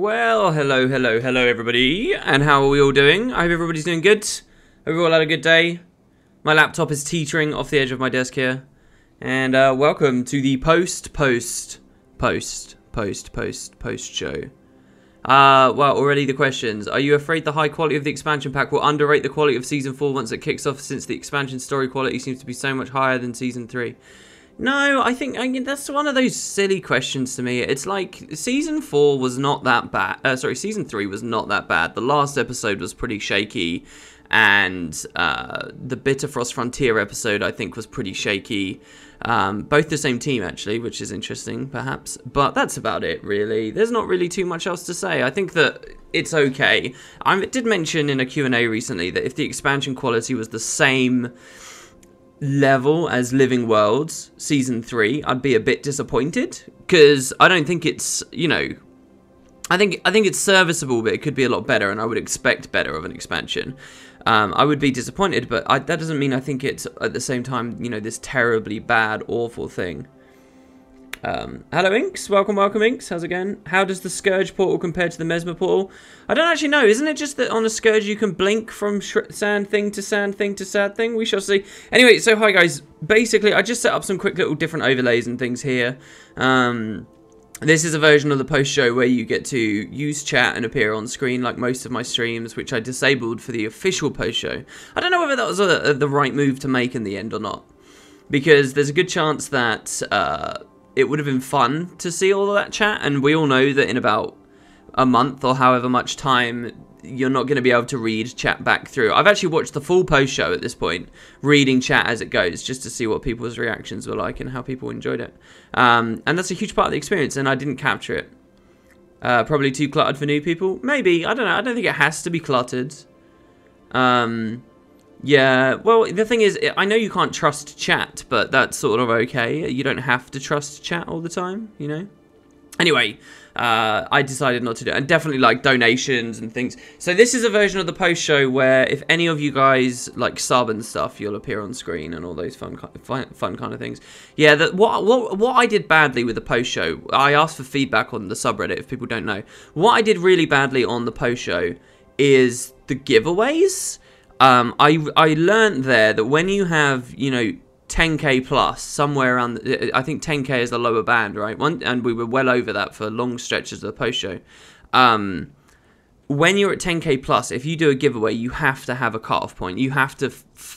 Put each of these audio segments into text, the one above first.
Well, hello everybody, and how are we all doing? I hope everybody's doing good. Hope you all had a good day. My laptop is teetering off the edge of my desk here. And welcome to the post show. Well, already the questions. Are you afraid the high quality of the expansion pack will underrate the quality of Season 4 once it kicks off, since the expansion story quality seems to be so much higher than Season 3? No, I mean, that's one of those silly questions to me. It's like, Season 4 was not that bad. Season 3 was not that bad. The last episode was pretty shaky, and the Bitterfrost Frontier episode, I think, was pretty shaky. Both the same team, actually, which is interesting, perhaps. But that's about it, really. There's not really too much else to say. I think that it's okay. I did mention in a Q&A recently that if the expansion quality was the same level as Living Worlds Season 3, I'd be a bit disappointed, because I don't think it's, you know, I think it's serviceable, but it could be a lot better, and I would expect better of an expansion. I would be disappointed, but that doesn't mean I think it's, at the same time, you know, this terribly bad, awful thing. Hello Inks, welcome Inks, how's it going? How does the Scourge portal compare to the Mesmer portal? I don't actually know, isn't it just that on a Scourge you can blink from sand thing to sand thing to sad thing? We shall see. Anyway, so hi guys, basically I just set up some quick little different overlays and things here. This is a version of the post show where you get to use chat and appear on screen like most of my streams, which I disabled for the official post show. I don't know whether that was the right move to make in the end or not, because there's a good chance that it would have been fun to see all of that chat, and we all know that in about a month or however much time, you're not going to be able to read chat back through. I've actually watched the full post show at this point, reading chat as it goes, just to see what people's reactions were like and how people enjoyed it. And that's a huge part of the experience, and I didn't capture it. Probably too cluttered for new people? Maybe, I don't know, I don't think it has to be cluttered. Yeah, well, the thing is, I know you can't trust chat, but that's sort of okay. You don't have to trust chat all the time, you know? Anyway, I decided not to do it. And definitely, like, donations and things. So this is a version of the post show where if any of you guys, like, sub and stuff, you'll appear on screen and all those fun kind of things. Yeah, what I did badly with the post show, I asked for feedback on the subreddit, if people don't know. What I did really badly on the post show is the giveaways. I learned there that when you have, you know, 10k plus, somewhere around, I think 10k is the lower band, right? And we were well over that for long stretches of the post show. When you're at 10k plus, if you do a giveaway, you have to have a cutoff point. You have to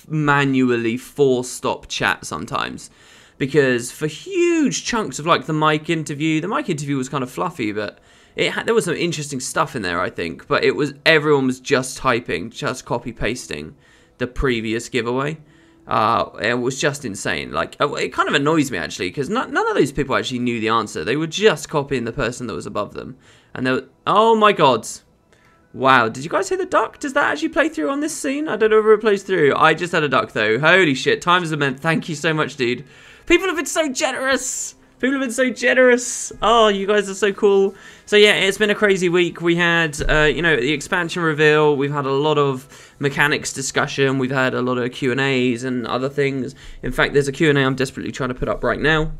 manually force stop chat sometimes. Because for huge chunks of, like, the mic interview was kind of fluffy, but there was some interesting stuff in there, I think, but everyone was just typing, just copy-pasting the previous giveaway. It was just insane. Like, it kind of annoys me, actually, because none of those people actually knew the answer. They were just copying the person that was above them. And they were, oh my god. Wow, did you guys hear the duck? Does that actually play through on this scene? I don't know if it plays through. I just had a duck, though. Holy shit, time is immense. Thank you so much, dude. People have been so generous. People have been so generous. Oh, you guys are so cool. So yeah, it's been a crazy week. We had, you know, the expansion reveal. We've had a lot of mechanics discussion. We've had a lot of Q&As and other things. In fact, there's a Q&A I'm desperately trying to put up right now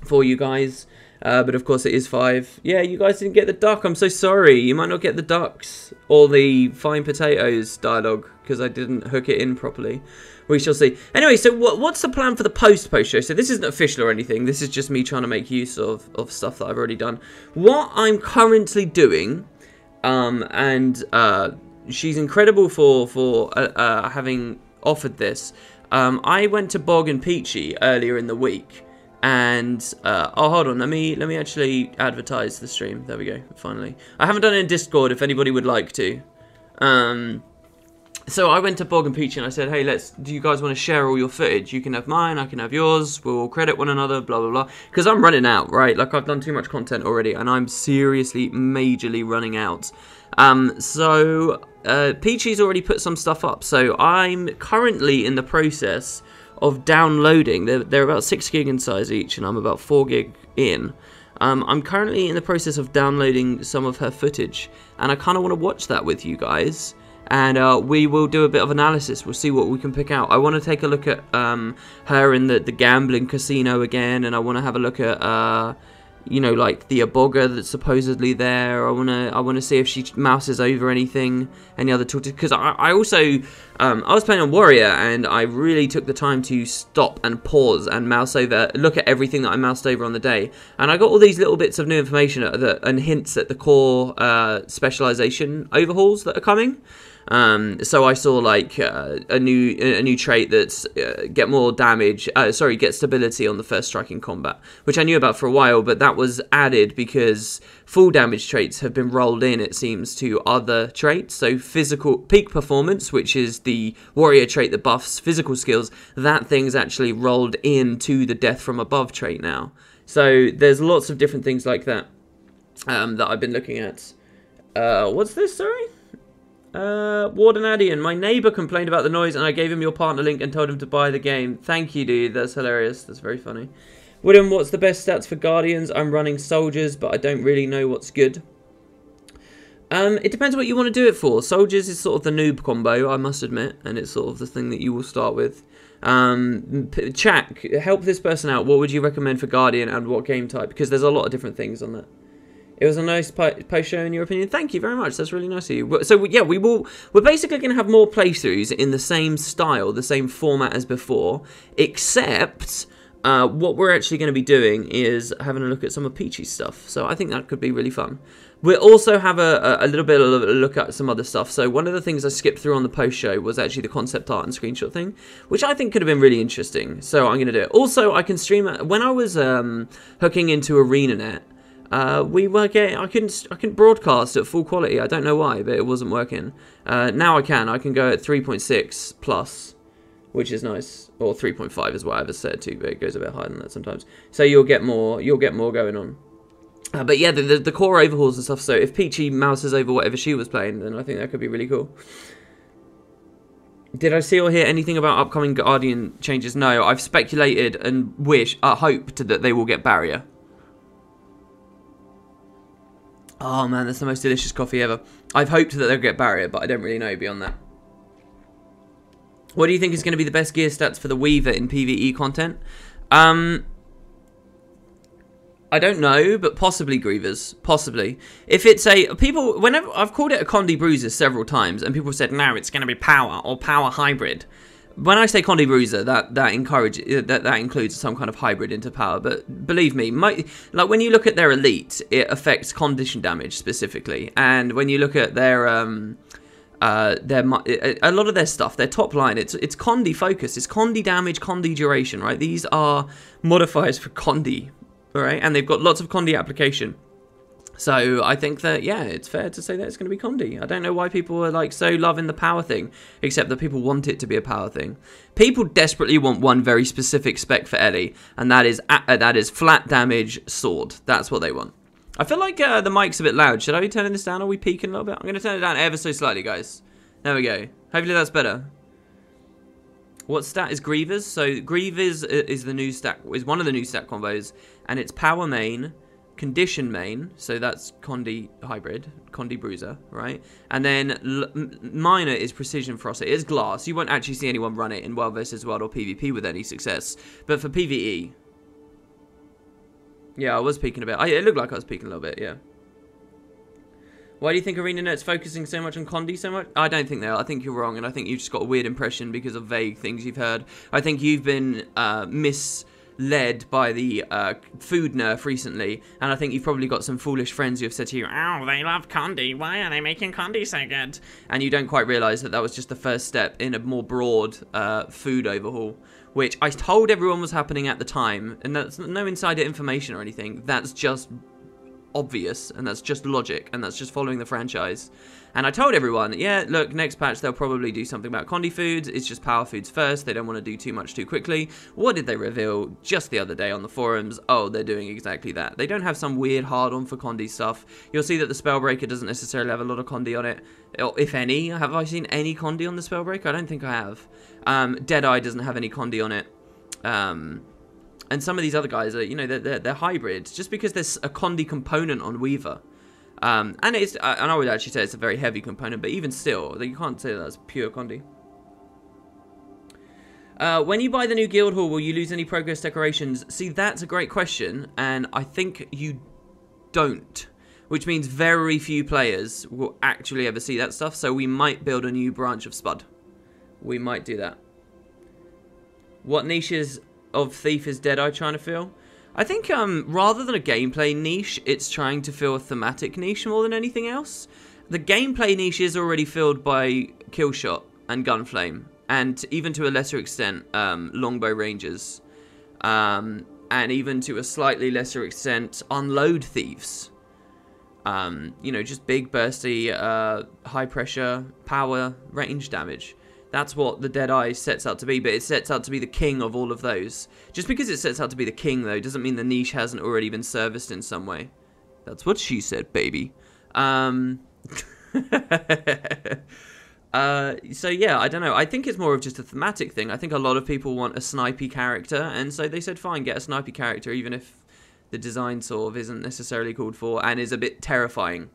for you guys. But of course it is 5. Yeah, you guys didn't get the duck. I'm so sorry. You might not get the ducks or the fine potatoes dialogue because I didn't hook it in properly. We shall see. Anyway, so what's the plan for the post show? So this isn't official or anything. This is just me trying to make use of stuff that I've already done. What I'm currently doing, and she's incredible for having offered this. I went to Bog and Peachy earlier in the week, and oh, hold on, let me actually advertise the stream. There we go. Finally, I haven't done it in Discord. If anybody would like to. So I went to Bog and Peachy and I said, hey, do you guys want to share all your footage? You can have mine, I can have yours, we'll all credit one another, blah, blah, blah. Because I'm running out, right? Like, I've done too much content already, and I'm seriously, majorly running out. Peachy's already put some stuff up. So I'm currently in the process of downloading. They're about 6 gig in size each, and I'm about 4 gig in. I'm currently in the process of downloading some of her footage, and I kind of want to watch that with you guys. And we will do a bit of analysis. We'll see what we can pick out. I want to take a look at her in the gambling casino again, and I want to have a look at you know, like the Aboga that's supposedly there. I wanna see if she mouses over any other tools. Because I also I was playing on Warrior, and I really took the time to stop and pause and mouse over, look at everything that I moused over on the day, and I got all these little bits of new information and hints at the core specialization overhauls that are coming. So I saw like a new trait that's get more damage, get stability on the first strike in combat, which I knew about for a while, but that was added because full damage traits have been rolled in, it seems, to other traits. So physical peak performance, which is the warrior trait that buffs physical skills, that thing's actually rolled into the death from above trait now. So there's lots of different things like that that I've been looking at. What's this, sorry? Warden Adian, my neighbour complained about the noise and I gave him your partner link and told him to buy the game. Thank you, dude. That's hilarious. That's very funny. William, what's the best stats for Guardians? I'm running Soldiers, but I don't really know what's good. It depends what you want to do it for. Soldiers is sort of the noob combo, I must admit, and it's sort of the thing that you will start with. Chak, help this person out. What would you recommend for Guardian and what game type? Because there's a lot of different things on that. It was a nice post show in your opinion. Thank you very much. That's really nice of you. So yeah, we're basically going to have more playthroughs in the same style, the same format as before, except what we're actually going to be doing is having a look at some of Peachy's stuff. So I think that could be really fun. We'll also have a little bit of a look at some other stuff. So one of the things I skipped through on the post show was actually the concept art and screenshot thing, which I think could have been really interesting. So I'm going to do it. Also, I can stream it. When I was hooking into ArenaNet, I couldn't broadcast at full quality. I don't know why, but it wasn't working. Now I can go at 3.6 plus, which is nice, or 3.5 is what I've said too, but it goes a bit higher than that sometimes. So you'll get more going on. But yeah, the core overhauls and stuff. So if Peachy mouses over whatever she was playing, then I think that could be really cool. Did I see or hear anything about upcoming Guardian changes? No, I've speculated and hoped that they will get barrier. Oh man, that's the most delicious coffee ever. I've hoped that they'll get barrier, but I don't really know beyond that. What do you think is going to be the best gear stats for the Weaver in PvE content? I don't know, but possibly Grievers. Possibly. If it's whenever I've called it a Condi Bruiser several times, and people said, no, it's going to be power or power hybrid. When I say Condi Bruiser, that includes some kind of hybrid into power. But believe me, like when you look at their elite, it affects condition damage specifically, and when you look at their a lot of their stuff, their top line, it's Condi focus, it's Condi damage, Condi duration, right? These are modifiers for Condi, all right, and they've got lots of Condi application. So I think that, yeah, it's fair to say that it's going to be Condi. I don't know why people are like so loving the power thing, except that people want it to be a power thing. People desperately want one very specific spec for Ellie, and that is flat damage sword. That's what they want. I feel like the mic's a bit loud. Should I be turning this down? Are we peaking a little bit? I'm going to turn it down ever so slightly, guys. There we go. Hopefully that's better. What stat is Grievers? So Grievers is the new stat, is one of the new stat combos, and it's power main, condition main, so that's Condi hybrid, Condi Bruiser, right? And then minor is precision frost. It is glass. You won't actually see anyone run it in World vs. World or PvP with any success. But for PvE, yeah, I was peeking a bit. It looked like I was peeking a little bit, yeah. Why do you think ArenaNet's focusing so much on Condi so much? I don't think they are. I think you're wrong, and I think you've just got a weird impression because of vague things you've heard. I think you've been misled by the food nerf recently, and I think you've probably got some foolish friends who have said to you, oh, they love Condi, why are they making Condi so good? And you don't quite realise that that was just the first step in a more broad food overhaul, which I told everyone was happening at the time, and that's no insider information or anything. That's just obvious, and that's just logic, and that's just following the franchise. And I told everyone, yeah, look, next patch they'll probably do something about Condi foods. It's just power foods first. They don't want to do too much too quickly. What did they reveal just the other day on the forums? Oh, they're doing exactly that. They don't have some weird hard-on for Condi stuff. You'll see that the Spellbreaker doesn't necessarily have a lot of Condi on it, if any. Have I seen any Condi on the Spellbreaker? I don't think I have. Deadeye doesn't have any Condi on it. And some of these other guys are, you know, they're hybrids, just because there's a Condi component on Weaver. And I would actually say it's a very heavy component, but even still, you can't say that's pure Condi. When you buy the new guild hall, will you lose any progress decorations? See, that's a great question, and I think you don't. Which means very few players will actually ever see that stuff, so we might build a new branch of Spud. We might do that. What niches of Thief is Deadeye trying to fill? I think rather than a gameplay niche, it's trying to fill a thematic niche more than anything else. The gameplay niche is already filled by Killshot and Gunflame, and even to a lesser extent, Longbow Rangers. And even to a slightly lesser extent, Unload Thieves. You know, just big, bursty, high pressure, power, range damage. That's what the Deadeye sets out to be, but it sets out to be the king of all of those. Just because it sets out to be the king, though, doesn't mean the niche hasn't already been serviced in some way. That's what she said, baby. So yeah, I don't know. I think it's more of just a thematic thing. I think a lot of people want a snipey character, and so they said, fine, get a snipey character, even if the design sort of isn't necessarily called for and is a bit terrifying.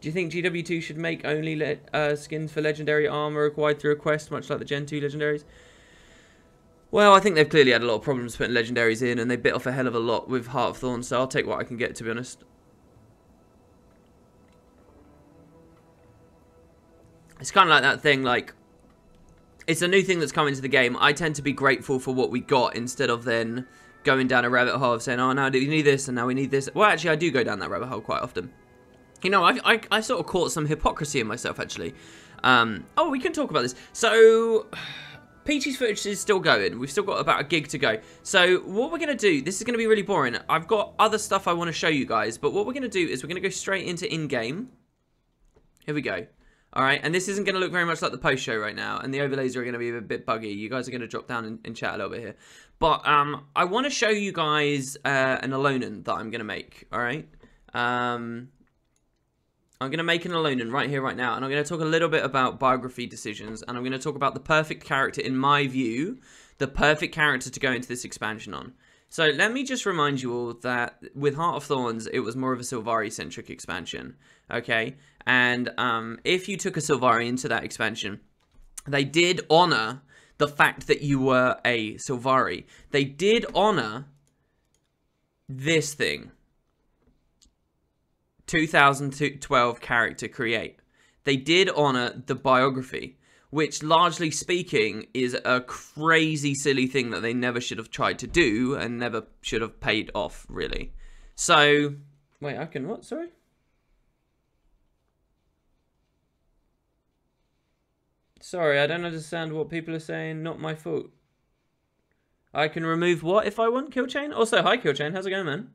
Do you think GW2 should make only skins for legendary armor acquired through a quest, much like the Gen 2 legendaries? Well, I think they've clearly had a lot of problems putting legendaries in, and they bit off a hell of a lot with Heart of Thorns, so I'll take what I can get, to be honest. It's kind of like that thing, like, it's a new thing that's come into the game. I tend to be grateful for what we got instead of then going down a rabbit hole of saying, oh, now we need this and now we need this. Well, actually, I do go down that rabbit hole quite often. You know, I sort of caught some hypocrisy in myself, actually. Oh, we can talk about this. So, Peachy's footage is still going. We've still got about a gig to go. So, what we're going to do, this is going to be really boring. I've got other stuff I want to show you guys, but what we're going to do is we're going to go straight into in-game. Here we go. Alright, and this isn't going to look very much like the post-show right now, and the overlays are going to be a bit buggy. You guys are going to drop down and chat a little bit here. But I want to show you guys an Alolan that I'm going to make, alright? I'm going to make an Alolan right here, right now, and I'm going to talk a little bit about biography decisions, and I'm going to talk about the perfect character, in my view, the perfect character to go into this expansion on. So let me just remind you all that with Heart of Thorns, it was more of a Sylvari-centric expansion, okay? And if you took a Sylvari into that expansion, they did honor the fact that you were a Sylvari. They did honor this thing. 2012 character create. They did honor the biography, which largely speaking is a crazy silly thing that they never should have tried to do and never should have paid off, really. So, wait, I can what? Sorry? Sorry, I don't understand what people are saying. Not my fault. I can remove what if I want, Killchain? Also, hi Killchain, how's it going, man?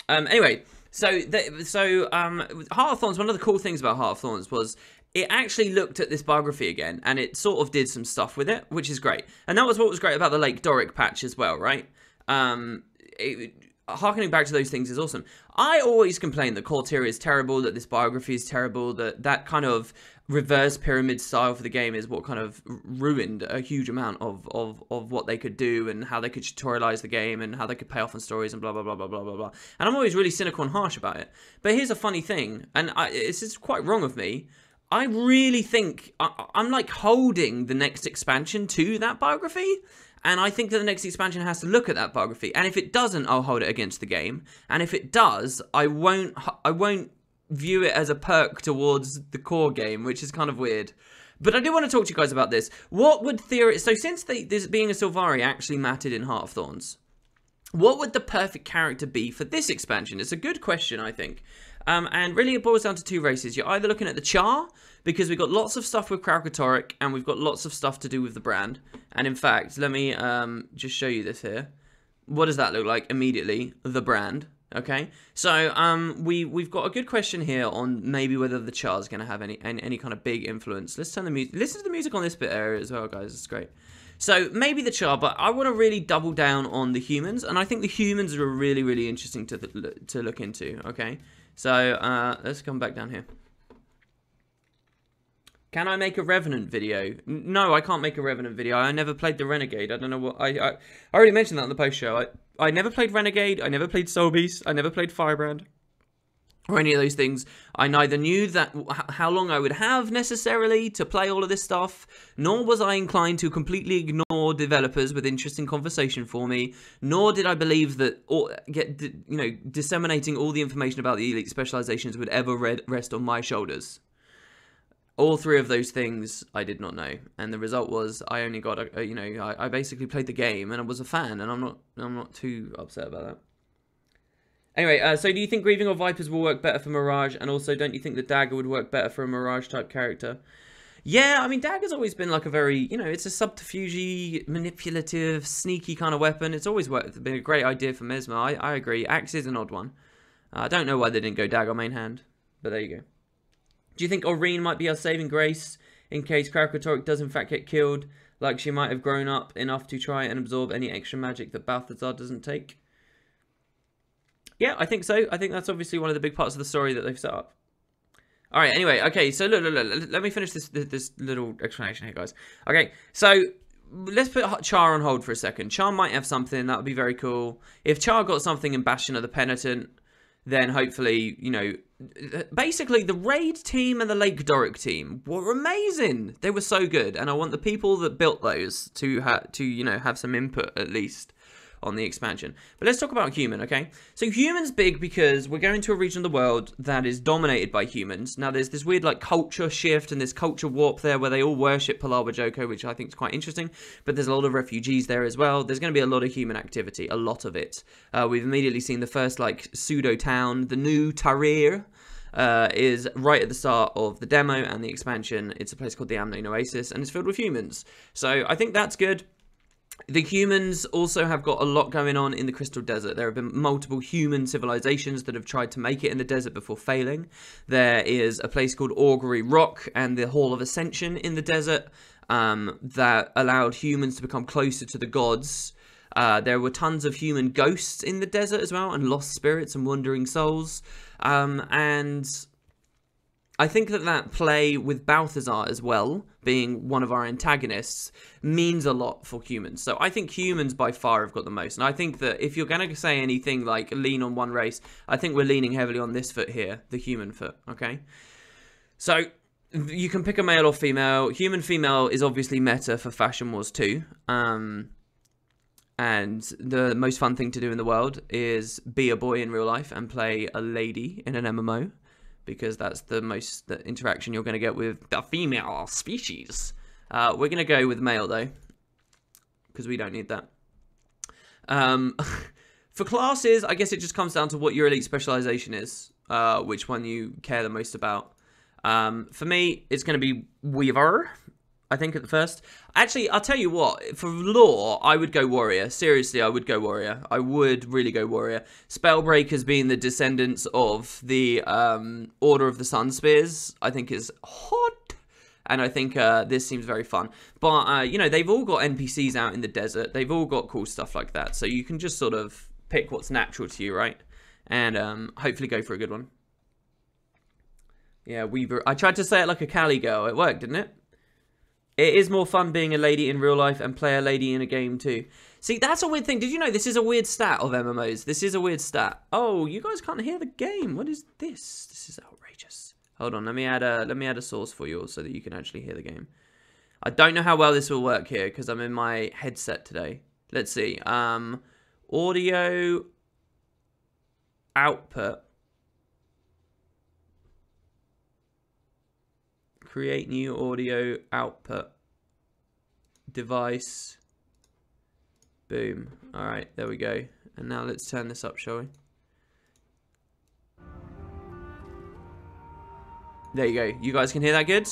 Anyway, Heart of Thorns, one of the cool things about Heart of Thorns was it actually looked at this biography again, and it sort of did some stuff with it, which is great. And that was what was great about the Lake Doric patch as well, right? Harkening back to those things is awesome. I always complain that Corteria is terrible, that this biography is terrible, that kind of reverse pyramid style for the game is what kind of ruined a huge amount of what they could do and how they could tutorialize the game and how they could pay off on stories and blah, blah, blah, blah, blah, blah, blah. And I'm always really cynical and harsh about it. But here's a funny thing, and this is quite wrong of me. I really think I'm like holding the next expansion to that biography. And I think that the next expansion has to look at that biography. And if it doesn't, I'll hold it against the game. And if it does, I won't view it as a perk towards the core game, which is kind of weird. But I do want to talk to you guys about this. What would so since this being a Sylvari actually mattered in Heart of Thorns, what would the perfect character be for this expansion? It's a good question, I think. And really it boils down to two races. You're either looking at the Char, because we've got lots of stuff with Kralkatorrik, and we've got lots of stuff to do with the brand. And in fact, let me just show you this here. What does that look like immediately? The brand. Okay, so we've got a good question here on maybe whether the Char is going to have any kind of big influence. Let's turn the music. Listen to the music on this bit area as well, guys. It's great. So maybe the Char, but I want to really double down on the humans, and I think the humans are really, really interesting to look into. Okay, so let's come back down here. Can I make a Revenant video? No, I can't make a Revenant video. I never played the Renegade. I don't know what... I already mentioned that on the post show. I never played Renegade. I never played Soul Beast. I never played Firebrand. or any of those things. I neither knew that how long I would have necessarily to play all of this stuff, nor was I inclined to completely ignore developers with interesting conversation for me, nor did I believe that disseminating all the information about the elite specializations would ever rest on my shoulders. All three of those things I did not know, and the result was I only got I basically played the game and I was a fan, and I'm not too upset about that. Anyway, so do you think Grieving or Vipers will work better for Mirage? And also, don't you think the Dagger would work better for a Mirage-type character? Yeah, I mean, Dagger's always been like a very, it's a subterfuge, manipulative, sneaky kind of weapon. It's always been a great idea for Mesmer. I agree. Axe is an odd one. I don't know why they didn't go Dagger main hand, but there you go. Do you think Aurene might be our saving grace in case Krakatoric does in fact get killed? Like she might have grown up enough to try and absorb any extra magic that Balthazar doesn't take? Yeah, I think so. I think that's obviously one of the big parts of the story that they've set up. All right, anyway, okay, so look, let me finish this little explanation here, guys. Okay, so let's put Char on hold for a second. Char might have something, that would be very cool. If Char got something in Bastion of the Penitent, then hopefully, basically the Raid team and the Lake Doric team were amazing. They were so good, and I want the people that built those to have some input at least on the expansion. But let's talk about human, okay? So human's big because we're going to a region of the world that is dominated by humans. Now there's this weird like culture shift and this culture warp there where they all worship Palawa Joko, which I think is quite interesting. But there's a lot of refugees there as well. There's going to be a lot of human activity, a lot of it. We've immediately seen the first like pseudo town, the new Tahrir. Is right at the start of the demo and the expansion. It's a place called the Amnain Oasis, and it's filled with humans. So I think that's good. The humans also have got a lot going on in the Crystal Desert. There have been multiple human civilizations that have tried to make it in the desert before failing. There is a place called Augury Rock and the Hall of Ascension in the desert that allowed humans to become closer to the gods. There were tons of human ghosts in the desert as well, and lost spirits and wandering souls. And I think that play with Balthazar as well, being one of our antagonists, means a lot for humans. So I think humans by far have got the most. And I think that if you're going to say anything like lean on one race, I think we're leaning heavily on this foot here, the human foot, okay? So you can pick a male or female. Human female is obviously meta for Fashion Wars 2. And the most fun thing to do in the world is be a boy in real life and play a lady in an MMO. Because that's the most interaction you're going to get with the female species. We're going to go with male, though. Because we don't need that. For classes, I guess it just comes down to what your elite specialization is. Which one you care the most about. For me, it's going to be Weaver. I think at the first. Actually, I'll tell you what. For lore, I would go warrior. Seriously, I would go warrior. I would really go warrior. Spellbreakers being the descendants of the Order of the Sun Spears, I think is hot. And I think this seems very fun. But, they've all got NPCs out in the desert. They've all got cool stuff like that. So you can just sort of pick what's natural to you, right? And hopefully go for a good one. Yeah, Weaver. I tried to say it like a Cali girl. It worked, didn't it? It is more fun being a lady in real life and play a lady in a game too. See, that's a weird thing. Did you know this is a weird stat of MMOs? This is a weird stat. Oh, you guys can't hear the game. What is this? This is outrageous. Hold on, let me add a source for you so that you can actually hear the game. I don't know how well this will work here because I'm in my headset today. Let's see. Audio output. Create new audio output. Device. Boom. Alright, there we go. And now let's turn this up, shall we? There you go. You guys can hear that good?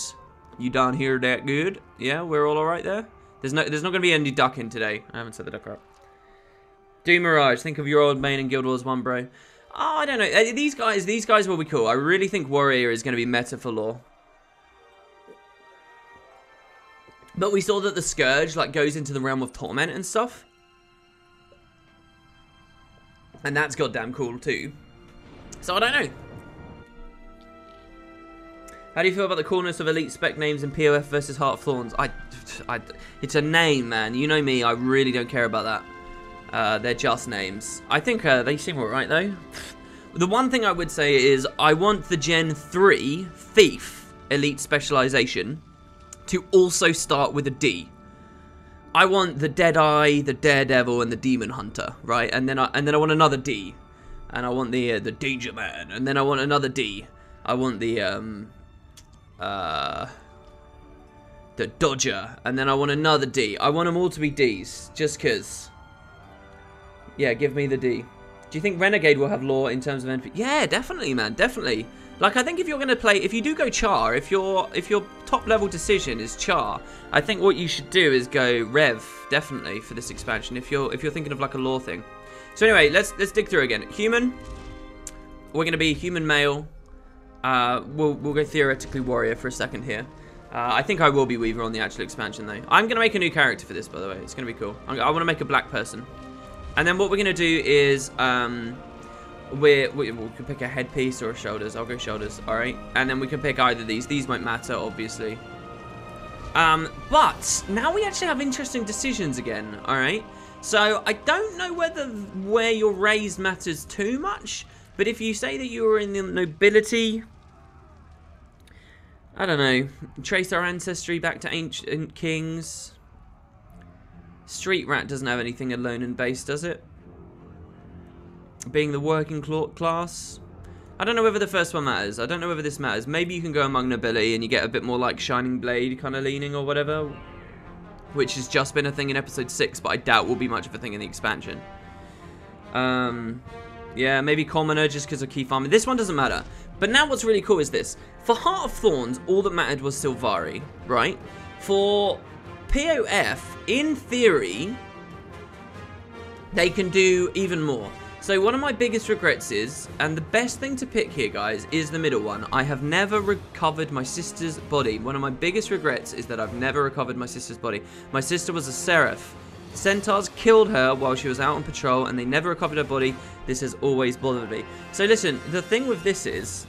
You don't hear that good? Yeah, we're all alright there? There's not going to be any ducking today. I haven't set the ducker up. Do Mirage. Think of your old main in Guild Wars 1, bro. Oh, I don't know. These guys will be cool. I really think Warrior is going to be meta for lore. But we saw that the Scourge like goes into the realm of Torment and stuff. And that's goddamn cool too. So I don't know. How do you feel about the coolness of elite spec names in POF versus Heart of Thorns? It's a name, man. You know me, I really don't care about that. They're just names. I think they seem alright though. The one thing I would say is I want the Gen 3 Thief Elite Specialization to also start with a D. I want the Deadeye, the Daredevil, and the Demon Hunter, right? And then I want another D. And I want the Danger Man. And then I want another D. I want the Dodger. And then I want another D. I want them all to be Ds, just because. Yeah, give me the D. Do you think Renegade will have lore in terms of NP? Yeah, definitely, man, definitely. Like, I think if you're going to play, if you do go Char, if your top level decision is Char, I think what you should do is go Rev, definitely, for this expansion, if you're thinking of like a lore thing. So anyway, let's dig through again. Human, we're going to be human male. We'll go theoretically warrior for a second here. I think I will be Weaver on the actual expansion, though. I'm going to make a new character for this, by the way. It's going to be cool. I want to make a black person. And then what we're going to do is, we can pick a headpiece or a shoulders. I'll go shoulders, alright? And then we can pick either of these. These won't matter, obviously. But now we actually have interesting decisions again, alright? So I don't know where you're raised matters too much. But if you say that you were in the nobility, I don't know, trace our ancestry back to ancient kings. Street Rat doesn't have anything alone and base, does it? Being the working class. I don't know whether the first one matters. I don't know whether this matters. Maybe you can go among nobility and you get a bit more like Shining Blade kind of leaning or whatever. Which has just been a thing in episode 6, but I doubt will be much of a thing in the expansion. Yeah, maybe commoner just because of key farming. This one doesn't matter. But now what's really cool is this. For Heart of Thorns, all that mattered was Sylvari, right? For POF, in theory, they can do even more. So one of my biggest regrets is, and the best thing to pick here, guys, is the middle one. I have never recovered my sister's body. One of my biggest regrets is that I've never recovered my sister's body. My sister was a seraph. Centaurs killed her while she was out on patrol, and they never recovered her body. This has always bothered me. So listen, the thing with this is...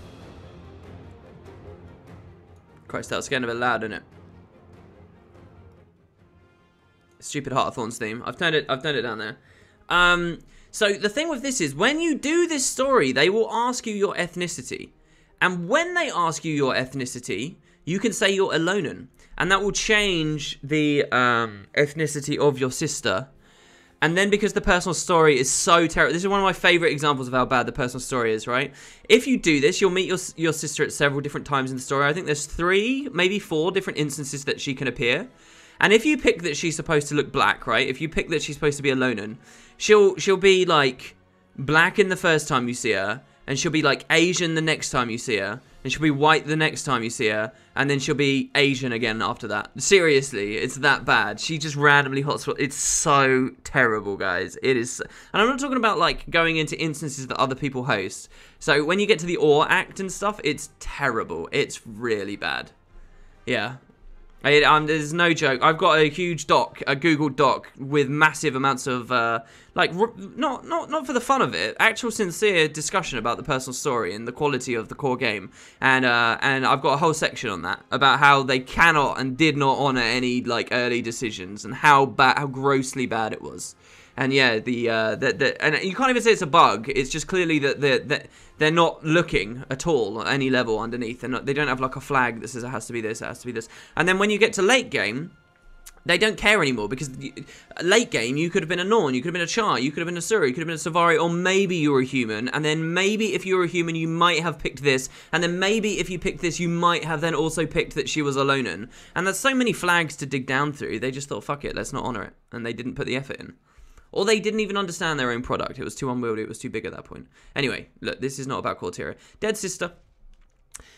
Christ, that was getting a bit loud, isn't it? Stupid Heart of Thorns theme. I've turned it down there. So the thing with this is, when you do this story, they will ask you your ethnicity. And when they ask you your ethnicity, you can say you're Alolan. And that will change the ethnicity of your sister. And then because the personal story is so terrible, this is one of my favourite examples of how bad the personal story is, right? If you do this, you'll meet your sister at several different times in the story. I think there's 3, maybe 4 different instances that she can appear. And if you pick that she's supposed to look black, right? If you pick that she's supposed to be a Alolan, she'll be like black in the first time you see her, and she'll be like Asian the next time you see her, and she'll be white the next time you see her, and then she'll be Asian again after that. Seriously, it's that bad. She just randomly hotspot. It's so terrible, guys. It is. And I'm not talking about like going into instances that other people host. So when you get to the Awe Act and stuff, it's terrible. It's really bad. Yeah. There's no joke. I've got a huge doc, a Google Doc, with massive amounts of, not for the fun of it, actual sincere discussion about the personal story and the quality of the core game. And I've got a whole section on that, about how they cannot and did not honor any, like, early decisions, and how grossly bad it was. And yeah, and you can't even say it's a bug. It's just clearly that they're not looking at all at any level underneath. They don't have like a flag that says it has to be this, it has to be this. And then when you get to late game, they don't care anymore, because late game you could have been a Norn, you could have been a Char, you could have been a Suri, you could have been a Sylvari, or maybe you were a human. And then maybe if you were a human, you might have picked this. And then maybe if you picked this, you might have then also picked that she was a Alolan. And there's so many flags to dig down through. They just thought, fuck it, let's not honor it. And they didn't put the effort in. Or they didn't even understand their own product. It was too unwieldy. It was too big at that point. Anyway, look, this is not about Corteria. Dead sister.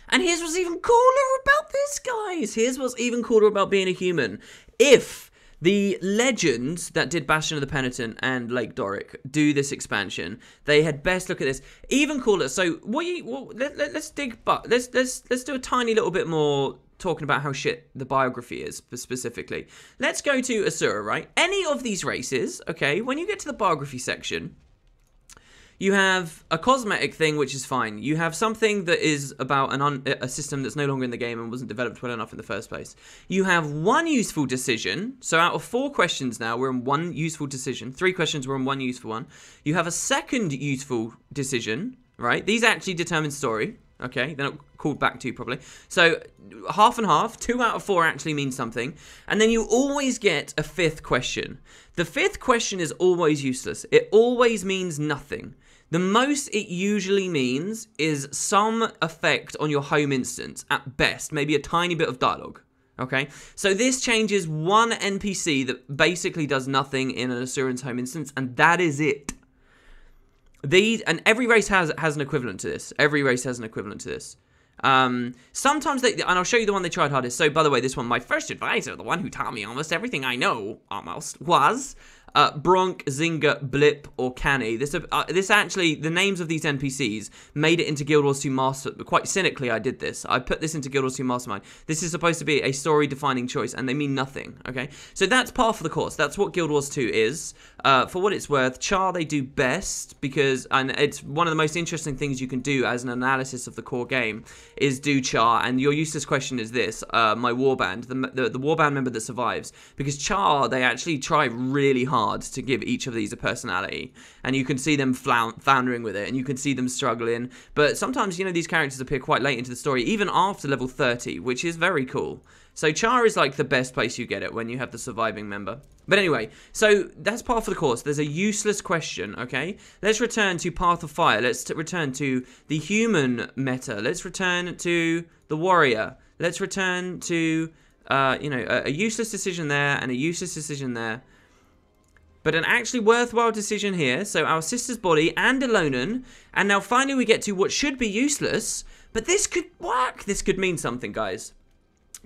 And here's what's even cooler about this, guys. Here's what's even cooler about being a human. If the legends that did Bastion of the Penitent and Lake Doric do this expansion, they had best look at this. Even cooler. So let's dig. But let's do a tiny little bit more talking about how shit the biography is specifically. Let's go to Asura, right? Any of these races, okay, when you get to the biography section, you have a cosmetic thing, which is fine. You have something that is about a system that's no longer in the game and wasn't developed well enough in the first place. You have 1 useful decision. So out of 4 questions now, we're in 1 useful decision. 3 questions, we're in 1 useful one. You have a second useful decision, right? These actually determine story. Okay, they're not called back to properly. So half and half, 2 out of 4 actually means something. And then you always get a 5th question. The 5th question is always useless. It always means nothing. The most it usually means is some effect on your home instance, at best, maybe a tiny bit of dialogue. Okay, so this changes one NPC that basically does nothing in an Asuran's home instance, and that is it. And every race has an equivalent to this. Every race has an equivalent to this. Sometimes and I'll show you the one they tried hardest. So, by the way, this one, my first advisor, the one who taught me almost everything I know, was Bronk, Zinga, Blip, or Canny. This actually, the names of these NPCs made it into Guild Wars 2 Master. Quite cynically, I did this. I put this into Guild Wars 2 Mastermind. This is supposed to be a story-defining choice, and they mean nothing, okay? So that's par for the course. That's what Guild Wars 2 is. For what it's worth, Char they do best, and it's one of the most interesting things you can do as an analysis of the core game, is do Char, and your useless question is this, my warband, the warband member that survives, because Char, they actually try really hard to give each of these a personality, and you can see them floundering with it, and you can see them struggling, but sometimes, you know, these characters appear quite late into the story, even after level 30, which is very cool. So Char is like the best place you get it, when you have the surviving member. But anyway, so that's par for the course. There's a useless question, okay? Let's return to Path of Fire. Let's return to the human meta. Let's return to the warrior. Let's return to, a useless decision there and a useless decision there. But an actually worthwhile decision here. So our sister's body and Elonan. And now finally we get to what should be useless. But this could work. This could mean something, guys.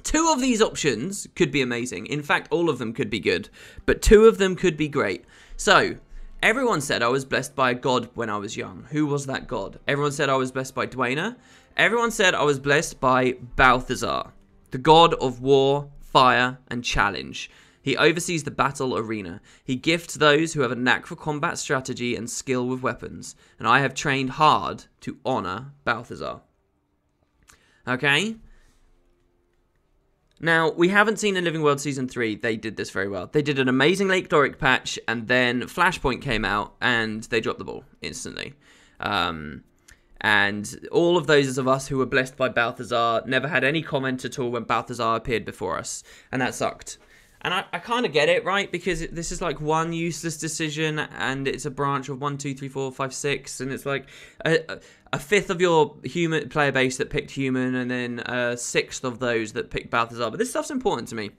2 of these options could be amazing. In fact, all of them could be good. But 2 of them could be great. So, everyone said I was blessed by a god when I was young. Who was that god? Everyone said I was blessed by Dwayna. Everyone said I was blessed by Balthazar, the god of war, fire, and challenge. He oversees the battle arena. He gifts those who have a knack for combat strategy and skill with weapons. And I have trained hard to honor Balthazar. Okay? Now, we haven't seen in Living World Season 3, they did this very well. They did an amazing Lake Doric patch, and then Flashpoint came out, and they dropped the ball instantly. And all of those of us who were blessed by Balthazar never had any comment at all when Balthazar appeared before us, and that sucked. And I kind of get it, right? Because this is like one useless decision, and it's a branch of 1, 2, 3, 4, 5, 6, and it's like a fifth of your human player base that picked human, and then a sixth of those that picked Balthazar. But this stuff's important to me.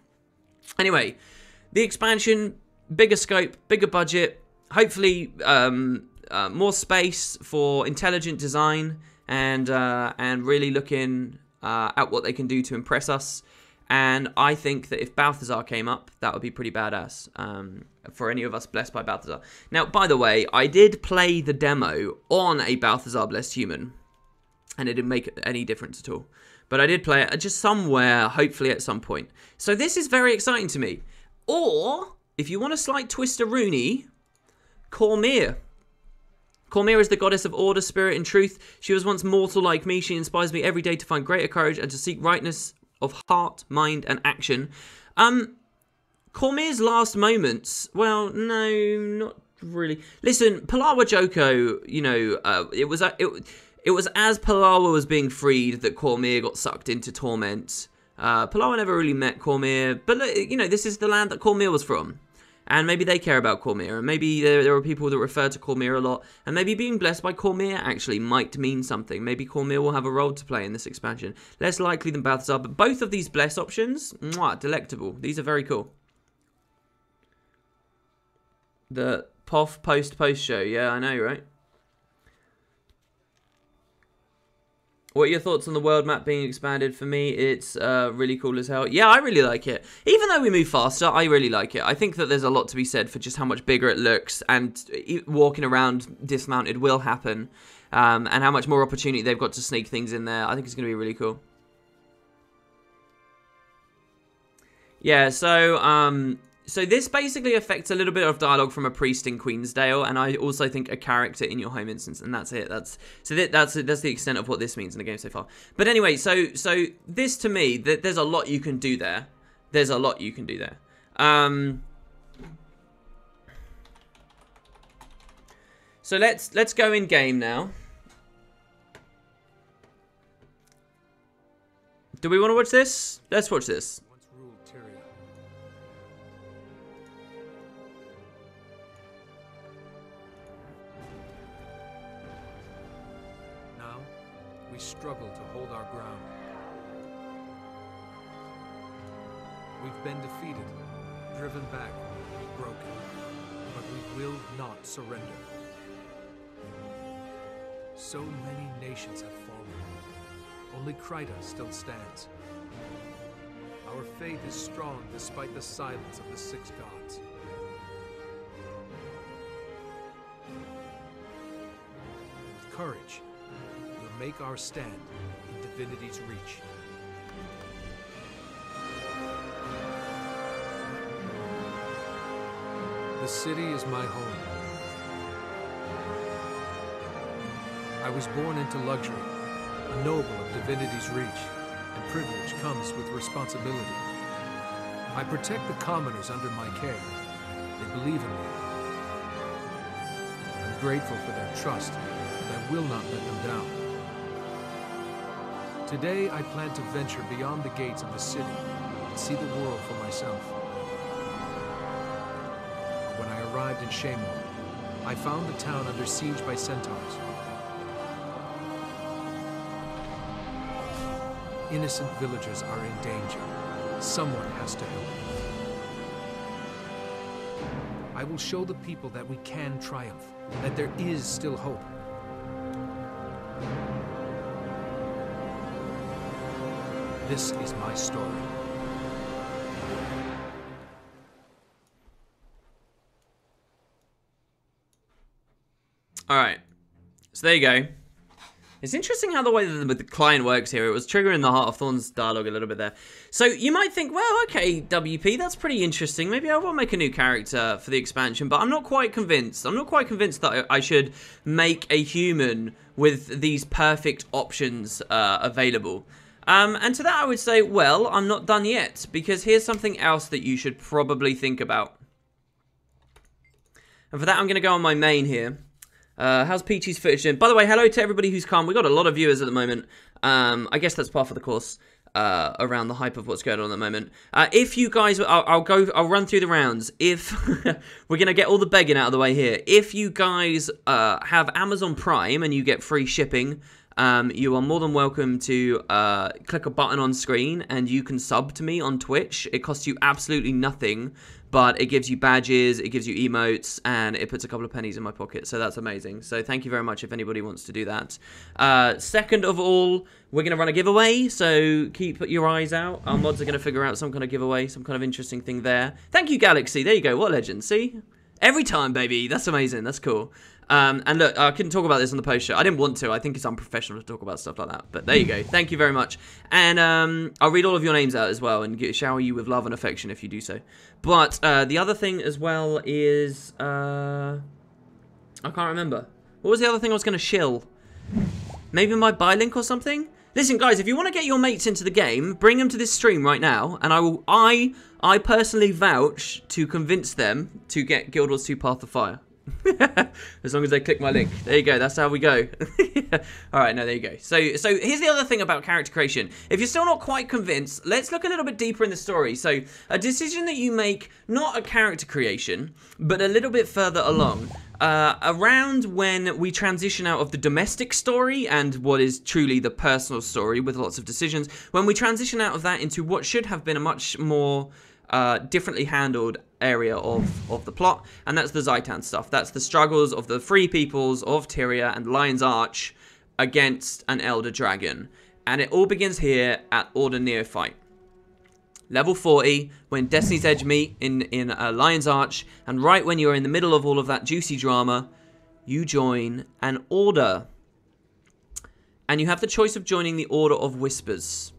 Anyway, the expansion, bigger scope, bigger budget, hopefully more space for intelligent design, and really looking at what they can do to impress us. And I think that if Balthazar came up, that would be pretty badass for any of us blessed by Balthazar. Now, by the way, I did play the demo on a Balthazar blessed human, and it didn't make any difference at all. But I did play it just somewhere, hopefully at some point. So this is very exciting to me. Or, if you want a slight twist of Rooney, Cormyr. Cormyr is the goddess of order, spirit, and truth. She was once mortal like me. She inspires me every day to find greater courage and to seek rightness of heart, mind, and action. Cormyr's last moments, well, no, not really. Listen, Palawa Joko, you know, it was as Palawa was being freed that Cormyr got sucked into torment. Palawa never really met Cormyr, but, you know, this is the land that Cormyr was from. And maybe they care about Cormyr, and maybe there are people that refer to Cormyr a lot, and maybe being blessed by Cormyr actually might mean something. Maybe Cormyr will have a role to play in this expansion. Less likely than Balthazar, but both of these bless options, mwah, delectable. These are very cool. The POF post show, yeah, I know, right? What are your thoughts on the world map being expanded? For me, it's really cool as hell. Yeah, I really like it. Even though we move faster, I really like it. I think that there's a lot to be said for just how much bigger it looks, and walking around dismounted will happen, and how much more opportunity they've got to sneak things in there. I think it's going to be really cool. Yeah, so this basically affects a little bit of dialogue from a priest in Queensdale, and I also think a character in your home instance, and that's it. That's the extent of what this means in the game so far. But anyway, so this to me, there's a lot you can do there. There's a lot you can do there. So let's go in game now. Do we want to watch this? Let's watch this. Once ruled Tyria. Now, we struggle to hold our ground. We've been defeated, driven back, broken, but we will not surrender. So many nations have fallen. Only Krita still stands. Our faith is strong despite the silence of the six gods. With courage, we'll make our stand in divinity's reach. The city is my home. I was born into luxury, a noble of divinity's reach, and privilege comes with responsibility. I protect the commoners under my care. They believe in me. I'm grateful for their trust, but I will not let them down. Today, I plan to venture beyond the gates of the city and see the world for myself. When I arrived in Shamor, I found the town under siege by centaurs. Innocent villagers are in danger. Someone has to help. I will show the people that we can triumph, that there is still hope. This is my story. Alright, so there you go. It's interesting how the way that the client works here. It was triggering the Heart of Thorns dialogue a little bit there. So you might think, well, okay, WP, that's pretty interesting. Maybe I will make a new character for the expansion, but I'm not quite convinced. I'm not quite convinced that I should make a human with these perfect options available. And to that I would say, well, I'm not done yet, because here's something else that you should probably think about. And for that, I'm going to go on my main here. How's Peachy's footage doing? By the way, hello to everybody who's come. We've got a lot of viewers at the moment. I guess that's part of the course around the hype of what's going on at the moment. If you guys, I'll run through the rounds. If we're going to get all the begging out of the way here. If you guys have Amazon Prime and you get free shipping, you are more than welcome to click a button on screen and you can sub to me on Twitch. It costs you absolutely nothing, but it gives you badges, it gives you emotes, and it puts a couple of pennies in my pocket, so that's amazing. So thank you very much if anybody wants to do that. Second of all, we're going to run a giveaway, so keep your eyes out. Our mods are going to figure out some kind of giveaway, some kind of interesting thing there. Thank you, Galaxy. There you go. What a legend. See? Every time, baby. That's amazing. That's cool. And look, I couldn't talk about this on the post show. I didn't want to. I think it's unprofessional to talk about stuff like that. But there you go. Thank you very much. And I'll read all of your names out as well and shower you with love and affection if you do so. But the other thing as well is... I can't remember. What was the other thing I was going to shill? Maybe my buy link or something? Listen, guys, if you want to get your mates into the game, bring them to this stream right now. And I personally vouch to convince them to get Guild Wars 2 Path of Fire. As long as they click my link. There you go, that's how we go. Alright, no, there you go. So here's the other thing about character creation. If you're still not quite convinced, let's look a little bit deeper in the story. So a decision that you make, not a character creation, but a little bit further along, around when we transition out of the domestic story and what is truly the personal story with lots of decisions, when we transition out of that into what should have been a much more differently handled area of the plot, and that's the Zaitan stuff. That's the struggles of the free peoples of Tyria and Lion's Arch against an Elder Dragon. And it all begins here at Order Neophyte. Level 40, when Destiny's Edge meet in Lion's Arch, and right when you're in the middle of all of that juicy drama, you join an Order. And you have the choice of joining the Order of Whispers.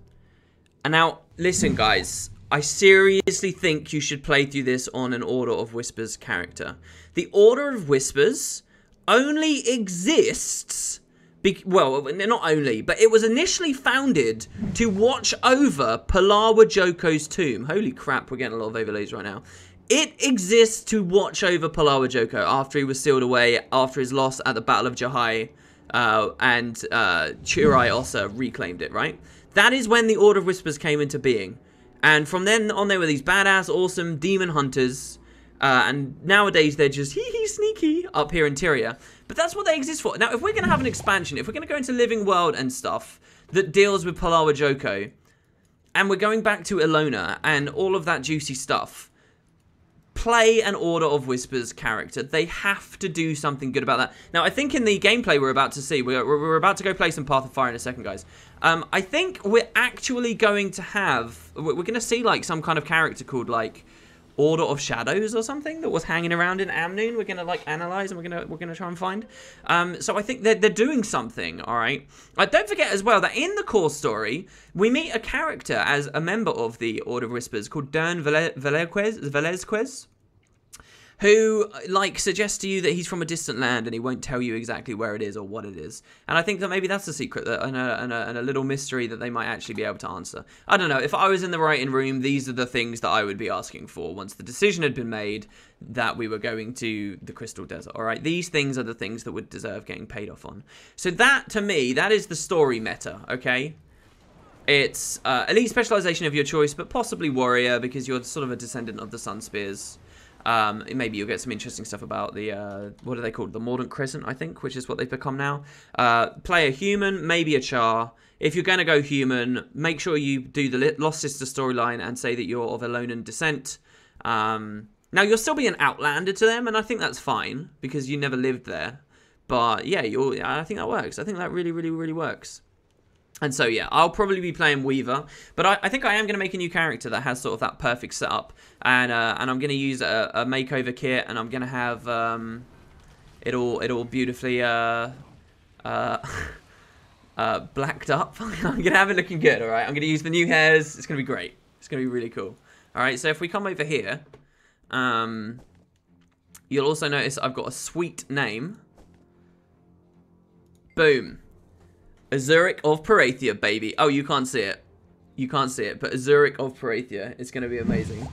And now, listen guys, I seriously think you should play through this on an Order of Whispers character. The Order of Whispers only exists... well, not only, but it was initially founded to watch over Palawa Joko's tomb. Holy crap, we're getting a lot of overlays right now. It exists to watch over Palawa Joko after he was sealed away, after his loss at the Battle of Jahai, and Churai Ossa reclaimed it, right? That is when the Order of Whispers came into being. And from then on, they were these badass, awesome demon hunters. And nowadays, they're just hee-hee sneaky up here in Tyria. But that's what they exist for. Now, if we're going to have an expansion, if we're going to go into Living World and stuff that deals with Palawa Joko, and we're going back to Ilona and all of that juicy stuff, play an Order of Whispers character. They have to do something good about that. Now, I think in the gameplay we're about to see, we're about to go play some Path of Fire in a second, guys. I think we're actually going to have, we're going to see like some kind of character called like Order of Shadows or something that was hanging around in Amnoon. We're gonna like analyze and we're gonna try and find. So I think they're doing something. All right. Don't forget as well that in the core story we meet a character as a member of the Order of Whispers called Dern Velezquez, who like suggests to you that he's from a distant land and he won't tell you exactly where it is or what it is. And I think that maybe that's a secret that, and a little mystery that they might actually be able to answer. I don't know. If I was in the writing room, these are the things that I would be asking for once the decision had been made that we were going to the Crystal Desert. All right, these things are the things that would deserve getting paid off on. So that, to me, that is the story meta. Okay. It's elite specialization of your choice, but possibly warrior because you're sort of a descendant of the Sun Spears. Maybe you'll get some interesting stuff about the, what are they called? The Mordant Crescent, I think, which is what they've become now. Play a human, maybe a Char. If you're going to go human, make sure you do the Lost Sister storyline and say that you're of Ilonan descent. Now, you'll still be an outlander to them, and I think that's fine, because you never lived there. But, yeah, I think that works. I think that really, really, really works. And so, yeah, I'll probably be playing Weaver, but I think I am going to make a new character that has sort of that perfect setup, and I'm going to use a makeover kit, and I'm going to have it all beautifully blacked up. I'm going to have it looking good, all right? I'm going to use the new hairs. It's going to be great. It's going to be really cool. All right, so if we come over here, you'll also notice I've got a sweet name. Boom. Azuric of Parathia, baby. Oh, you can't see it. You can't see it, but Azuric of Parathia. It's going to be amazing.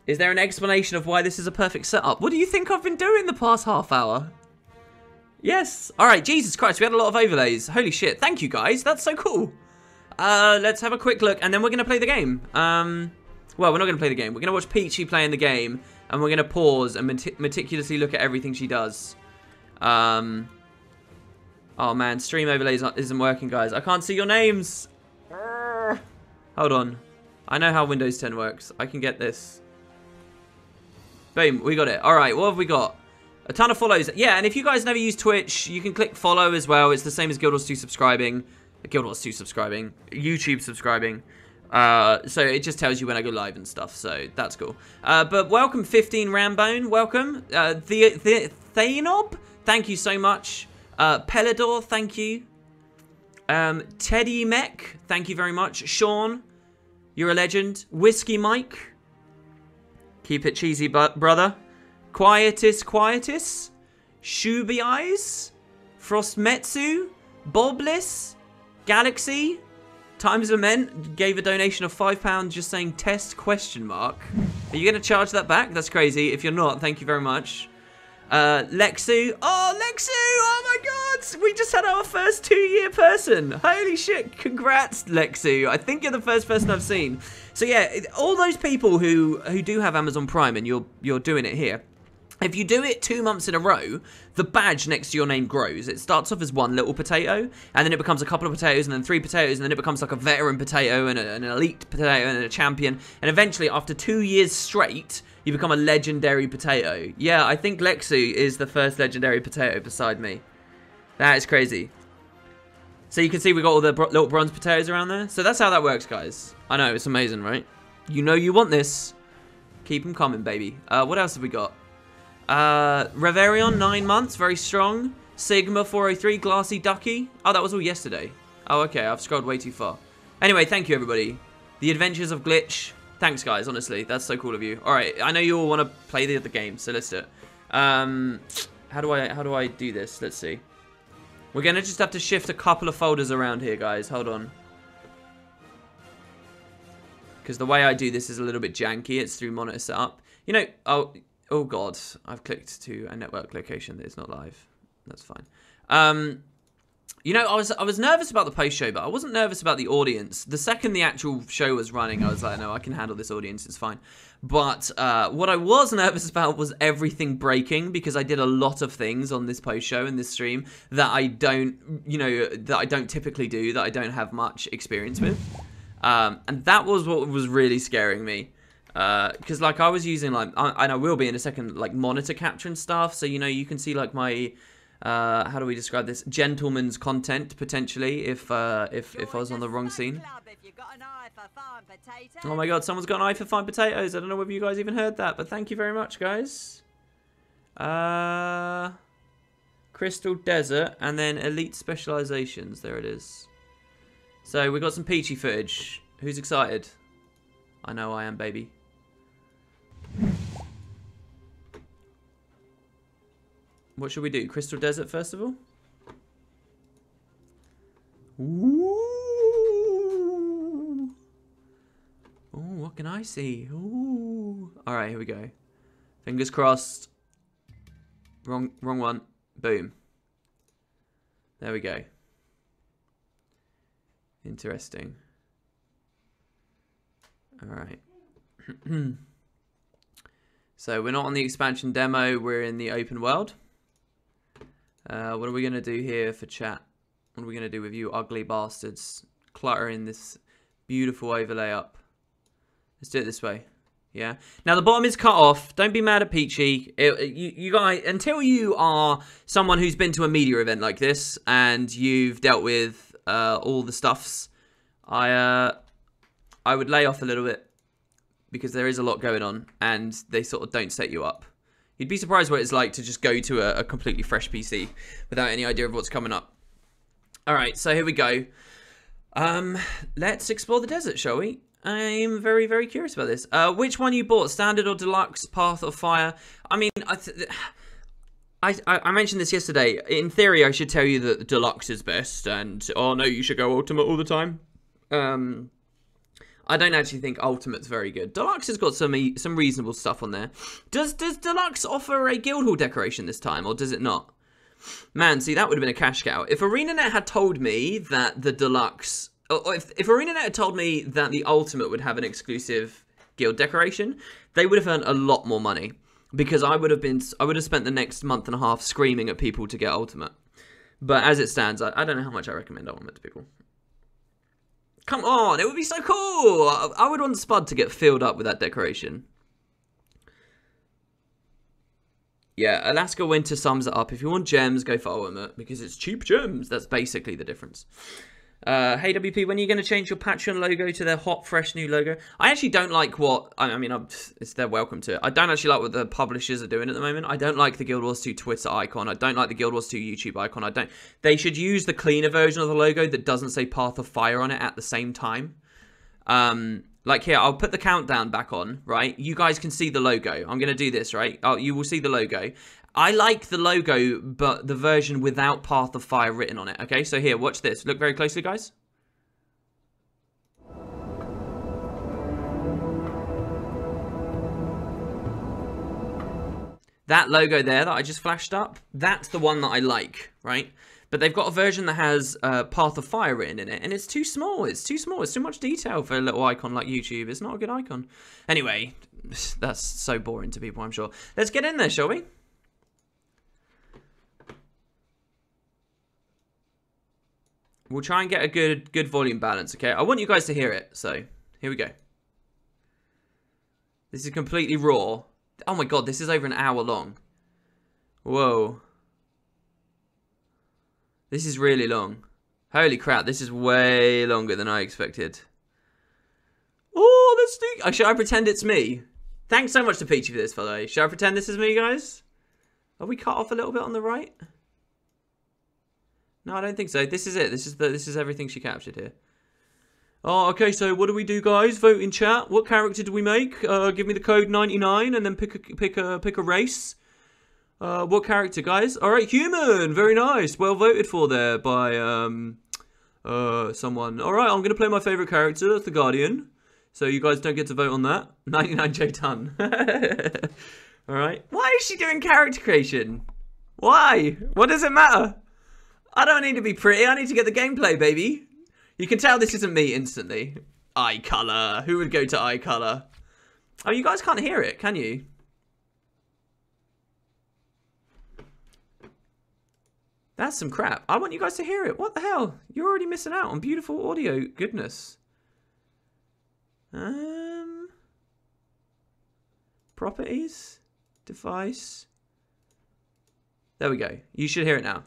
Is there an explanation of why this is a perfect setup? What do you think I've been doing the past half hour? Yes. All right, Jesus Christ, we had a lot of overlays. Holy shit. Thank you, guys. That's so cool. Let's have a quick look, and then we're going to play the game. Well, we're not going to play the game. We're going to watch Peachy playing the game, and we're going to pause and meticulously look at everything she does. Oh man, stream overlays isn't working, guys. I can't see your names. Hold on. I know how Windows 10 works. I can get this. Boom, we got it. All right, what have we got? A ton of follows. Yeah, and if you guys never use Twitch, you can click follow as well. It's the same as Guild Wars 2 subscribing. Guild Wars 2 subscribing. YouTube subscribing. So it just tells you when I go live and stuff. So that's cool. But welcome, 15 Rambone. Welcome. The Thanob. Thank you so much. Pelador, thank you. Teddy Mech, thank you very much. Sean, you're a legend. Whiskey Mike, keep it cheesy, brother. Quietus, Shuby Eyes, Frostmetsu, Bobliss, Galaxy, Times Lament gave a donation of £5 just saying test question mark. Are you going to charge that back? That's crazy. If you're not, thank you very much. Lexu. Oh, Lexu! Oh my god! We just had our first 2-year person. Holy shit. Congrats, Lexu. I think you're the first person I've seen. So yeah, all those people who do have Amazon Prime and you're doing it here, if you do it 2 months in a row, the badge next to your name grows. It starts off as one little potato, and then it becomes a couple of potatoes, and then 3 potatoes, and then it becomes like a veteran potato, and an elite potato, and a champion. And eventually, after 2 years straight, you become a legendary potato. Yeah, I think Lexu is the first legendary potato beside me. That is crazy. So you can see we got all the little bronze potatoes around there. So that's how that works, guys. I know, it's amazing, right? You know you want this. Keep them coming, baby. What else have we got? Reverion, 9 months, very strong. Sigma 403, Glassy Ducky. Oh, that was all yesterday. Oh, okay, I've scrolled way too far. Anyway, thank you, everybody. The Adventures of Glitch. Thanks, guys, honestly. That's so cool of you. All right, I know you all want to play the other game, so let's do it. How do I do this? Let's see. We're going to just have to shift a couple of folders around here, guys. Hold on. Because the way I do this is a little bit janky. It's through monitor setup. You know, oh god, I've clicked to a network location that is not live. That's fine. You know, I was nervous about the post-show, but I wasn't nervous about the audience. The second the actual show was running, I was like, no, I can handle this audience, it's fine. But what I was nervous about was everything breaking, because I did a lot of things on this post-show and this stream that I don't, you know, that I don't typically do, that I don't have much experience with. And that was what was really scaring me. Because, like, I was using, like, and I will be in a second, like, monitor capture and stuff, so, you know, you can see, like, my... how do we describe this? Gentleman's content, potentially, if I was on the wrong scene. Oh my god, someone's got an eye for fine potatoes. I don't know whether you guys even heard that, but thank you very much, guys. Crystal Desert, and then Elite Specializations. There it is. So, we got some Peachy footage. Who's excited? I know I am, baby. What should we do? Crystal Desert, first of all? Ooh. Ooh, what can I see? Ooh. Alright, here we go. Fingers crossed. Wrong one. Boom. There we go. Interesting. Alright. So, we're not on the expansion demo, we're in the open world. What are we going to do here for chat? What are we going to do with you ugly bastards? Cluttering this beautiful overlay up. Let's do it this way. Yeah. Now, the bottom is cut off. Don't be mad at Peachy. You guys, until you are someone who's been to a media event like this and you've dealt with all the stuffs, I would lay off a little bit because there is a lot going on and they sort of don't set you up. You'd be surprised what it's like to just go to a completely fresh PC without any idea of what's coming up. Alright, so here we go. Let's explore the desert, shall we? I'm very, very curious about this. Which one you bought? Standard or Deluxe? Path or Fire? I mean, I mentioned this yesterday. In theory, I should tell you that Deluxe is best and, oh no, you should go Ultimate all the time. I don't actually think Ultimate's very good. Deluxe has got some reasonable stuff on there. Does Deluxe offer a Guildhall decoration this time, or does it not? Man, see, that would have been a cash cow. If ArenaNet had told me that the Deluxe... Or if ArenaNet had told me that the Ultimate would have an exclusive guild decoration, they would have earned a lot more money. Because I would have spent the next month and a half screaming at people to get Ultimate. But as it stands, I don't know how much I recommend Ultimate to people. Come on, it would be so cool. I would want Spud to get filled up with that decoration. Yeah, Alaska Winter sums it up. If you want gems, go for Ultimate, because it's cheap gems. That's basically the difference. Hey WP, when are you going to change your Patreon logo to their hot, fresh new logo? I actually don't like what... I mean, it's they're welcome to it. I don't actually like what the publishers are doing at the moment. I don't like the Guild Wars 2 Twitter icon. I don't like the Guild Wars 2 YouTube icon. They should use the cleaner version of the logo that doesn't say Path of Fire on it at the same time. Like here, I'll put the countdown back on, right? You guys can see the logo. I'm going to do this, right? Oh, you will see the logo. I like the logo, but the version without Path of Fire written on it. Okay, so here, watch this. Look very closely, guys. That logo there that I just flashed up, that's the one that I like, right? But they've got a version that has Path of Fire written in it, and it's too small. It's too small. It's too much detail for a little icon like YouTube. It's not a good icon. Anyway, that's so boring to people, I'm sure. Let's get in there, shall we? We'll try and get a good volume balance, okay? I want you guys to hear it, so here we go. This is completely raw. Oh my god, this is over an hour long. Whoa. This is really long. Holy crap, this is way longer than I expected. Oh, that's sneaky. Should I pretend it's me? Thanks so much to Peachy for this, by the way. Should I pretend this is me, guys? Are we cut off a little bit on the right? No, I don't think so. This is it. This is everything she captured here. Oh, okay. So what do we do, guys? Vote in chat. What character do we make? Give me the code 99 and then pick a race. What character, guys? All right, human. Very nice. Well voted for there by someone. All right, I'm gonna play my favorite character. That's the Guardian. So you guys don't get to vote on that. 99J ton. All right. Why is she doing character creation? Why? What does it matter? I don't need to be pretty. I need to get the gameplay, baby. You can tell this isn't me instantly. Eye color. Who would go to eye color? Oh, you guys can't hear it, can you? That's some crap. I want you guys to hear it. What the hell? You're already missing out on beautiful audio goodness. Properties. Device. There we go. You should hear it now.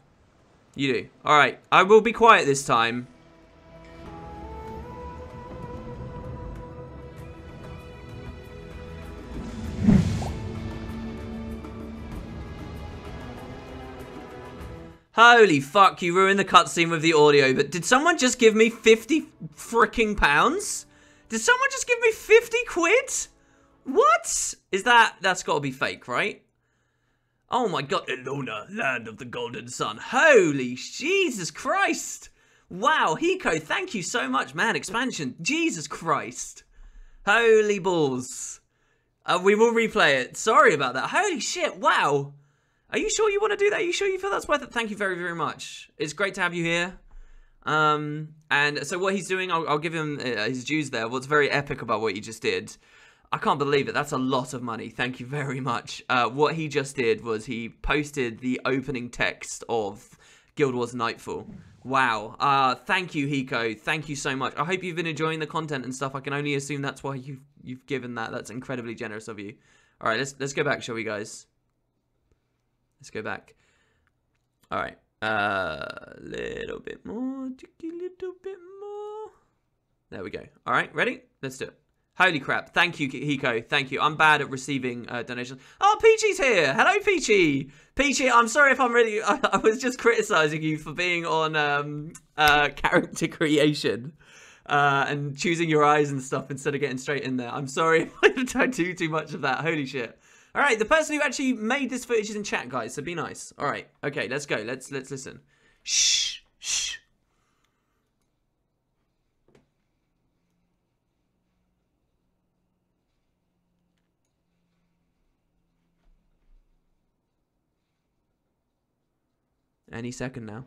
You do. Alright. I will be quiet this time. Holy fuck, you ruined the cutscene with the audio, but did someone just give me 50 freaking pounds? Did someone just give me 50 quid? What? That's gotta be fake, right? Oh my god, Elona, land of the golden sun. Holy Jesus Christ. Wow, Hiko, thank you so much, man. Expansion, Jesus Christ. Holy balls. We will replay it. Sorry about that. Holy shit, wow. Are you sure you want to do that? Are you sure you feel that's worth it? Thank you very, very much. It's great to have you here. And so what he's doing, I'll give him his dues there. What's very epic about what he just did, I can't believe it. That's a lot of money. Thank you very much. What he just did was he posted the opening text of Guild Wars Nightfall. Wow. Thank you, Hiko. Thank you so much. I hope you've been enjoying the content and stuff. I can only assume that's why you've given that. That's incredibly generous of you. All right, let's go back, shall we, guys? Let's go back. All right. Little bit more. Just a little bit more. There we go. All right, ready? Let's do it. Holy crap. Thank you, Hiko. Thank you. I'm bad at receiving donations. Oh, Peachy's here. Hello, Peachy. Peachy, I'm sorry if I'm really... I was just criticizing you for being on character creation and choosing your eyes and stuff instead of getting straight in there. I'm sorry if I do too much of that. Holy shit. All right, the person who actually made this footage is in chat, guys, so be nice. All right, okay, let's go. Let's listen. Shh, shh. Any second now.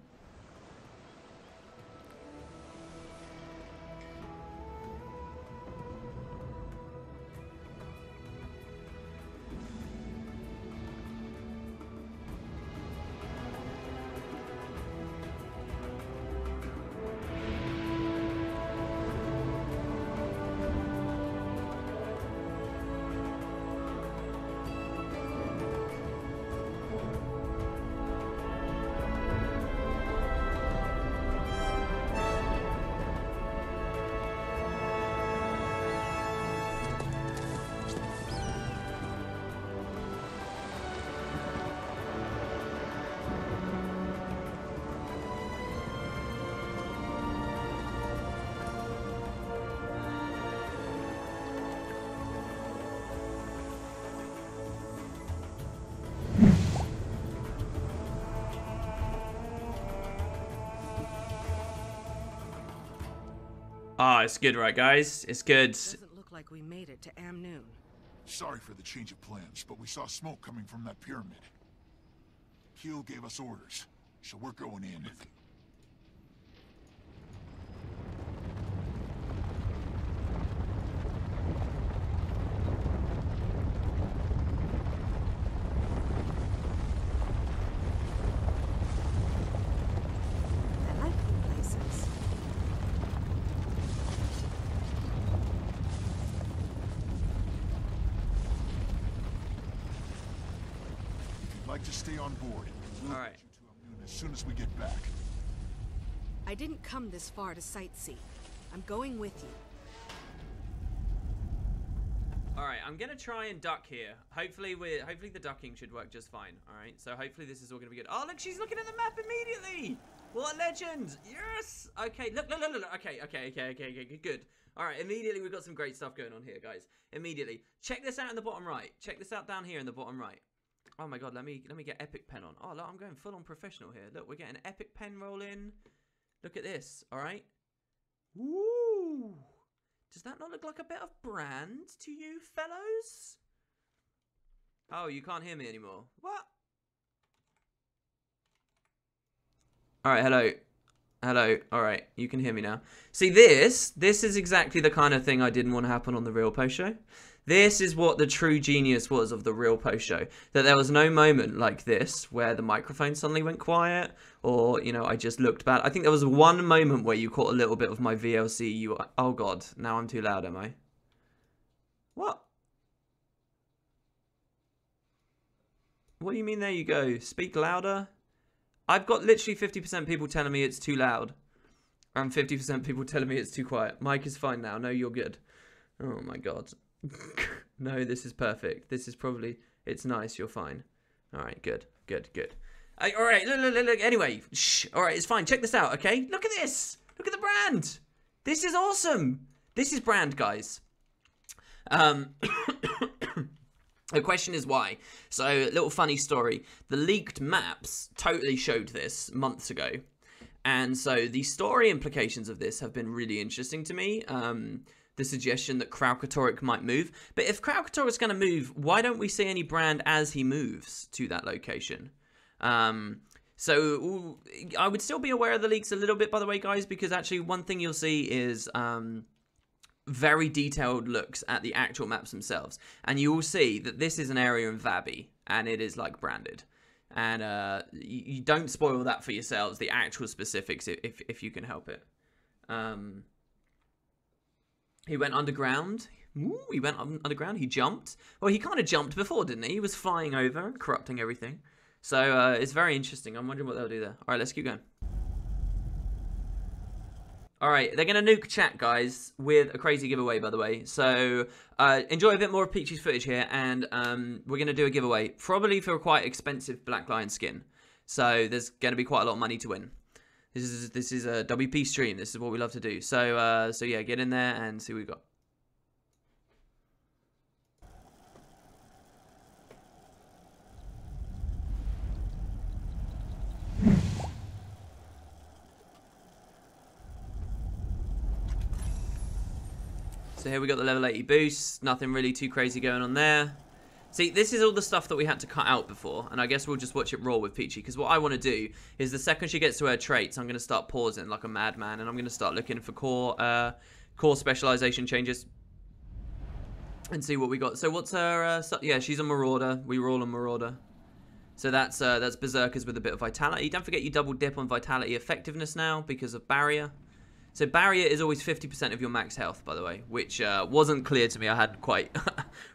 Ah, it's good, right, guys? It's good. Doesn't look like we made it to Amnoon. Sorry for the change of plans, but we saw smoke coming from that pyramid. Keel gave us orders, so we're going in. I like new places. If you'd like to stay on board, we'll All right. get you to Amnoon as soon as we get back. I didn't come this far to sightsee. I'm going with you. Alright, I'm gonna try and duck here. Hopefully the ducking should work just fine. Alright, so hopefully this is all gonna be good. Oh, look, she's looking at the map immediately! What a legend! Yes! Okay, look. Okay, good. Alright, immediately we've got some great stuff going on here, guys. Immediately. Check this out in the bottom right. Check this out down here in the bottom right. Oh my god, let me get epic pen on. Oh, look, I'm going full on professional here. Look, we're getting epic pen roll in. Look at this, alright? Woo! Does that not look like a bit of brand to you, fellows? Oh, you can't hear me anymore. What? All right, hello. Hello. All right, you can hear me now. See, this is exactly the kind of thing I didn't want to happen on the real post show. This is what the true genius was of the real post show. That there was no moment like this where the microphone suddenly went quiet or, you know, I just looked bad. I think there was one moment where you caught a little bit of my VLC UI. Oh, God. Now I'm too loud, am I? What? What do you mean there you go? Speak louder? I've got literally 50% people telling me it's too loud. And 50% people telling me it's too quiet. Mike is fine now. No, you're good. Oh, my God. No, this is perfect. This is probably... It's nice. You're fine. All right, good. Good, good. All right, look. Anyway, shh. All right, it's fine. Check this out, okay? Look at this. Look at the brand. This is awesome. This is brand, guys. The question is why. So, a little funny story. The leaked maps totally showed this months ago. And so, the story implications of this have been really interesting to me. The suggestion that Kraukatorek might move. But if Kraukatorek's going to move, why don't we see any brand as he moves to that location? So, I would still be aware of the leaks a little bit, by the way, guys, because actually one thing you'll see is... very detailed looks at the actual maps themselves, and you will see that this is an area in Vabi, and it is like branded, and you don't spoil that for yourselves, the actual specifics, if you can help it. He went underground. Ooh, he went underground. He jumped. Well, he kind of jumped before, didn't he? He was flying over and corrupting everything. So it's very interesting. I'm wondering what they'll do there. All right, let's keep going. Alright, they're going to nuke chat, guys, with a crazy giveaway, by the way. So, enjoy a bit more of Peachy's footage here, and we're going to do a giveaway, probably for a quite expensive Black Lion skin. So, there's going to be quite a lot of money to win. This is a WP stream. This is what we love to do. So, so yeah, get in there and see what we got. So here we got the level 80 boost. Nothing really too crazy going on there. See, this is all the stuff that we had to cut out before, and I guess we'll just watch it raw with Peachy, because what I want to do is the second she gets to her traits, I'm going to start pausing like a madman, and I'm going to start looking for core specialization changes and see what we got. So what's her... yeah, she's a Marauder. We were all a Marauder. So that's Berserkers with a bit of Vitality. Don't forget you double dip on Vitality effectiveness now because of Barrier. So Barrier is always 50% of your max health, by the way, which wasn't clear to me. I hadn't quite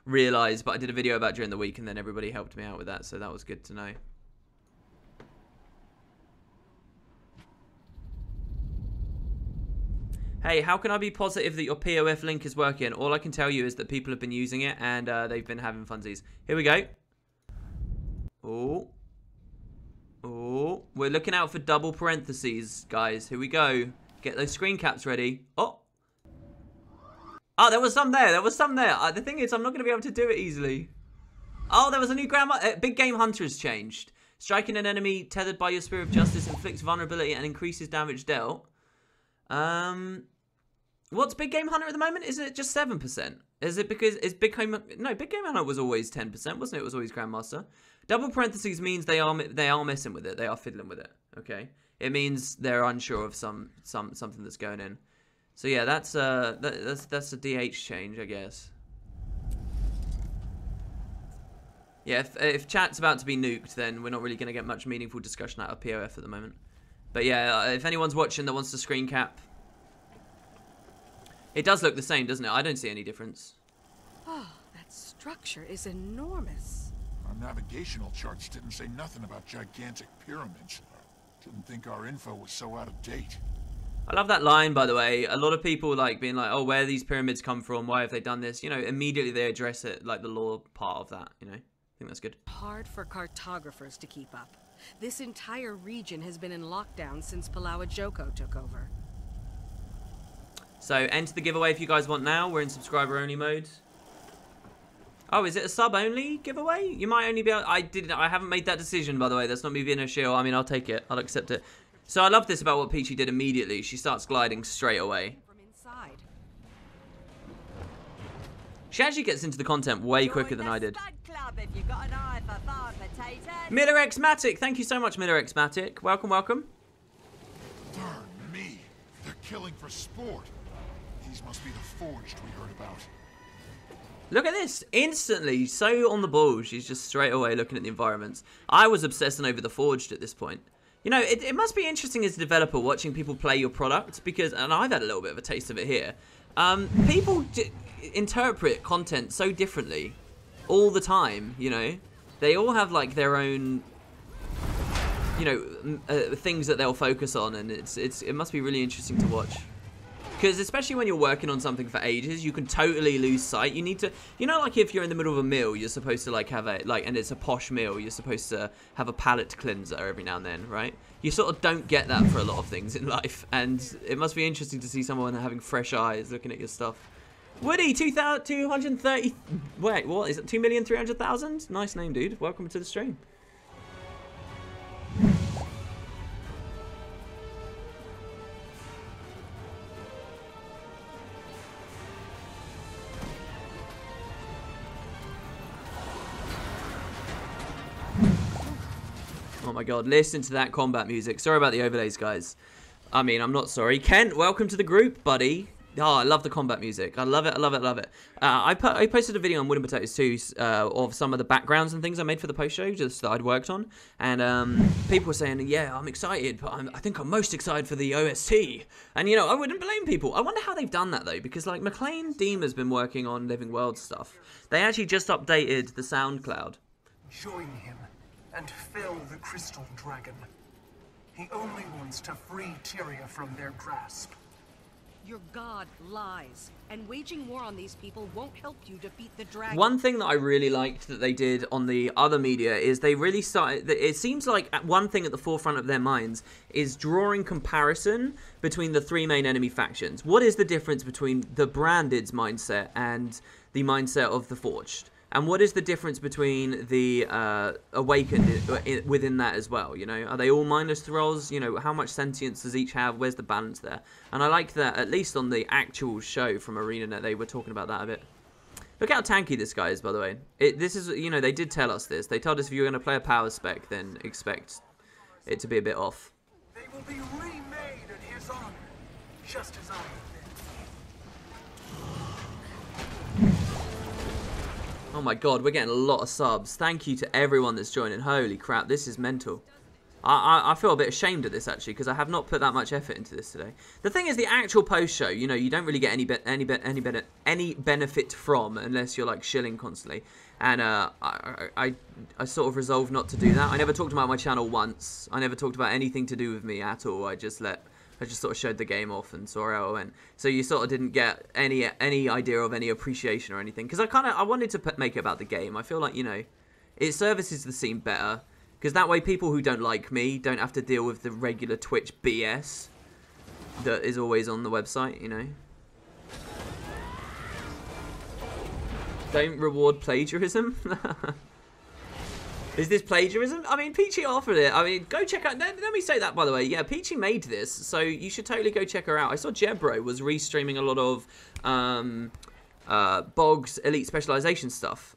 realised, but I did a video about it during the week, and then everybody helped me out with that, so that was good to know. Hey, how can I be positive that your POF link is working? All I can tell you is that people have been using it, and they've been having funsies. Here we go. Oh. Oh. We're looking out for double parentheses, guys. Here we go. Get those screen caps ready. Oh. Oh, there was some there. There was some there. The thing is, I'm not going to be able to do it easily. Oh, there was a new Big Game Hunter has changed. Striking an enemy tethered by your Spear of Justice inflicts vulnerability and increases damage dealt. What's Big Game Hunter at the moment? Is it just 7%? Is it because... Is Big Game... No, Big Game Hunter was always 10%, wasn't it? It was always Grandmaster. Double parentheses means they are messing with it. They are fiddling with it. Okay. It means they're unsure of something that's going in. So yeah, that's a DH change, I guess. Yeah, if chat's about to be nuked, then we're not really going to get much meaningful discussion out of POF at the moment. But yeah, if anyone's watching that wants to screen cap, it does look the same, doesn't it? I don't see any difference. Oh, that structure is enormous. Our navigational charts didn't say nothing about gigantic pyramids. Didn't think our info was so out of date. I love that line, by the way. A lot of people like being like, oh, where these pyramids come from? Why have they done this? You know, immediately they address it, like the lore part of that, you know? I think that's good. Hard for cartographers to keep up. This entire region has been in lockdown since Palawa Joko took over. So, enter the giveaway if you guys want now. We're in subscriber-only mode. Oh, is it a sub-only giveaway? You might only be able... I haven't made that decision, by the way. That's not me being a shill. I mean, I'll take it. I'll accept it. So I love this about what Peachy did immediately. She starts gliding straight away. From inside. She actually gets into the content way quicker than I did. Miller X Matic. Thank you so much, Miller X Matic. Welcome, welcome. killing for sport. These must be the forged we heard about. Look at this. Instantly, so on the ball. She's just straight away looking at the environments. I was obsessing over the forged at this point. You know, it must be interesting as a developer watching people play your product because, and I've had a little bit of a taste of it here. People interpret content so differently all the time, you know. They all have like their own, you know, things that they'll focus on, and it must be really interesting to watch. Because especially when you're working on something for ages, you can totally lose sight. You need to, you know, like if you're in the middle of a meal, you're supposed to like have a, like, and it's a posh meal, you're supposed to have a palate cleanser every now and then, right? You sort of don't get that for a lot of things in life. And it must be interesting to see someone having fresh eyes looking at your stuff. Woody, 230, wait, what is it? 2,300,000? Nice name, dude. Welcome to the stream. Oh my god, listen to that combat music. Sorry about the overlays, guys. I mean, I'm not sorry. Kent, welcome to the group, buddy. Oh, I love the combat music. I love it, I love it, I love it. I posted a video on Wooden Potatoes too of some of the backgrounds and things I made for the post-show, just that I'd worked on. And people were saying, yeah, I'm excited, but I think I'm most excited for the OST. And, you know, I wouldn't blame people. I wonder how they've done that, though, because, like, McLean Deem has been working on Living World stuff. They actually just updated the SoundCloud. Join him and fell the crystal dragon. He only wants to free Tyria from their grasp. Your god lies, and waging war on these people won't help you defeat the dragon. One thing that I really liked that they did on the other media is they really started, it seems like one thing at the forefront of their minds is drawing comparison between the three main enemy factions. What is the difference between the Branded's mindset and the mindset of the Forged? And what is the difference between the Awakened within that as well, you know? Are they all minus thralls? You know, how much sentience does each have? Where's the balance there? And I like that, at least on the actual show from ArenaNet, they were talking about that a bit. Look how tanky this guy is, by the way. This is, you know, they did tell us this. They told us if you were going to play a power spec, then expect it to be a bit off. They will be remade in his honor, just as I have been. Oh my god, we're getting a lot of subs. Thank you to everyone that's joining. Holy crap, this is mental. I feel a bit ashamed of this, actually, because I have not put that much effort into this today. The thing is, the actual post-show, you know, you don't really get any benefit from unless you're, like, shilling constantly. And I sort of resolved not to do that. I never talked about my channel once. I never talked about anything to do with me at all. I just sort of showed the game off and saw how it went. So you sort of didn't get any idea of any appreciation or anything. Because I wanted to make it about the game. I feel like, you know, it services the scene better. Because that way people who don't like me don't have to deal with the regular Twitch BS that is always on the website, you know. Don't reward plagiarism. Is this plagiarism? I mean, Peachy offered it. I mean, go check out... Let me say that, by the way. Yeah, Peachy made this, so you should totally go check her out. I saw Jebro was restreaming a lot of Bog's Elite Specialization stuff.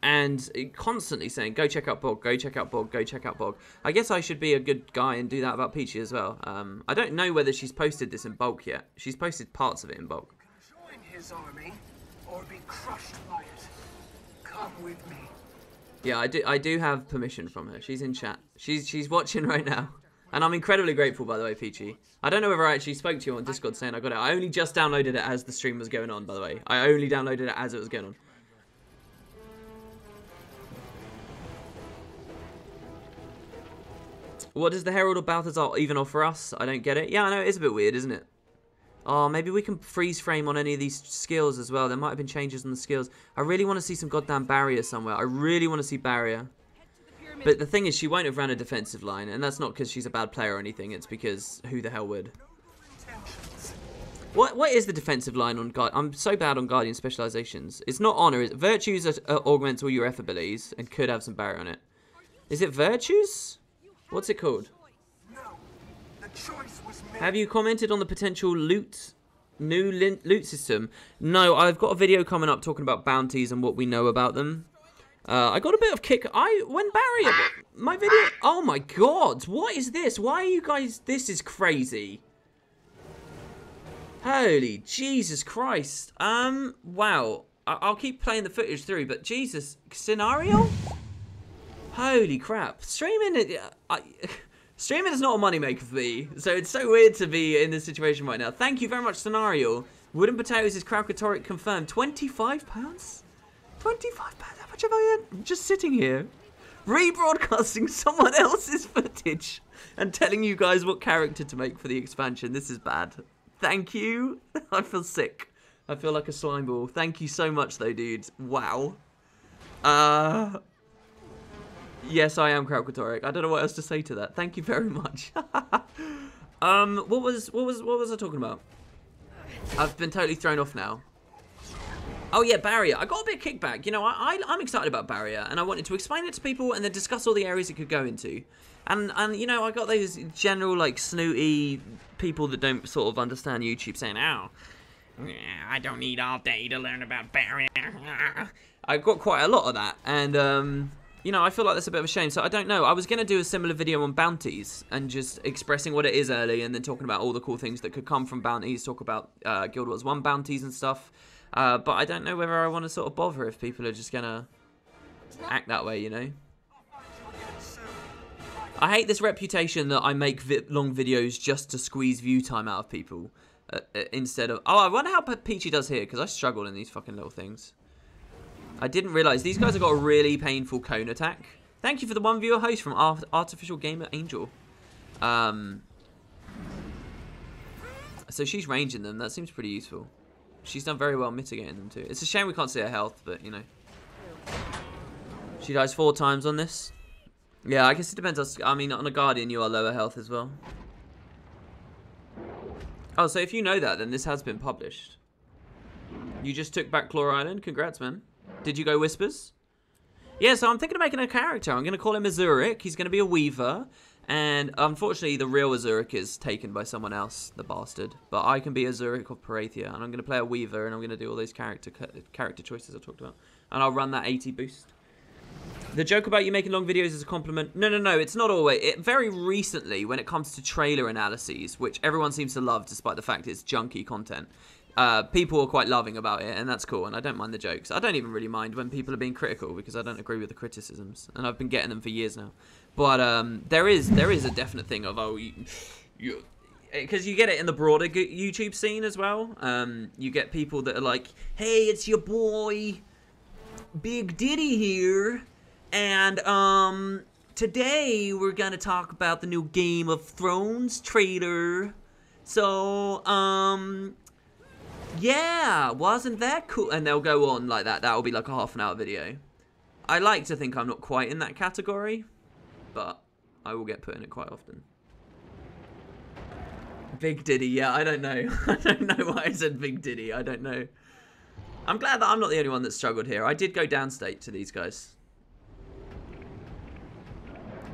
And constantly saying, go check out Bog, go check out Bog, go check out Bog. I guess I should be a good guy and do that about Peachy as well. I don't know whether she's posted this in bulk yet. She's posted parts of it in bulk. Join his army, or be crushed by it. Come with me. Yeah, I do have permission from her. She's in chat. She's watching right now. And I'm incredibly grateful, by the way, Peachy. I don't know whether I actually spoke to you on Discord saying I got it. I only just downloaded it as the stream was going on, by the way. I only downloaded it as it was going on. What does the Herald of Balthazar even offer us? I don't get it. Yeah, I know, it is a bit weird, isn't it? Oh, maybe we can freeze frame on any of these skills as well. There might have been changes on the skills. I really want to see some goddamn barrier somewhere. I really want to see barrier. But the thing is, she won't have ran a defensive line. And that's not because she's a bad player or anything. It's because who the hell would? What is the defensive line on Guard? I'm so bad on Guardian specializations. It's not honor. Virtues augments all your F abilities and could have some barrier on it. Is it virtues? What's it called? Have you commented on the potential new loot system? No, I've got a video coming up talking about bounties and what we know about them. I got a bit of kick. When Barry, my video. Oh my god, what is this? Why are you guys? This is crazy. Holy Jesus Christ. Wow. I'll keep playing the footage through, but Jesus, scenario? Holy crap. Streaming is not a moneymaker for me, so it's so weird to be in this situation right now. Thank you very much, scenario. Wooden Potatoes is Kraukatoric confirmed. £25? £25? How much have I earned? I'm just sitting here, rebroadcasting someone else's footage and telling you guys what character to make for the expansion. This is bad. Thank you. I feel sick. I feel like a slime ball. Thank you so much, though, dudes. Wow. Yes, I am Kraukatoric. I don't know what else to say to that. Thank you very much. What was I talking about? I've been totally thrown off now. Oh yeah, Barrier. I got a bit of kickback. You know, I'm excited about Barrier, and I wanted to explain it to people and then discuss all the areas it could go into. And you know, I got those general, like, snooty people that don't sort of understand YouTube saying, oh, I don't need all day to learn about Barrier. I got quite a lot of that, and you know, I feel like that's a bit of a shame. So I don't know. I was going to do a similar video on bounties and just expressing what it is early and then talking about all the cool things that could come from bounties, talk about Guild Wars 1 bounties and stuff. But I don't know whether I want to sort of bother if people are just going to act that way, you know. I hate this reputation that I make long videos just to squeeze view time out of people instead of... Oh, I wonder how Peachy does here, because I struggle in these fucking little things. I didn't realise. These guys have got a really painful cone attack. Thank you for the one viewer host from Artificial Gamer Angel. So she's ranging them. That seems pretty useful. She's done very well mitigating them too. It's a shame we can't see her health, but you know. She dies 4 times on this. Yeah, I guess it depends. I mean, on a Guardian, you are lower health as well. Oh, so if you know that, then this has been published. You just took back Claw Island. Congrats, man. Did you go Whispers? Yeah, so I'm thinking of making a character. I'm going to call him Azurik. He's going to be a Weaver. And unfortunately, the real Azurik is taken by someone else, the bastard. But I can be Azurik of Parathia. And I'm going to play a Weaver. And I'm going to do all those character choices I talked about. And I'll run that 80 boost. The joke about you making long videos is a compliment. No, it's not always. Very recently, when it comes to trailer analyses, which everyone seems to love despite the fact it's junky content, people are quite loving about it, and that's cool, and I don't mind the jokes. I don't even really mind when people are being critical, because I don't agree with the criticisms, and I've been getting them for years now. But there is a definite thing of, oh, because you get it in the broader YouTube scene as well. You get people that are like, hey, it's your boy Big Diddy here, and today we're gonna talk about the new Game of Thrones trailer. So yeah, wasn't that cool? And they'll go on like that. That'll be like a half-an-hour video. I like to think I'm not quite in that category, but I will get put in it quite often. Big Diddy, yeah, I don't know. I don't know why I said Big Diddy. I don't know. I'm glad that I'm not the only one that struggled here. I did go downstate to these guys.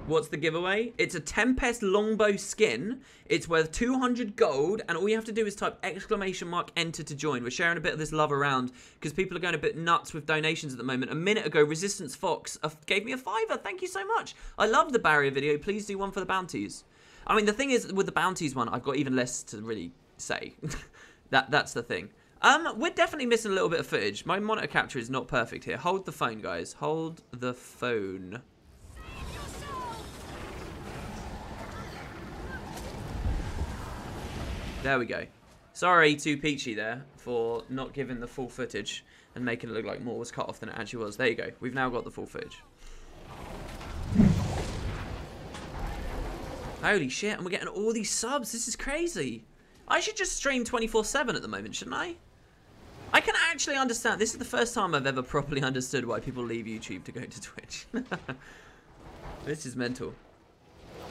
What's the giveaway? It's a Tempest Longbow skin. It's worth 200 gold, and all you have to do is type !enter to join. We're sharing a bit of this love around because people are going a bit nuts with donations at the moment. A minute ago, Resistance Fox gave me a $5. Thank you so much. I love the barrier video. Please do one for the bounties. I mean, the thing is, with the bounties one, I've got even less to really say. That's the thing. We're definitely missing a little bit of footage. My monitor capture is not perfect here. Hold the phone, guys. Hold the phone. There we go. Sorry to Peachy there for not giving the full footage and making it look like more was cut off than it actually was. There you go. We've now got the full footage. Holy shit, and we're getting all these subs. This is crazy. I should just stream 24/7 at the moment, shouldn't I? I can actually understand. This is the first time I've ever properly understood why people leave YouTube to go to Twitch. This is mental.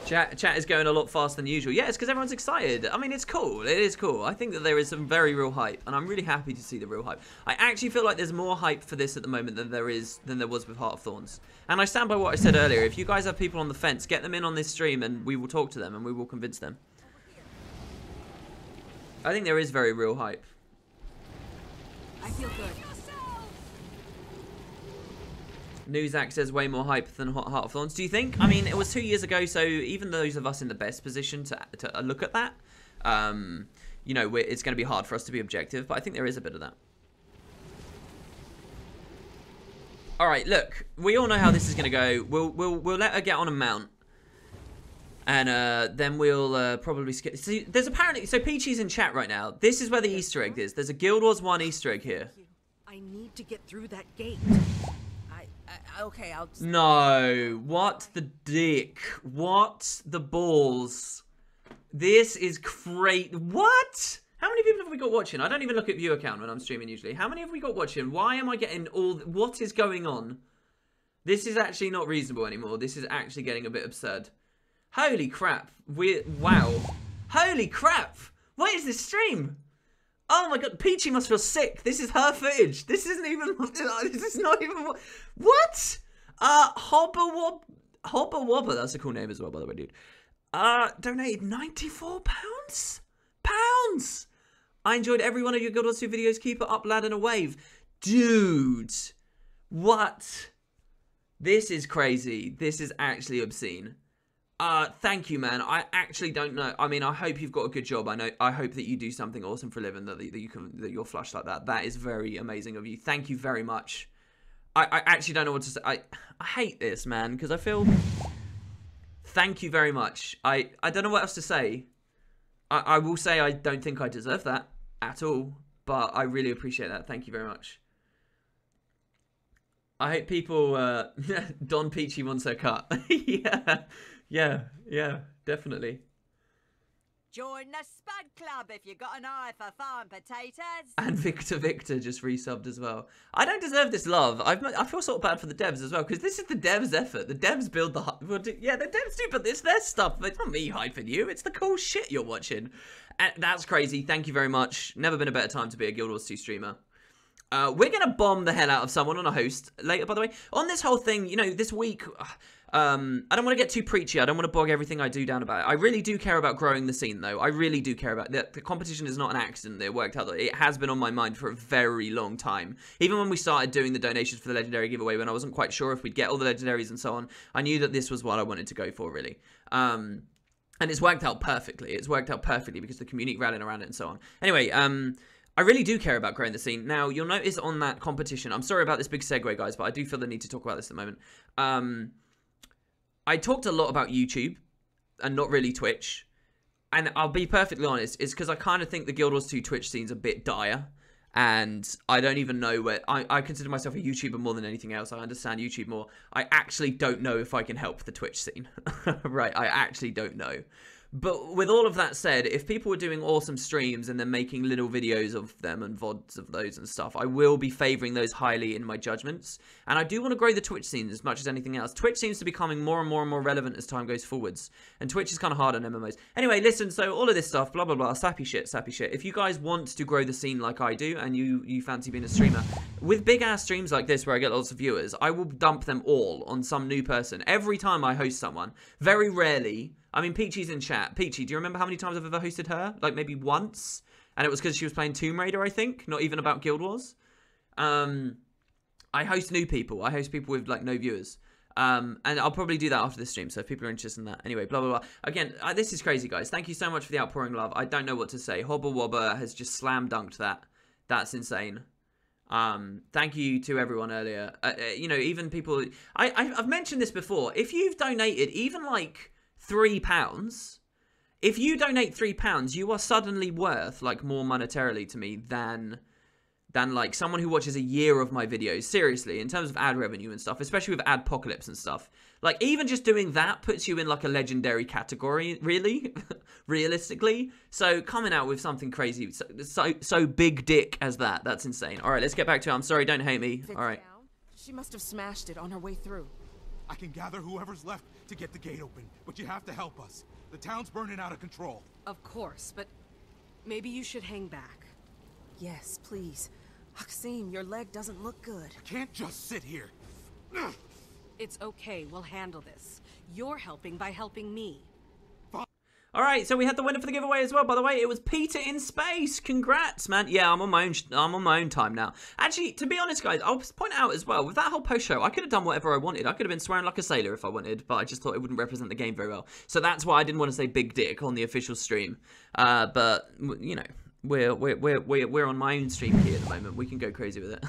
Chat is going a lot faster than usual. Yeah, it's because everyone's excited. I mean, it's cool. It is cool. I think that there is some very real hype, and I'm really happy to see the real hype. I actually feel like there's more hype for this at the moment than there was with Heart of Thorns. And I stand by what I said earlier. If you guys have people on the fence, get them in on this stream, and we will talk to them, and we will convince them. I think there is very real hype. I feel good. Newsac says way more hype than Heart of Thorns. Do you think? I mean, it was 2 years ago, so even those of us in the best position to look at that, you know, it's going to be hard for us to be objective, but I think there is a bit of that. All right, look, we all know how this is going to go. We'll let her get on a mount. And then we'll probably skip. See, there's apparently... So Peachy's in chat right now. This is where the Easter egg is. There's a Guild Wars 1 Easter egg here. I need to get through that gate. Okay, I'll... No. What the dick? What the balls? This is great. What? How many people have we got watching? I don't even look at viewer count when I'm streaming usually. How many have we got watching? Why am I getting all... What is going on? This is actually not reasonable anymore. This is actually getting a bit absurd. Holy crap. Wow. Holy crap. What is this stream? Oh my god. Peachy must feel sick. This is her footage. This isn't even... This is not even... What? Hobber Wobber. That's a cool name as well, by the way, dude. Donated £94? Pounds! I enjoyed every one of your Guild Wars 2 videos. Keep it up, lad, and a wave. Dude. What? This is crazy. This is actually obscene. Thank you, man. I actually don't know. I mean, I hope you've got a good job. I hope that you do something awesome for a living, that you're flush like that. That is very amazing of you. Thank you very much. I actually don't know what to say. I hate this, man, because I feel... Thank you very much. I don't know what else to say. I will say I don't think I deserve that at all, but I really appreciate that. Thank you very much. I hope people... Don Peachy wants her cut. Yeah, definitely. Join the Spud Club if you got an eye for farm potatoes. And Victor just resubbed as well. I don't deserve this love. I feel sort of bad for the devs as well, because this is the devs' effort. The devs build the... Well, yeah, the devs do, but it's their stuff. It's not me hyping you. It's the cool shit you're watching. And that's crazy. Thank you very much. Never been a better time to be a Guild Wars 2 streamer. We're going to bomb the hell out of someone on a host later, by the way. On this whole thing, you know, this week... I don't want to get too preachy. I don't want to bog everything I do down about it. I really do care about growing the scene, though. I really do care about it. The competition is not an accident that it worked out. It has been on my mind for a very long time. Even when we started doing the donations for the Legendary giveaway, when I wasn't quite sure if we'd get all the Legendaries and so on, I knew that this was what I wanted to go for, really. And it's worked out perfectly. It's worked out perfectly because the community rallying around it and so on. Anyway, I really do care about growing the scene. Now, you'll notice on that competition, I'm sorry about this big segue, guys, but I do feel the need to talk about this at the moment. I talked a lot about YouTube and not really Twitch. And I'll be perfectly honest, it's because I kind of think the Guild Wars 2 Twitch scene's a bit dire. And I don't even know where... I consider myself a YouTuber more than anything else. I understand YouTube more. I actually don't know if I can help the Twitch scene. Right, I actually don't know. But with all of that said, if people were doing awesome streams and then making little videos of them and VODs of those and stuff, I will be favouring those highly in my judgments. And I do want to grow the Twitch scene as much as anything else. Twitch seems to be becoming more and more and more relevant as time goes forwards. And Twitch is kind of hard on MMOs. Anyway, listen, so all of this stuff, blah, blah, blah, sappy shit. If you guys want to grow the scene like I do and you fancy being a streamer, with big-ass streams like this where I get lots of viewers, I will dump them all on some new person. Every time I host someone, very rarely... I mean, Peachy's in chat. Peachy, do you remember how many times I've ever hosted her? Like, maybe once? And it was because she was playing Tomb Raider, I think. Not even about Guild Wars. I host new people. I host people with, like, no viewers. And I'll probably do that after this stream, so if people are interested in that. Anyway, blah, blah, blah. Again, this is crazy, guys. Thank you so much for the outpouring love. I don't know what to say. Hobber Wobber has just slam-dunked that. That's insane. Thank you to everyone earlier. You know, even people... I've mentioned this before. If you've donated even, like... £3, if you donate £3, you are suddenly worth like more monetarily to me than like someone who watches a year of my videos. Seriously, in terms of ad revenue and stuff, especially with Adpocalypse and stuff, like even just doing that puts you in like a legendary category, really. Realistically. So coming out with something crazy, so big dick as that's insane. All right, let's get back to it. I'm sorry, don't hate me. All right. She must have smashed it on her way through. I can gather whoever's left to get the gate open, but you have to help us. The town's burning out of control. Of course, but maybe you should hang back. Yes, please. Haxim, your leg doesn't look good. I can't just sit here. It's okay, we'll handle this. You're helping by helping me. All right, so we had the winner for the giveaway as well. By the way, it was Peter in space. Congrats, man. Yeah, I'm on my own time now. Actually, to be honest, guys, I'll point out as well with that whole post show, I could have done whatever I wanted. I could have been swearing like a sailor if I wanted, but I just thought it wouldn't represent the game very well. So that's why I didn't want to say big dick on the official stream. But you know, we're on my own stream here at the moment. We can go crazy with it.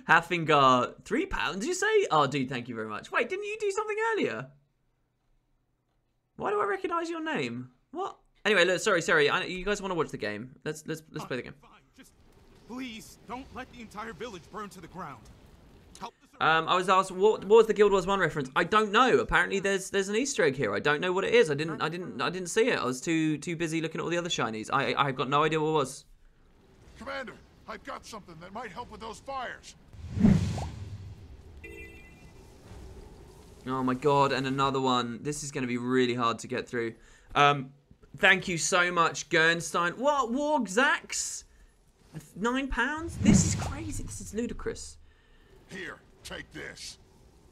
Haffingar, £3, you say? Oh, dude, thank you very much. Wait, didn't you do something earlier? Why do I recognise your name? What? Anyway, look, sorry. You guys want to watch the game? Let's play the game. Fine. Just please don't let the entire village burn to the ground. Help the I was asked what was the Guild Wars 1 reference. I don't know. Apparently, there's an Easter egg here. I don't know what it is. I didn't see it. I was too busy looking at all the other shinies. I've got no idea what it was. Commander, I've got something that might help with those fires. Oh my god, and another one. This is going to be really hard to get through. Thank you so much, Gernstein. What? Wargzax? £9? This is crazy. This is ludicrous. Here, take this.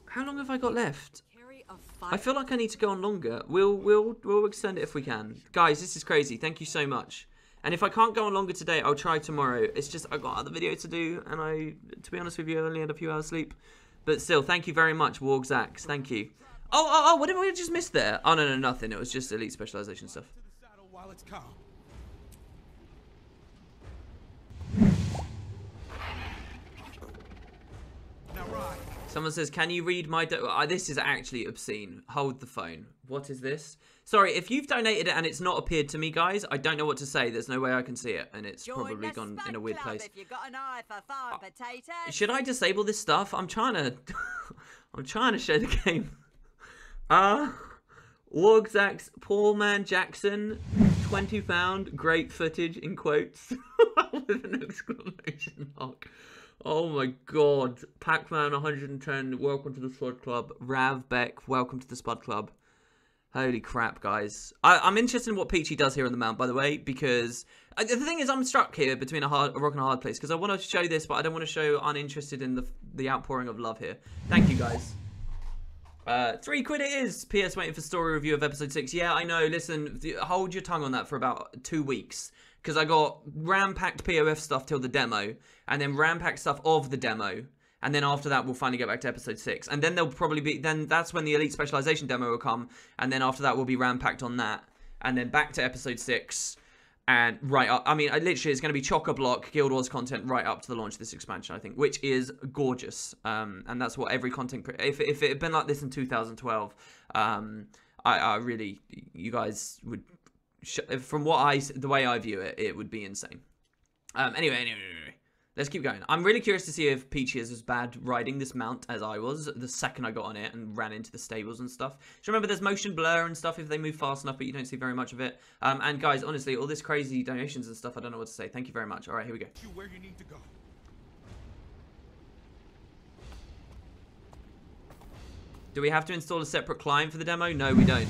How long have I got left? Carry a I feel like I need to go on longer. We'll extend it if we can. Guys, this is crazy. Thank you so much. And if I can't go on longer today, I'll try tomorrow. It's just I've got other videos to do, and to be honest with you, I only had a few hours sleep. But still, thank you very much, Wargzax. Thank you. Oh, what did we just miss there? Oh, no, nothing. It was just elite specialization stuff. to the saddle while it's calm. Now ride. Someone says, can you read my... this is actually obscene. Hold the phone. What is this? Sorry, if you've donated it and it's not appeared to me, guys, I don't know what to say. There's no way I can see it, and it's probably gone in a weird place. If you got an eye for farm potatoes. Should I disable this stuff? I'm trying to... I'm trying to show the game. Wargzax, Poor Man Jackson, £20, great footage, in quotes, with an exclamation mark. Oh my god. Pac-Man 110, welcome to the Spud Club. Rav Beck, welcome to the Spud Club. Holy crap, guys. I'm interested in what Peachy does here on the mount, by the way, because... the thing is, I'm stuck here between a rock and a hard place, because I want to show this, but I don't want to show uninterested in the outpouring of love here. Thank you, guys. £3 it is. PS waiting for story review of episode 6. Yeah, I know. Listen, hold your tongue on that for about 2 weeks. Because I got ram-packed POF stuff till the demo. And then ram-packed stuff of the demo. And then after that, we'll finally get back to episode 6. And then there'll probably be... Then that's when the Elite Specialization demo will come. And then after that, we'll be ram-packed on that. And then back to episode 6. And right up... I mean, literally, it's going to be chock-a-block Guild Wars content right up to the launch of this expansion, I think. Which is gorgeous. And that's what every content... If it had been like this in 2012, I really... You guys would... From the way I view it, it would be insane. Anyway. Let's keep going. I'm really curious to see if Peachy is as bad riding this mount as I was the second I got on it and ran into the stables and stuff. Just remember there's motion blur and stuff if they move fast enough, but you don't see very much of it. And guys, honestly, all this crazy donations and stuff, I don't know what to say. Thank you very much. All right, here we go. You where you need to go. Do we have to install a separate client for the demo? No, we don't.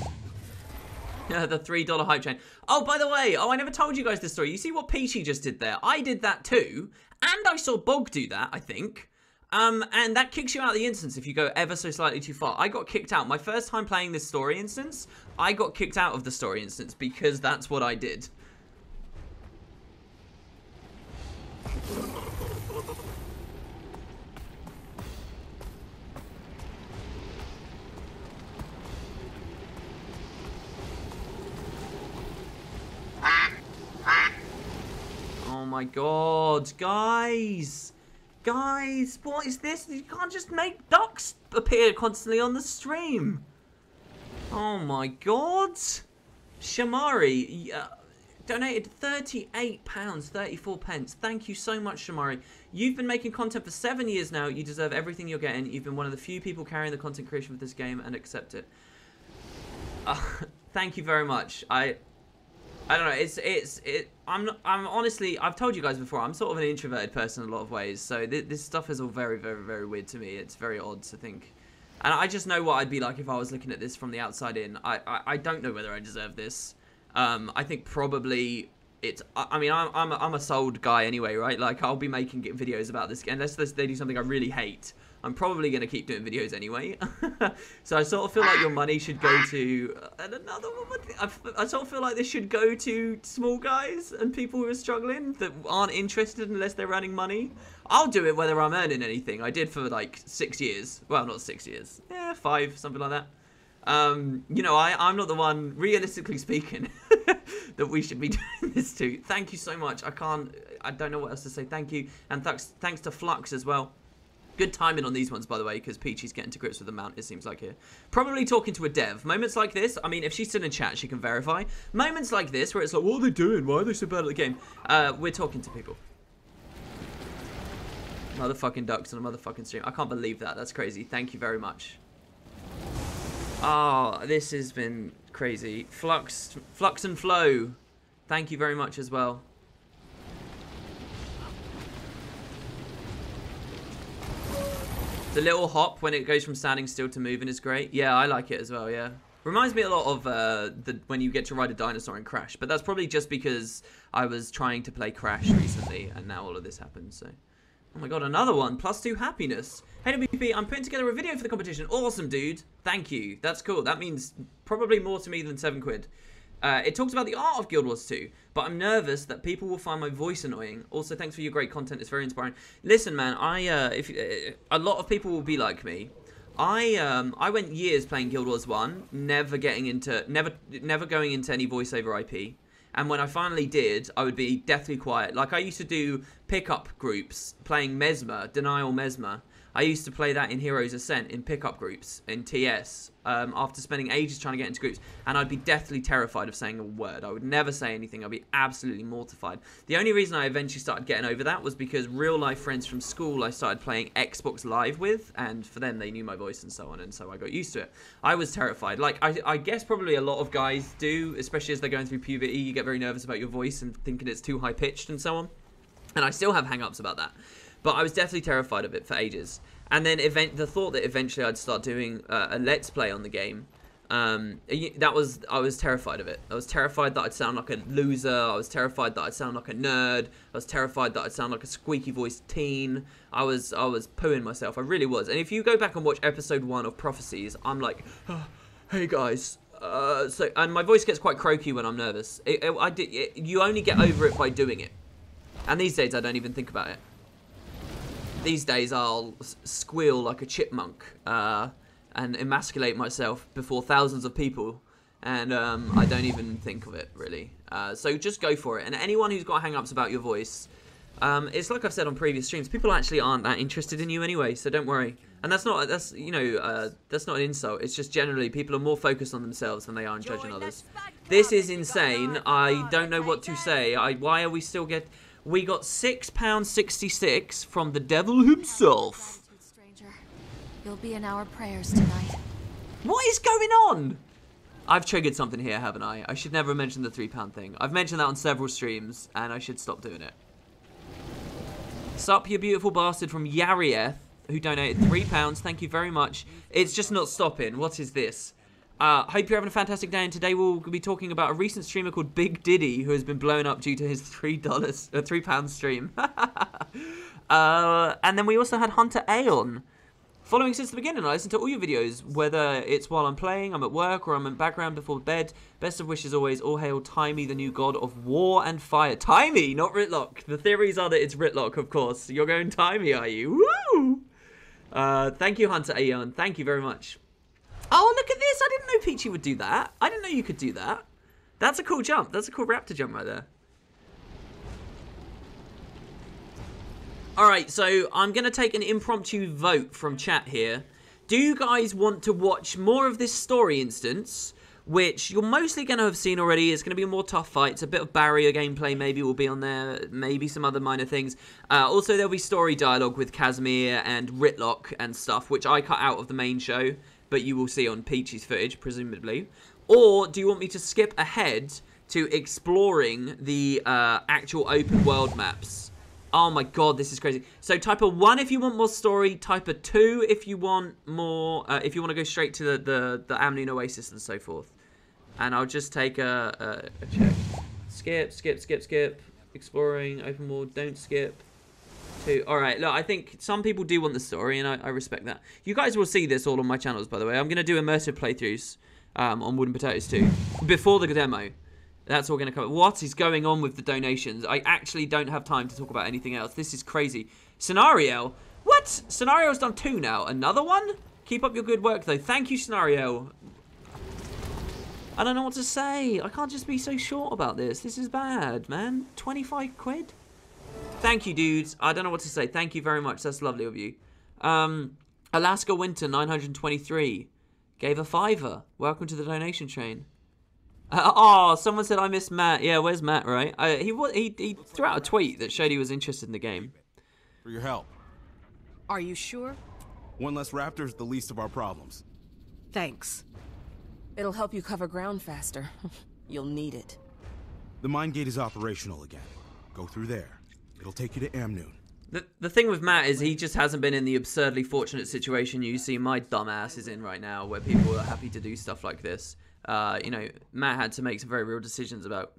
The $3 hype chain. Oh, by the way, I never told you guys this story. You see what Peachy just did there? I did that too. And I saw Bog do that, I think. And that kicks you out of the instance if you go ever so slightly too far. I got kicked out. My first time playing this story instance, I got kicked out of the story instance because that's what I did. Oh my god, guys, what is this? You can't just make ducks appear constantly on the stream. Oh my god. Shamari donated £38.34. Thank you so much, Shamari. You've been making content for 7 years now. You deserve everything you're getting. You've been one of the few people carrying the content creation of this game, and accept it. Thank you very much. I don't know, I'm honestly, I've told you guys before, I'm sort of an introverted person in a lot of ways, so this stuff is all very, very, very weird to me. It's very odd to think. And I just know what I'd be like if I was looking at this from the outside in. I don't know whether I deserve this. I think probably it's, I mean, I'm a sold guy anyway, right? Like, I'll be making videos about this, unless they do something I really hate. I'm probably going to keep doing videos anyway. So I sort of feel like your money should go to... and another one. I sort of feel like this should go to small guys and people who are struggling that aren't interested unless they're earning money. I'll do it whether I'm earning anything. I did for like 6 years. Well, not 6 years. Yeah, 5, something like that. You know, I'm not the one, realistically speaking, that we should be doing this to. Thank you so much. I don't know what else to say. Thank you. And thanks to Flux as well. Good timing on these ones, by the way, because Peachy's getting to grips with the mount, it seems like here. Probably talking to a dev. Moments like this, I mean, if she's still in chat, she can verify. Moments like this, where it's like, what are they doing? Why are they so bad at the game? We're talking to people. Motherfucking ducks on a motherfucking stream. I can't believe that. That's crazy. Thank you very much. Oh, this has been crazy. Flux and Flow. Thank you very much as well. The little hop when it goes from standing still to moving is great. Yeah, I like it as well, yeah. Reminds me a lot of when you get to ride a dinosaur in Crash. But that's probably just because I was trying to play Crash recently and now all of this happens, so... Oh my god, another one. +2 happiness. Hey WP, I'm putting together a video for the competition. Awesome, dude. Thank you. That's cool. That means probably more to me than 7 quid. It talks about the art of Guild Wars 2, but I'm nervous that people will find my voice annoying. Also, thanks for your great content. It's very inspiring. Listen, man, a lot of people will be like me. I went years playing Guild Wars 1, never going into any voiceover IP. And when I finally did, I would be deathly quiet. Like, I used to do pickup groups, playing Mesmer, Denial Mesmer. I used to play that in Heroes Ascent, in pickup groups, in TS, after spending ages trying to get into groups. And I'd be deathly terrified of saying a word. I would never say anything. I'd be absolutely mortified. The only reason I eventually started getting over that was because real-life friends from school I started playing Xbox Live with, and for them, they knew my voice and so on, and so I got used to it. I was terrified. Like, I guess probably a lot of guys do, especially as they're going through puberty. You get very nervous about your voice and thinking it's too high-pitched and so on. And I still have hang-ups about that. But I was definitely terrified of it for ages. And then the thought that eventually I'd start doing a Let's Play on the game, I was terrified of it. I was terrified that I'd sound like a loser. I was terrified that I'd sound like a nerd. I was terrified that I'd sound like a squeaky-voiced teen. I was pooing myself. I really was. And if you go back and watch episode 1 of Prophecies, I'm like, oh, hey guys. And my voice gets quite croaky when I'm nervous. You only get over it by doing it. And these days I don't even think about it. These days I'll squeal like a chipmunk and emasculate myself before thousands of people, and I don't even think of it really. So just go for it. And anyone who's got hang-ups about your voice, it's like I've said on previous streams, people actually aren't that interested in you anyway, so don't worry. And that's not an insult. It's just generally people are more focused on themselves than they are on judging others. This is insane. I don't know what to say. Why are we still get? We got £6.66 from the devil himself. Stranger. You'll be in our prayers tonight. What is going on? I've triggered something here, haven't I? I should never mention the £3 thing. I've mentioned that on several streams, and I should stop doing it. Sup, you beautiful bastard from Yarieth, who donated £3. Thank you very much. It's just not stopping. What is this? Hope you're having a fantastic day, and today we'll be talking about a recent streamer called Big Diddy, who has been blown up due to his £3 stream. And then we also had Hunter Aeon. Following since the beginning, I listen to all your videos, whether it's while I'm playing, I'm at work, or I'm in background before bed. Best of wishes always. All hail Timey, the new god of war and fire. Timey, not Ritlock. The theories are that it's Ritlock, of course. You're going Timey, are you? Woo! Thank you, Hunter Aeon. Thank you very much. Oh, look at this. I didn't know Peachy would do that. I didn't know you could do that. That's a cool jump. That's a cool raptor jump right there. Alright, so I'm going to take an impromptu vote from chat here. Do you guys want to watch more of this story instance, which you're mostly going to have seen already? It's going to be a more tough fight. It's a bit of barrier gameplay maybe will be on there, maybe some other minor things. Also, there'll be story dialogue with Casimir and Ritlock and stuff, which I cut out of the main show, but you will see on Peachy's footage, presumably. Or do you want me to skip ahead to exploring the actual open world maps? Oh my god, this is crazy. So type a 1 if you want more story, type a 2 if you want more, if you want to go straight to the Amnoon Oasis and so forth. And I'll just take a check. Skip, skip, skip, skip. Exploring, open world, don't skip. too. All right, look, I think some people do want the story, and I respect that. You guys will see this all on my channels, by the way. I'm going to do immersive playthroughs on Wooden Potatoes too, before the demo. That's all going to come. What is going on with the donations? I actually don't have time to talk about anything else. This is crazy. Scenario? What? Scenario's done 2 now. Another one? Keep up your good work, though. Thank you, Scenario. I don't know what to say. I can't just be so short about this. This is bad, man. 25 quid? Thank you, dudes. I don't know what to say. Thank you very much. That's lovely of you. Alaska Winter 923 gave a $5. Welcome to the donation train. Oh, someone said I missed Matt. Yeah, where's Matt, right? He threw out a tweet that showed he was interested in the game. For your help. Are you sure? One less raptor is the least of our problems. Thanks. It'll help you cover ground faster. You'll need it. The mine gate is operational again. Go through there. It'll take you to Amnoon. The thing with Matt is he just hasn't been in the absurdly fortunate situation you see my dumb ass is in right now, where people are happy to do stuff like this. You know, Matt had to make some very real decisions about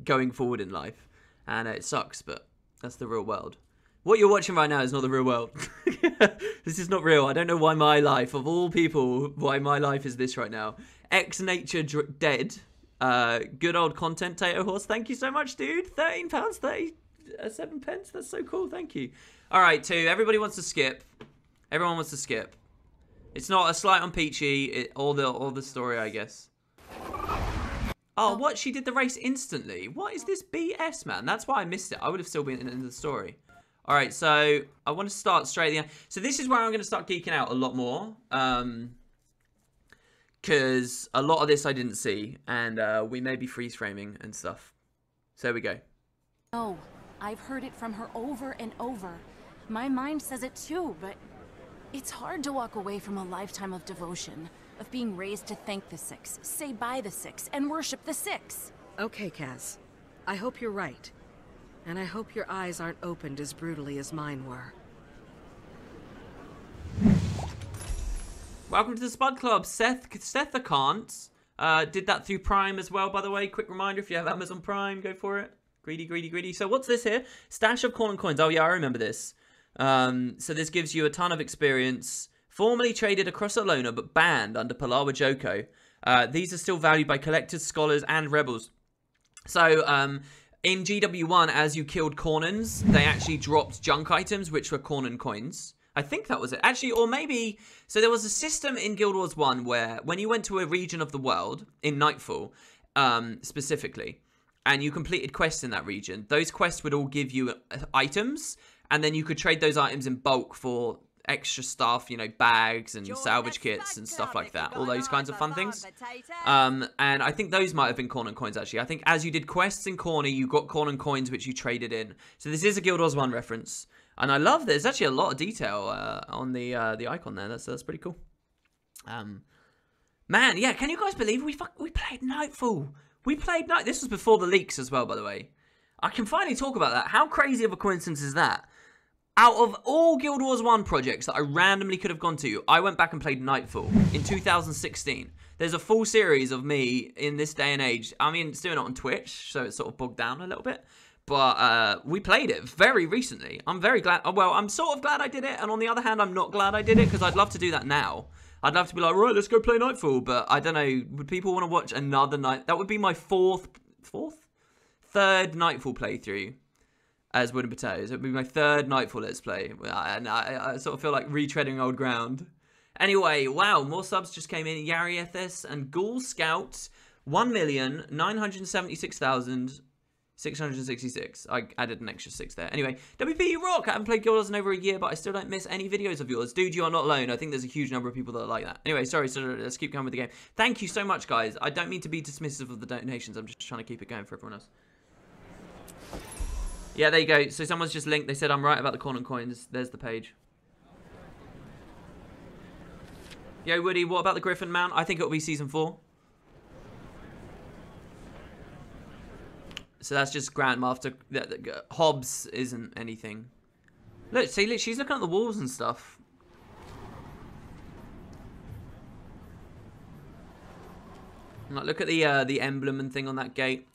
going forward in life, and it sucks, but that's the real world. What you're watching right now is not the real world. This is not real. I don't know why my life, of all people, why my life is this right now. Nature dead. Good old content, Tato Horse. Thank you so much, dude. £13.37. That's so cool. Thank you. All right, 2. Everybody wants to skip. Everyone wants to skip. It's not a slight on Peachy or the story, I guess. Oh, what? She did the race instantly. What is this BS, man? That's why I missed it. I would have still been in the story. All right, so I want to start straight at the end. So this is where I'm going to start geeking out a lot more. Because a lot of this I didn't see. And we may be freeze framing and stuff. So here we go. Oh, I've heard it from her over and over. My mind says it too, but it's hard to walk away from a lifetime of devotion. Of being raised to thank the Six, say bye the Six, and worship the Six. Okay, Kaz. I hope you're right. And I hope your eyes aren't opened as brutally as mine were. Welcome to the Spud Club. Seth Account did that through Prime as well, by the way. Quick reminder, if you have Amazon Prime, go for it. Greedy, greedy, greedy. So what's this here? Stash of corn and coins. Oh, yeah, I remember this. So this gives you a ton of experience. Formerly traded across Alona, but banned under Palawa Joko. These are still valued by collectors, scholars, and rebels. So, in GW1, as you killed Cornans, they actually dropped junk items, which were Cornan coins. I think that was it. Actually, or maybe... So there was a system in Guild Wars 1 where when you went to a region of the world, in Nightfall, specifically, and you completed quests in that region, those quests would all give you items, and then you could trade those items in bulk for extra stuff, you know, bags and salvage kits and stuff like that. All those kinds of fun things. And I think those might have been Corn and Coins, actually. I think as you did quests in Corny, you got Corn and Coins, which you traded in. So this is a Guild Wars 1 reference. And I love there's actually a lot of detail on the icon there. That's pretty cool. Man, yeah, can you guys believe we played Nightfall? We played Night. This was before the leaks as well, by the way. I can finally talk about that. How crazy of a coincidence is that? Out of all Guild Wars 1 projects that I randomly could have gone to, I went back and played Nightfall in 2016. There's a full series of me in this day and age. I mean, it's doing it on Twitch, so it's sort of bogged down a little bit. But we played it very recently. I'm very glad. Well, I'm sort of glad I did it. And on the other hand, I'm not glad I did it because I'd love to do that now. I'd love to be like, right, let's go play Nightfall. But I don't know. Would people want to watch another night? That would be my third Nightfall playthrough as Wooden Potatoes. It would be my third Nightfall Let's Play. And I sort of feel like retreading old ground. Anyway, wow, more subs just came in. Yariethis and Ghoul Scout, 1,976,666. I added an extra 6 there. Anyway, WP Rock. I haven't played Guild Wars in over a year, but I still don't miss any videos of yours. Dude, you are not alone. I think there's a huge number of people that are like that. Anyway, sorry, so let's keep going with the game. Thank you so much, guys. I don't mean to be dismissive of the donations. I'm just trying to keep it going for everyone else. Yeah, there you go. So someone's just linked. They said I'm right about the corn and coins. There's the page. Yo, Woody, what about the Griffin Mount? I think it'll be Season 4. So that's just Grandmaster. Hobbs isn't anything. Look, see, look, she's looking at the walls and stuff. Like, look at the emblem and thing on that gate.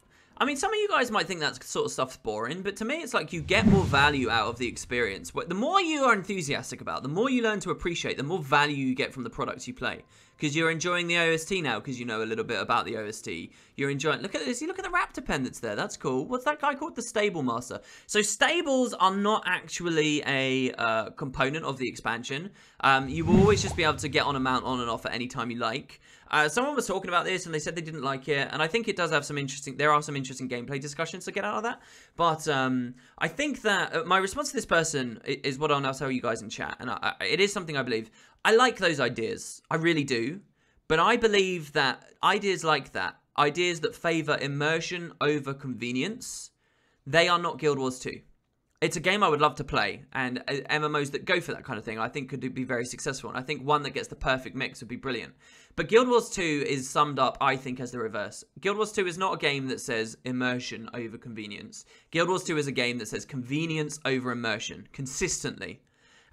I mean, some of you guys might think that sort of stuff's boring, but to me, it's like you get more value out of the experience. The more you are enthusiastic about, the more you learn to appreciate, the more value you get from the products you play. Because you're enjoying the OST now, because you know a little bit about the OST. You're enjoying... Look at this. You look at the raptor pen that's there. That's cool. What's that guy called? The Stable Master. So stables are not actually a component of the expansion. You will always just be able to get on a mount on and off at any time you like. Someone was talking about this and they said they didn't like it, and I think it does have some interesting... There are some interesting gameplay discussions to get out of that, but I think that my response to this person is what I'll now tell you guys in chat, and it is something I believe. I like those ideas, I really do, but I believe that ideas like that, ideas that favour immersion over convenience, they are not Guild Wars 2. It's a game I would love to play, and MMOs that go for that kind of thing I think could be very successful, and I think one that gets the perfect mix would be brilliant. But Guild Wars 2 is summed up, I think, as the reverse. Guild Wars 2 is not a game that says immersion over convenience. Guild Wars 2 is a game that says convenience over immersion, consistently.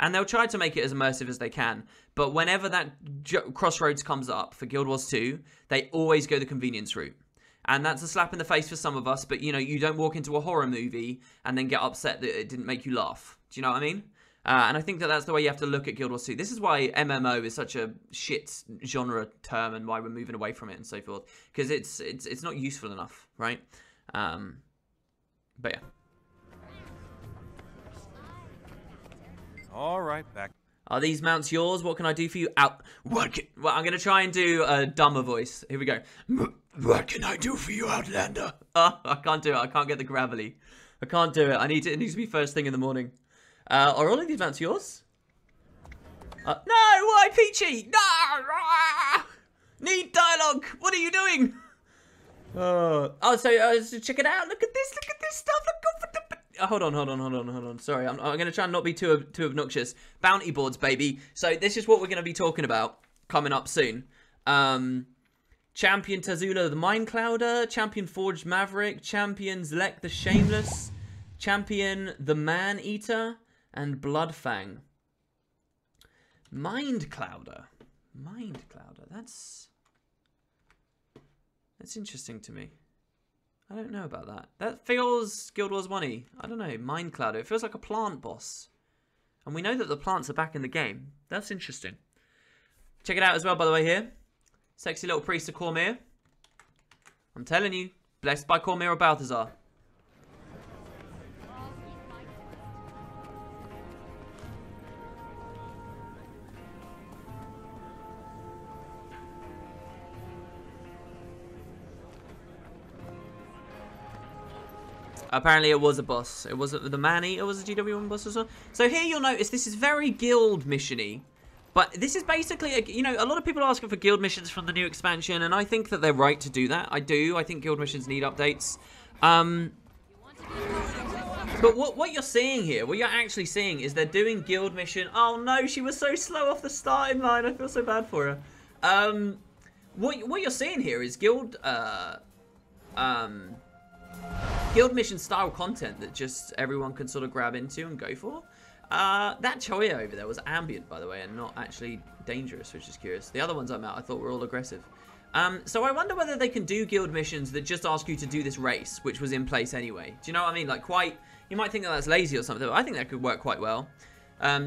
And they'll try to make it as immersive as they can, but whenever that crossroads comes up for Guild Wars 2, they always go the convenience route. And that's a slap in the face for some of us, but, you know, you don't walk into a horror movie and then get upset that it didn't make you laugh. Do you know what I mean? And I think that that's the way you have to look at Guild Wars 2. This is why MMO is such a shit genre term and why we're moving away from it and so forth. Because it's not useful enough, right? But yeah. All right, back. Are these mounts yours? What can I do for you? Well, I'm going to try and do a dumber voice. Here we go. What can I do for you, Outlander? I can't do it. I can't get the gravelly. I can't do it. It needs to be first thing in the morning. Are all of these mounts yours? No! Why, Peachy? No! Need dialogue! What are you doing? So check it out. Look at this stuff. Hold on. Sorry, I'm going to try and not be too obnoxious. Bounty boards, baby. So this is what we're going to be talking about coming up soon. Champion Tazula the Mind Clouder, Champion Forged Maverick, Champion Zlek the Shameless, Champion the Man Eater, and Bloodfang. Mind Clouder. That's interesting to me. I don't know about that. That feels Guild Wars 1-y. I don't know. Mind Clouder. It feels like a plant boss. And we know that the plants are back in the game. That's interesting. Check it out as well, by the way, here. Sexy little priest of Cormyr. I'm telling you. Blessed by Cormyr or Balthazar. Apparently it was a boss. It wasn't the Man Eater, was a GW1 boss as well. So here you'll notice this is very guild mission-y. But this is basically, a lot of people are asking for guild missions from the new expansion, and I think that they're right to do that. I do. I think guild missions need updates. But what you're seeing here, what you're actually seeing is they're doing guild mission. Oh no, she was so slow off the starting line. I feel so bad for her. What you're seeing here is guild mission style content that just everyone can sort of grab into and go for. That Choya over there was ambient, by the way, and not actually dangerous, which is curious. The other ones I'm out, I thought were all aggressive. So I wonder whether they can do guild missions that just ask you to do this race, which was in place anyway. Do you know what I mean? Like, you might think that that's lazy or something, but I think that could work quite well.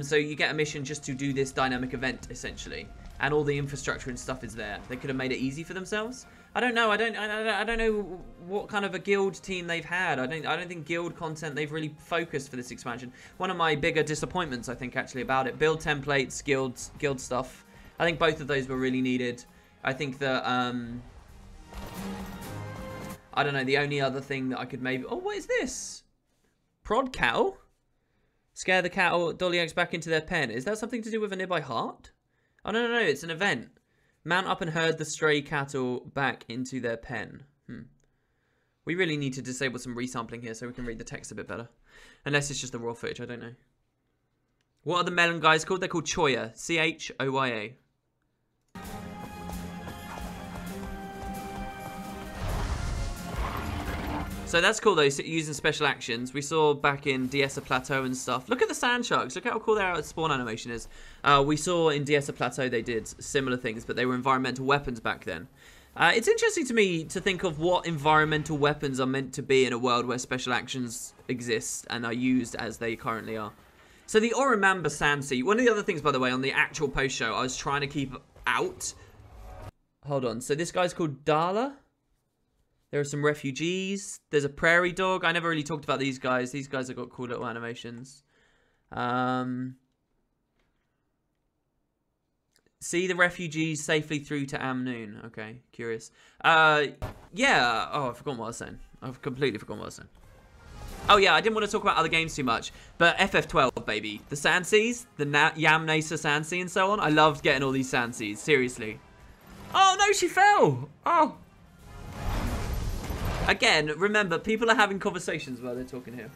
So you get a mission just to do this dynamic event, essentially, and all the infrastructure and stuff is there. They could have made it easy for themselves. I don't know. I don't know what kind of a guild team they've had. I don't think guild content they've really focused for this expansion. One of my bigger disappointments, I think, actually about it. Build templates, guild stuff. I think both of those were really needed. I think that I don't know. The only other thing that I could maybe... Oh, what is this? Prod cattle? Scare the cattle, dolly eggs back into their pen. Is that something to do with a nearby heart? Oh, no. It's an event. Mount up and herd the stray cattle back into their pen. We really need to disable some resampling here so we can read the text a bit better. Unless it's just the raw footage, I don't know. What are the melon guys called? They're called Choya. C-H-O-Y-A. So that's cool though, using special actions. We saw back in Diessa Plateau and stuff. Look at the sand sharks. Look how cool their spawn animation is. We saw in Diessa Plateau they did similar things, but they were environmental weapons back then. It's interesting to me to think of what environmental weapons are meant to be in a world where special actions exist and are used as they currently are. So the Oromamba Sand Sea. One of the other things, by the way, on the actual post-show, I was trying to keep out. Hold on. So this guy's called Dala. There are some refugees. There's a prairie dog. I never really talked about these guys. These guys have got cool little animations. See the refugees safely through to Amnoon. Okay, curious. Yeah. Oh, I forgot what I was saying. I've completely forgotten what I was saying. Oh, yeah, I didn't want to talk about other games too much. But FF12, baby. The Sand Seas, the Yamnasa Sand Sea and so on. I loved getting all these Sand Seas. Seriously. Oh, no, she fell. Oh. Again, remember, people are having conversations while they're talking here.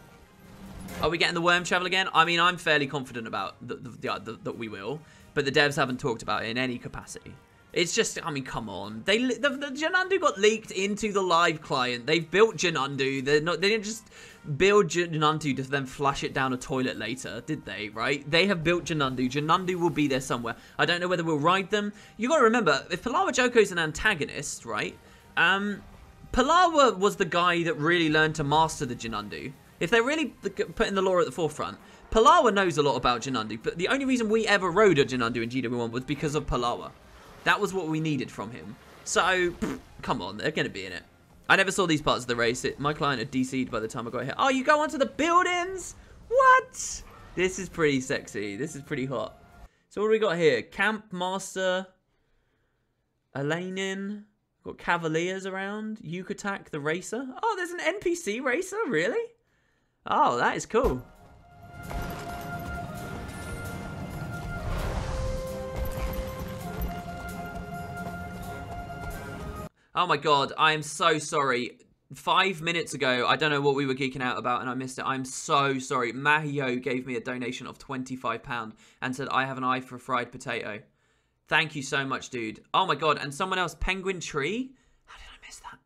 Are we getting the worm travel again? I mean, I'm fairly confident about that we will. But the devs haven't talked about it in any capacity. It's just, I mean, come on. The Janundu got leaked into the live client. They've built Janundu. They didn't just build Janundu to then flush it down a toilet later, did they, right? They have built Janundu. Janundu will be there somewhere. I don't know whether we'll ride them. You got to remember, if Palawa Joko's an antagonist, right? Palawa was the guy that really learned to master the Janundu. If they're really putting the lore at the forefront, Palawa knows a lot about Janundu, but the only reason we ever rode a Janundu in GW1 was because of Palawa. That was what we needed from him. So, come on, they're going to be in it. I never saw these parts of the race. My client had DC'd by the time I got here. Oh, you go onto the buildings? What? This is pretty sexy. This is pretty hot. So what do we got here? Camp Master, Elainin. Got Cavaliers around. Yukatak the Racer. Oh, there's an NPC racer? Really? Oh, that is cool. Oh my god, I am so sorry. 5 minutes ago, I don't know what we were geeking out about and I missed it. I'm so sorry. Mahio gave me a donation of £25 and said, I have an eye for fried potato. Thank you so much, dude. Oh my god, and someone else, Penguin Tree? How did I miss that?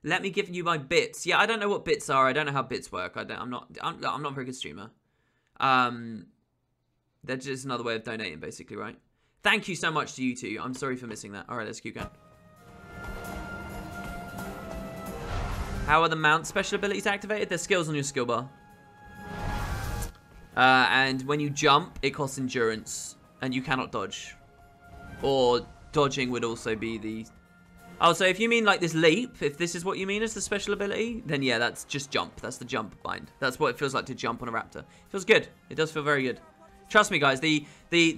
Let me give you my bits. Yeah, I don't know what bits are. I don't know how bits work. I'm not a very good streamer. That's just another way of donating, basically, right? Thank you so much to you two. I'm sorry for missing that. All right, let's keep going. How are the mount special abilities activated? They're skills on your skill bar. And when you jump, it costs endurance, and you cannot dodge. Or dodging would also be the... Oh, so if you mean like this leap, if this is what you mean as the special ability, then yeah, that's just jump. That's the jump bind. That's what it feels like to jump on a raptor. It feels good. It does feel very good. Trust me, guys, the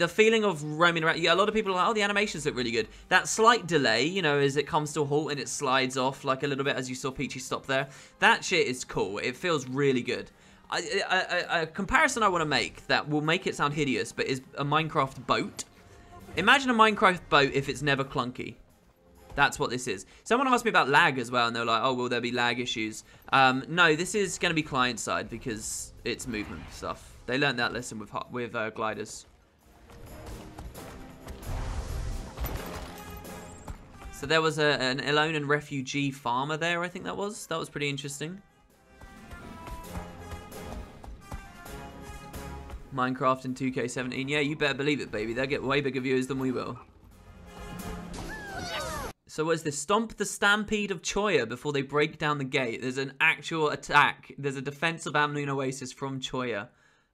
feeling of roaming around... Yeah, a lot of people are like, oh, the animations look really good. That slight delay, you know, as it comes to a halt and it slides off like a little bit as you saw Peachy stop there. That shit is cool. It feels really good. A comparison I want to make that will make it sound hideous, but is a Minecraft boat. Imagine a Minecraft boat if it's never clunky. That's what this is. Someone asked me about lag as well, and they're like, oh, will there be lag issues? No, this is going to be client-side because it's movement stuff. They learned that lesson with gliders. So there was an Elonan refugee farmer there, I think that was. That was pretty interesting. Minecraft in 2K17. Yeah, you better believe it, baby. They'll get way bigger views than we will. So what is this? Stomp the Stampede of Choya before they break down the gate. There's an actual attack. There's a defense of Amnoon Oasis from Choya.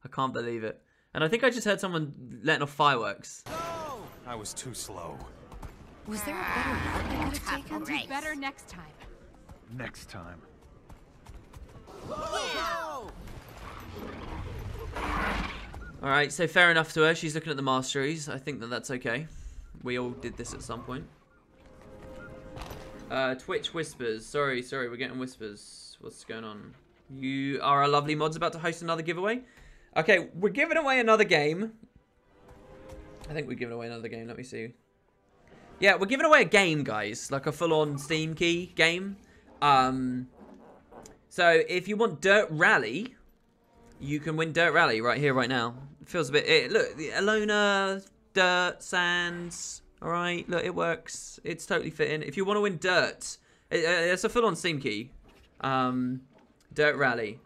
I can't believe it. And I think I just heard someone letting off fireworks. No! I was too slow. Was there a better route they could have taken? Do better next time. Next time. Alright, so fair enough to her. She's looking at the masteries. I think that's okay. We all did this at some point. Twitch whispers. Sorry, we're getting whispers. What's going on? You are our lovely mods about to host another giveaway? Okay, we're giving away another game. I think we're giving away another game. Let me see. Yeah, we're giving away a game, guys. Like a full-on Steam key game. So if you want Dirt Rally, you can win Dirt Rally right here, right now. It feels a bit... look, the Alona, dirt, sands... Alright, look, it works. It's totally fitting. If you want to win dirt, it's a full-on Steam key. Dirt Rally.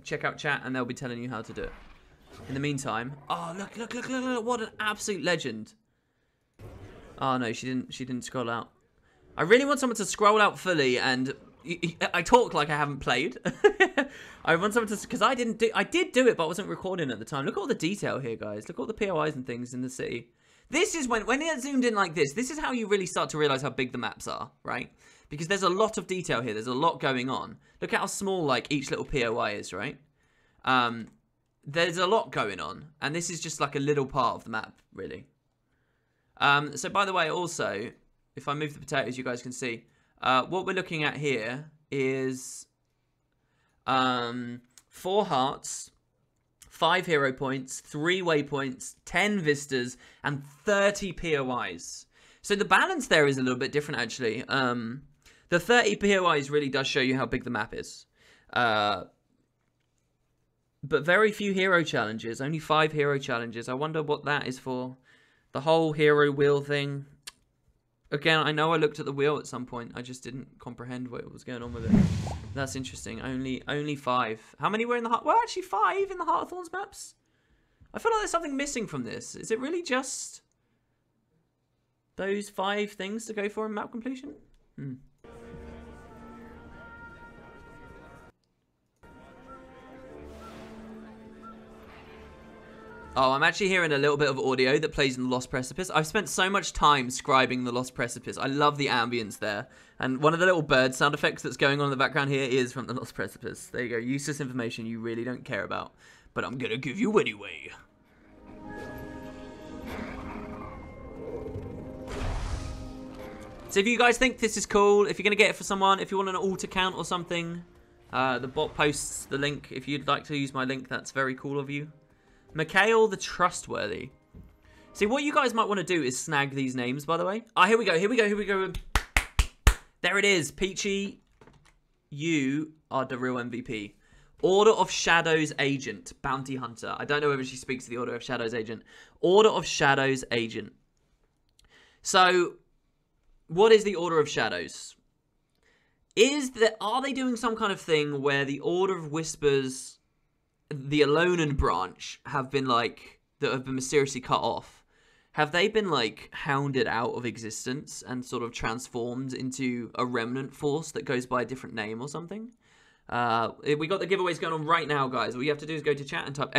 Check out chat and they'll be telling you how to do it. In the meantime... Oh, look. What an absolute legend. Oh no, she didn't scroll out. I really want someone to scroll out fully, and I talk like I haven't played. I want someone to, because I did do it, but I wasn't recording at the time. Look at all the detail here, guys. Look at all the POIs and things in the city. This is when it zoomed in like this is how you really start to realize how big the maps are, right? Because there's a lot of detail here. There's a lot going on. Look at how small like each little POI is, right? There's a lot going on, and this is just like a little part of the map, really. So by the way, also, if I move the potatoes, you guys can see what we're looking at here is 4 hearts, 5 hero points, 3 waypoints, 10 vistas, and 30 POIs. So the balance there is a little bit different, actually. The 30 POIs really does show you how big the map is. But very few hero challenges, only 5 hero challenges. I wonder what that is for. The whole hero wheel thing. Again, I know I looked at the wheel at some point. I just didn't comprehend what was going on with it. That's interesting. Only 5. How many were in the Heart? Well, actually 5 in the Heart of Thorns maps. I feel like there's something missing from this. Is it really just those 5 things to go for in map completion? Oh, I'm actually hearing a little bit of audio that plays in the Lost Precipice. I've spent so much time scribing the Lost Precipice. I love the ambience there. And one of the little bird sound effects that's going on in the background here is from the Lost Precipice. There you go. Useless information you really don't care about. But I'm going to give you anyway. So if you guys think this is cool, if you're going to get it for someone, if you want an alt account or something, the bot posts the link. If you'd like to use my link, that's very cool of you. Mikhail the Trustworthy. See, what you guys might want to do is snag these names, by the way. Ah, here we go, here we go, here we go. There it is. Peachy, you are the real MVP. Order of Shadows Agent, Bounty Hunter. I don't know whether she speaks to the Order of Shadows Agent. Order of Shadows Agent. So, what is the Order of Shadows? Are they doing some kind of thing where the Order of Whispers, the Alolan branch, have been mysteriously cut off? Have they been like hounded out of existence and sort of transformed into a remnant force that goes by a different name or something? We got the giveaways going on right now, guys. All you have to do is go to chat and type !,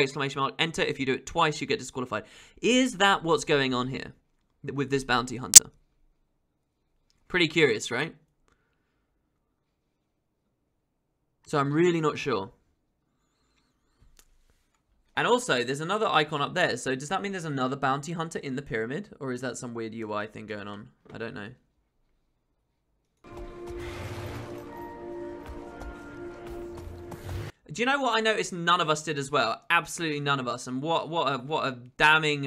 enter. If you do it twice, you get disqualified. Is that what's going on here with this bounty hunter? Pretty curious, right? So I'm really not sure. And also, there's another icon up there. So does that mean there's another bounty hunter in the pyramid? Or is that some weird UI thing going on? I don't know. Do you know what I noticed none of us did as well? Absolutely none of us. And what a damning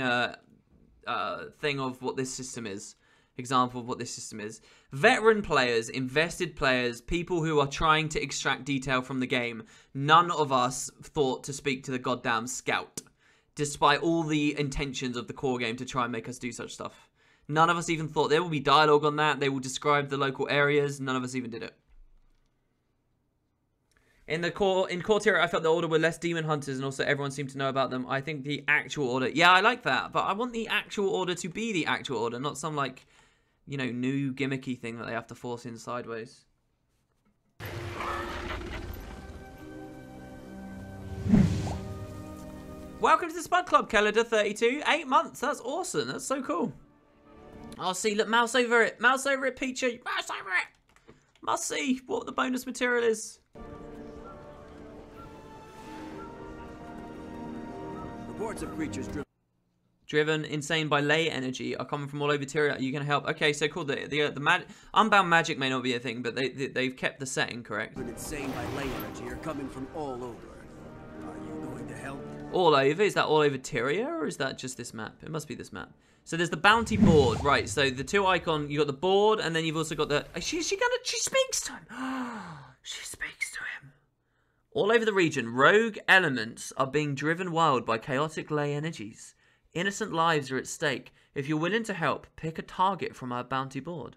thing of what this system is. Example of what this system is. Veteran players, invested players, people who are trying to extract detail from the game. None of us thought to speak to the goddamn scout, despite all the intentions of the core game to try and make us do such stuff. None of us even thought there will be dialogue on that. They will describe the local areas. None of us even did it. In core tier, I felt the Order were less demon hunters, and also everyone seemed to know about them. I think the actual Order, yeah, I like that, but I want the actual Order to be the actual Order, not some like, you know, new gimmicky thing that they have to force in sideways. Welcome to the Spud Club, Kelida32. 8 months, that's awesome. That's so cool. I'll see, look, mouse over it. Mouse over it, Peachy. Mouse over it. Must see what the bonus material is. Reports of creatures driven insane by ley energy are coming from all over Tyria. Are you going to help? Okay, so cool. The unbound magic may not be a thing, but they've kept the setting, correct? Insane by ley energy are coming from all over. Are you going to help? All over? Is that all over Tyria, or is that just this map? It must be this map. So there's the bounty board, right? So the 2 icon, you got the board, and then you've also got the. She speaks to him. She speaks to him. All over the region, rogue elements are being driven wild by chaotic ley energies. Innocent lives are at stake. If you're willing to help, pick a target from our bounty board.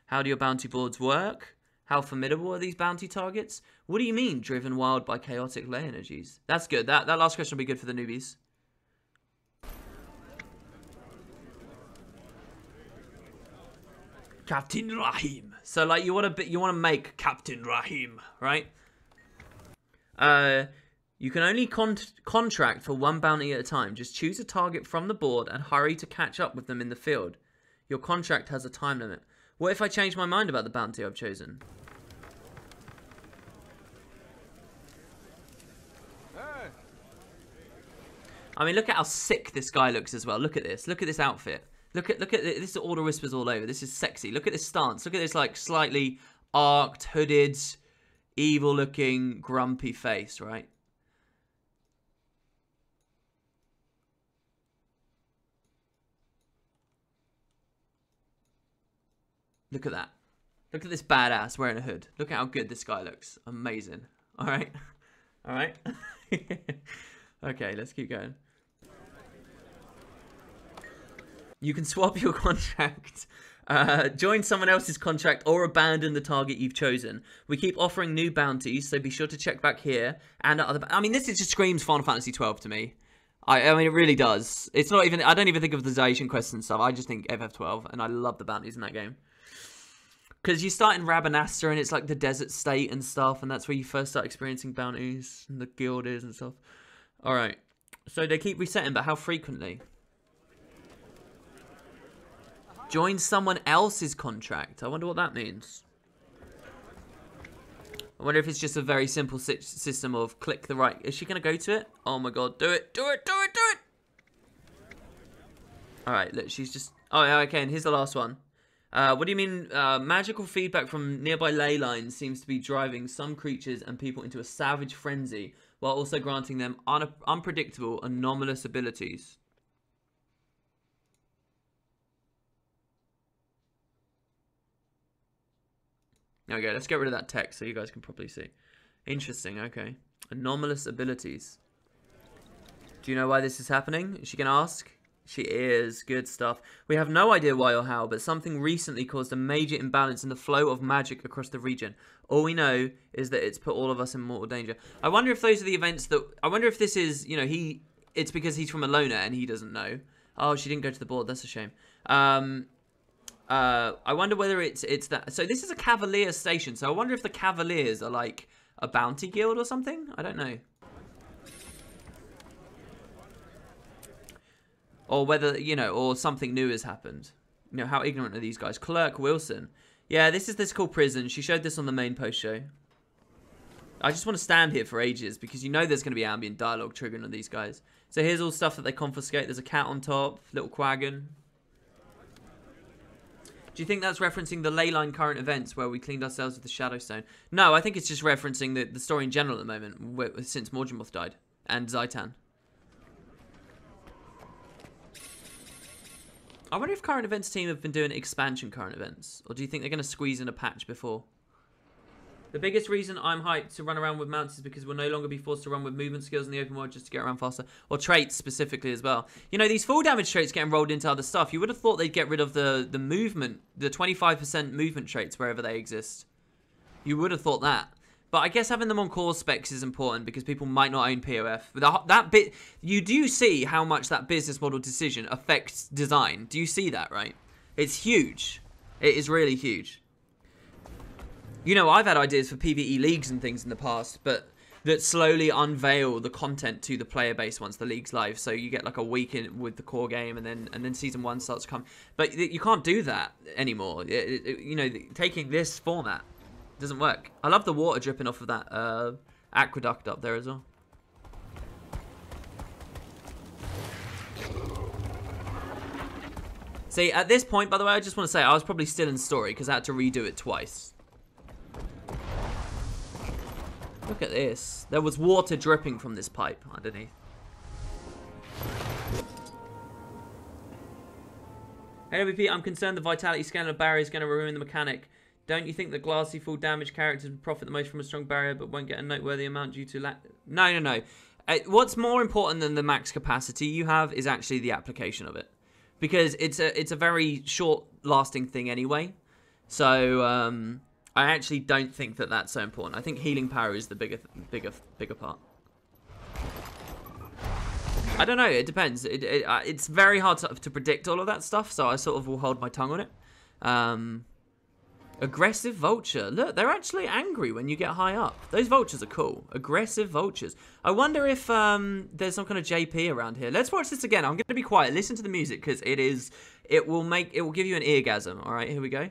How do your bounty boards work? How formidable are these bounty targets? What do you mean, driven wild by chaotic ley energies? That's good. That last question will be good for the newbies. Captain Rahim. So like you want to make Captain Rahim, right? You can only contract for one bounty at a time. Just choose a target from the board and hurry to catch up with them in the field. Your contract has a time limit. What if I change my mind about the bounty I've chosen? I mean, look at how sick this guy looks as well. Look at this. Look at this outfit. Look at this. This is all the whispers all over. This is sexy. Look at this stance. Look at this like slightly arced, hooded, evil-looking, grumpy face, right? Look at that. Look at this badass wearing a hood. Look at how good this guy looks. Amazing. All right. All right. Okay, let's keep going. You can swap your contract, join someone else's contract, or abandon the target you've chosen. We keep offering new bounties, so be sure to check back here and at other. I mean, this just screams Final Fantasy 12 to me. I mean, it really does. It's not even. I don't even think of the Zacian quests and stuff. I just think FF12, and I love the bounties in that game. Because you start in Rabanastre, and it's like the desert state and stuff, and that's where you first start experiencing bounties and the guild is and stuff. All right, so they keep resetting, but how frequently? Join someone else's contract. I wonder what that means. I wonder if it's just a very simple system of click the right. Is she going to go to it? Oh my god, do it, do it, do it, do it! Alright, look, she's just... Oh, okay, and here's the last one. What do you mean? Magical feedback from nearby ley lines seems to be driving some creatures and people into a savage frenzy, while also granting them unpredictable, anomalous abilities. There we go, let's get rid of that text so you guys can probably see. Interesting, okay. Anomalous abilities. Do you know why this is happening? Is she going to ask? She is. Good stuff. We have no idea why or how, but something recently caused a major imbalance in the flow of magic across the region. All we know is that it's put all of us in mortal danger. I wonder if those are the events that... I wonder if this is, you know, it's because he's from Alona and he doesn't know. Oh, she didn't go to the board. That's a shame. I wonder whether it's that... So this is a Cavalier station, so I wonder if the Cavaliers are like a bounty guild or something? I don't know. Or whether, you know, or something new has happened. You know, how ignorant are these guys? Clerk Wilson. Yeah, this is this called prison. She showed this on the main post show. I just want to stand here for ages because you know there's going to be ambient dialogue triggering on these guys. So here's all stuff that they confiscate. There's a cat on top, little quaggon. Do you think that's referencing the Leyline current events where we cleaned ourselves with the Shadowstone? No, I think it's just referencing the story in general at the moment since Morgemoth died and Zaitan. I wonder if current events team have been doing expansion current events, or do you think they're going to squeeze in a patch before? The biggest reason I'm hyped to run around with mounts is because we'll no longer be forced to run with movement skills in the open world just to get around faster, or traits specifically as well. You know, these full damage traits getting rolled into other stuff. You would have thought they'd get rid of the movement, the 25% movement traits wherever they exist. You would have thought that. But I guess having them on core specs is important because people might not own POF. That bit, you do see how much that business model decision affects design. Do you see that, right? It's huge. It is really huge. You know, I've had ideas for PvE leagues and things in the past, but that slowly unveil the content to the player base once the league's live. So you get like a week in with the core game, and then season 1 starts to come. But you can't do that anymore. You know, taking this format doesn't work. I love the water dripping off of that aqueduct up there as well. See, at this point, by the way, I just want to say I was probably still in story because I had to redo it twice. Look at this. There was water dripping from this pipe underneath. Hey, WP, I'm concerned the vitality scanner barrier is going to ruin the mechanic. Don't you think the glassy full damage characters would profit the most from a strong barrier but won't get a noteworthy amount due to lack? No. What's more important than the max capacity you have is actually the application of it. Because it's a very short-lasting thing anyway. So, I actually don't think that that's so important. I think healing power is the bigger part. I don't know. It depends. It's very hard to predict all of that stuff, so I sort of will hold my tongue on it. Aggressive vulture. Look, they're actually angry when you get high up. Those vultures are cool. Aggressive vultures. I wonder if there's some kind of JP around here. Let's watch this again. I'm going to be quiet. Listen to the music because it will give you an eargasm. All right, here we go.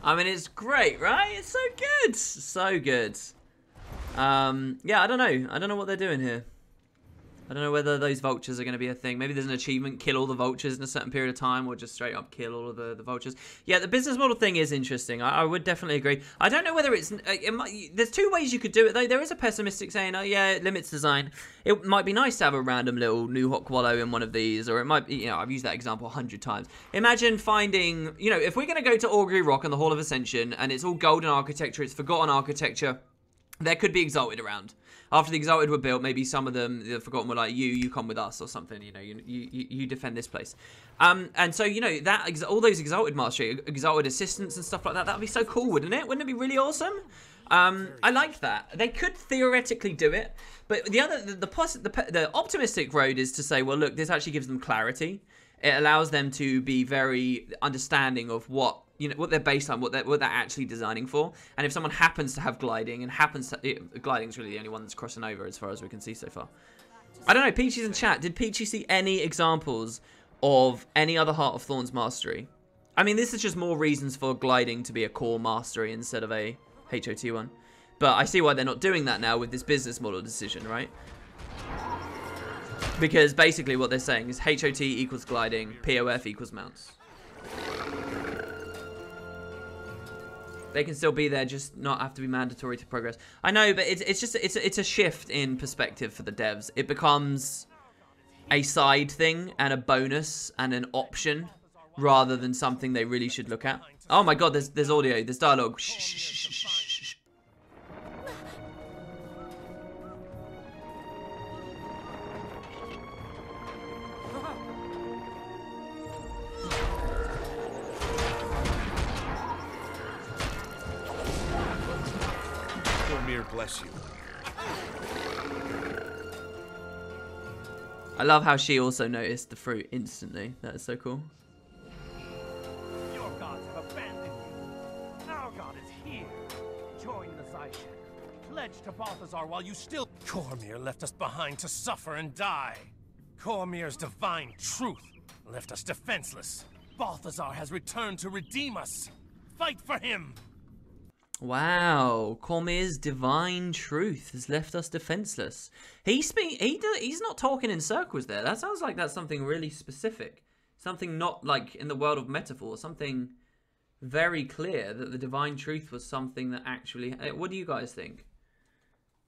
I mean, it's great, right? It's so good. So good. Yeah, I don't know. I don't know what they're doing here. I don't know whether those vultures are going to be a thing. Maybe there's an achievement, kill all the vultures in a certain period of time, or just straight up kill all of the vultures. Yeah, the business model thing is interesting. I would definitely agree. I don't know whether it's... there's two ways you could do it, though. There is a pessimistic saying, oh, yeah, it limits design. It might be nice to have a random little new hot wallow in one of these, or it might be... I've used that example 100 times. Imagine finding... if we're going to go to Augury Rock and the Hall of Ascension, and it's all golden architecture, it's forgotten architecture, there could be Exalted around. After the Exalted were built, maybe some of them, the Forgotten, were like, you come with us or something, you defend this place. And so, that all those Exalted Mastery, Exalted Assistants and stuff like that, that would be so cool, wouldn't it? Wouldn't it be really awesome? I like that. They could theoretically do it, but the optimistic road is to say, well, look, this actually gives them clarity. It allows them to be very understanding of what their baseline, what they're actually designing for. And if someone happens to have gliding and gliding's really the only one that's crossing over as far as we can see so far. I don't know, Peachy's in chat. Did Peachy see any examples of any other Heart of Thorns mastery? I mean, this is just more reasons for gliding to be a core mastery instead of a HOT one. But I see why they're not doing that now with this business model decision, right? Because basically what they're saying is HOT equals gliding, POF equals mounts. They can still be there, just not have to be mandatory to progress. I know, but it's a shift in perspective for the devs. It becomes a side thing and a bonus and an option rather than something they really should look at. Oh my god, there's audio, there's dialogue. Shh, shh, shh, shh, shh. Bless you. I love how she also noticed the fruit instantly. That is so cool. Your gods have abandoned you. Our god is here. Join the Zaishen. Pledge to Balthazar while you still... Cormyr left us behind to suffer and die. Cormyr's divine truth left us defenseless. Balthazar has returned to redeem us. Fight for him! Wow, Cormyr's divine truth has left us defenseless. He's not talking in circles there. That sounds like that's something really specific. Something not like in the world of metaphor. Something very clear that the divine truth was something that actually... What do you guys think?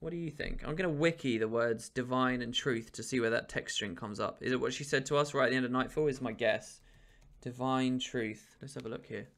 What do you think? I'm going to wiki the words divine and truth to see where that text string comes up. Is it what she said to us right at the end of Nightfall? Is my guess. Divine truth. Let's have a look here.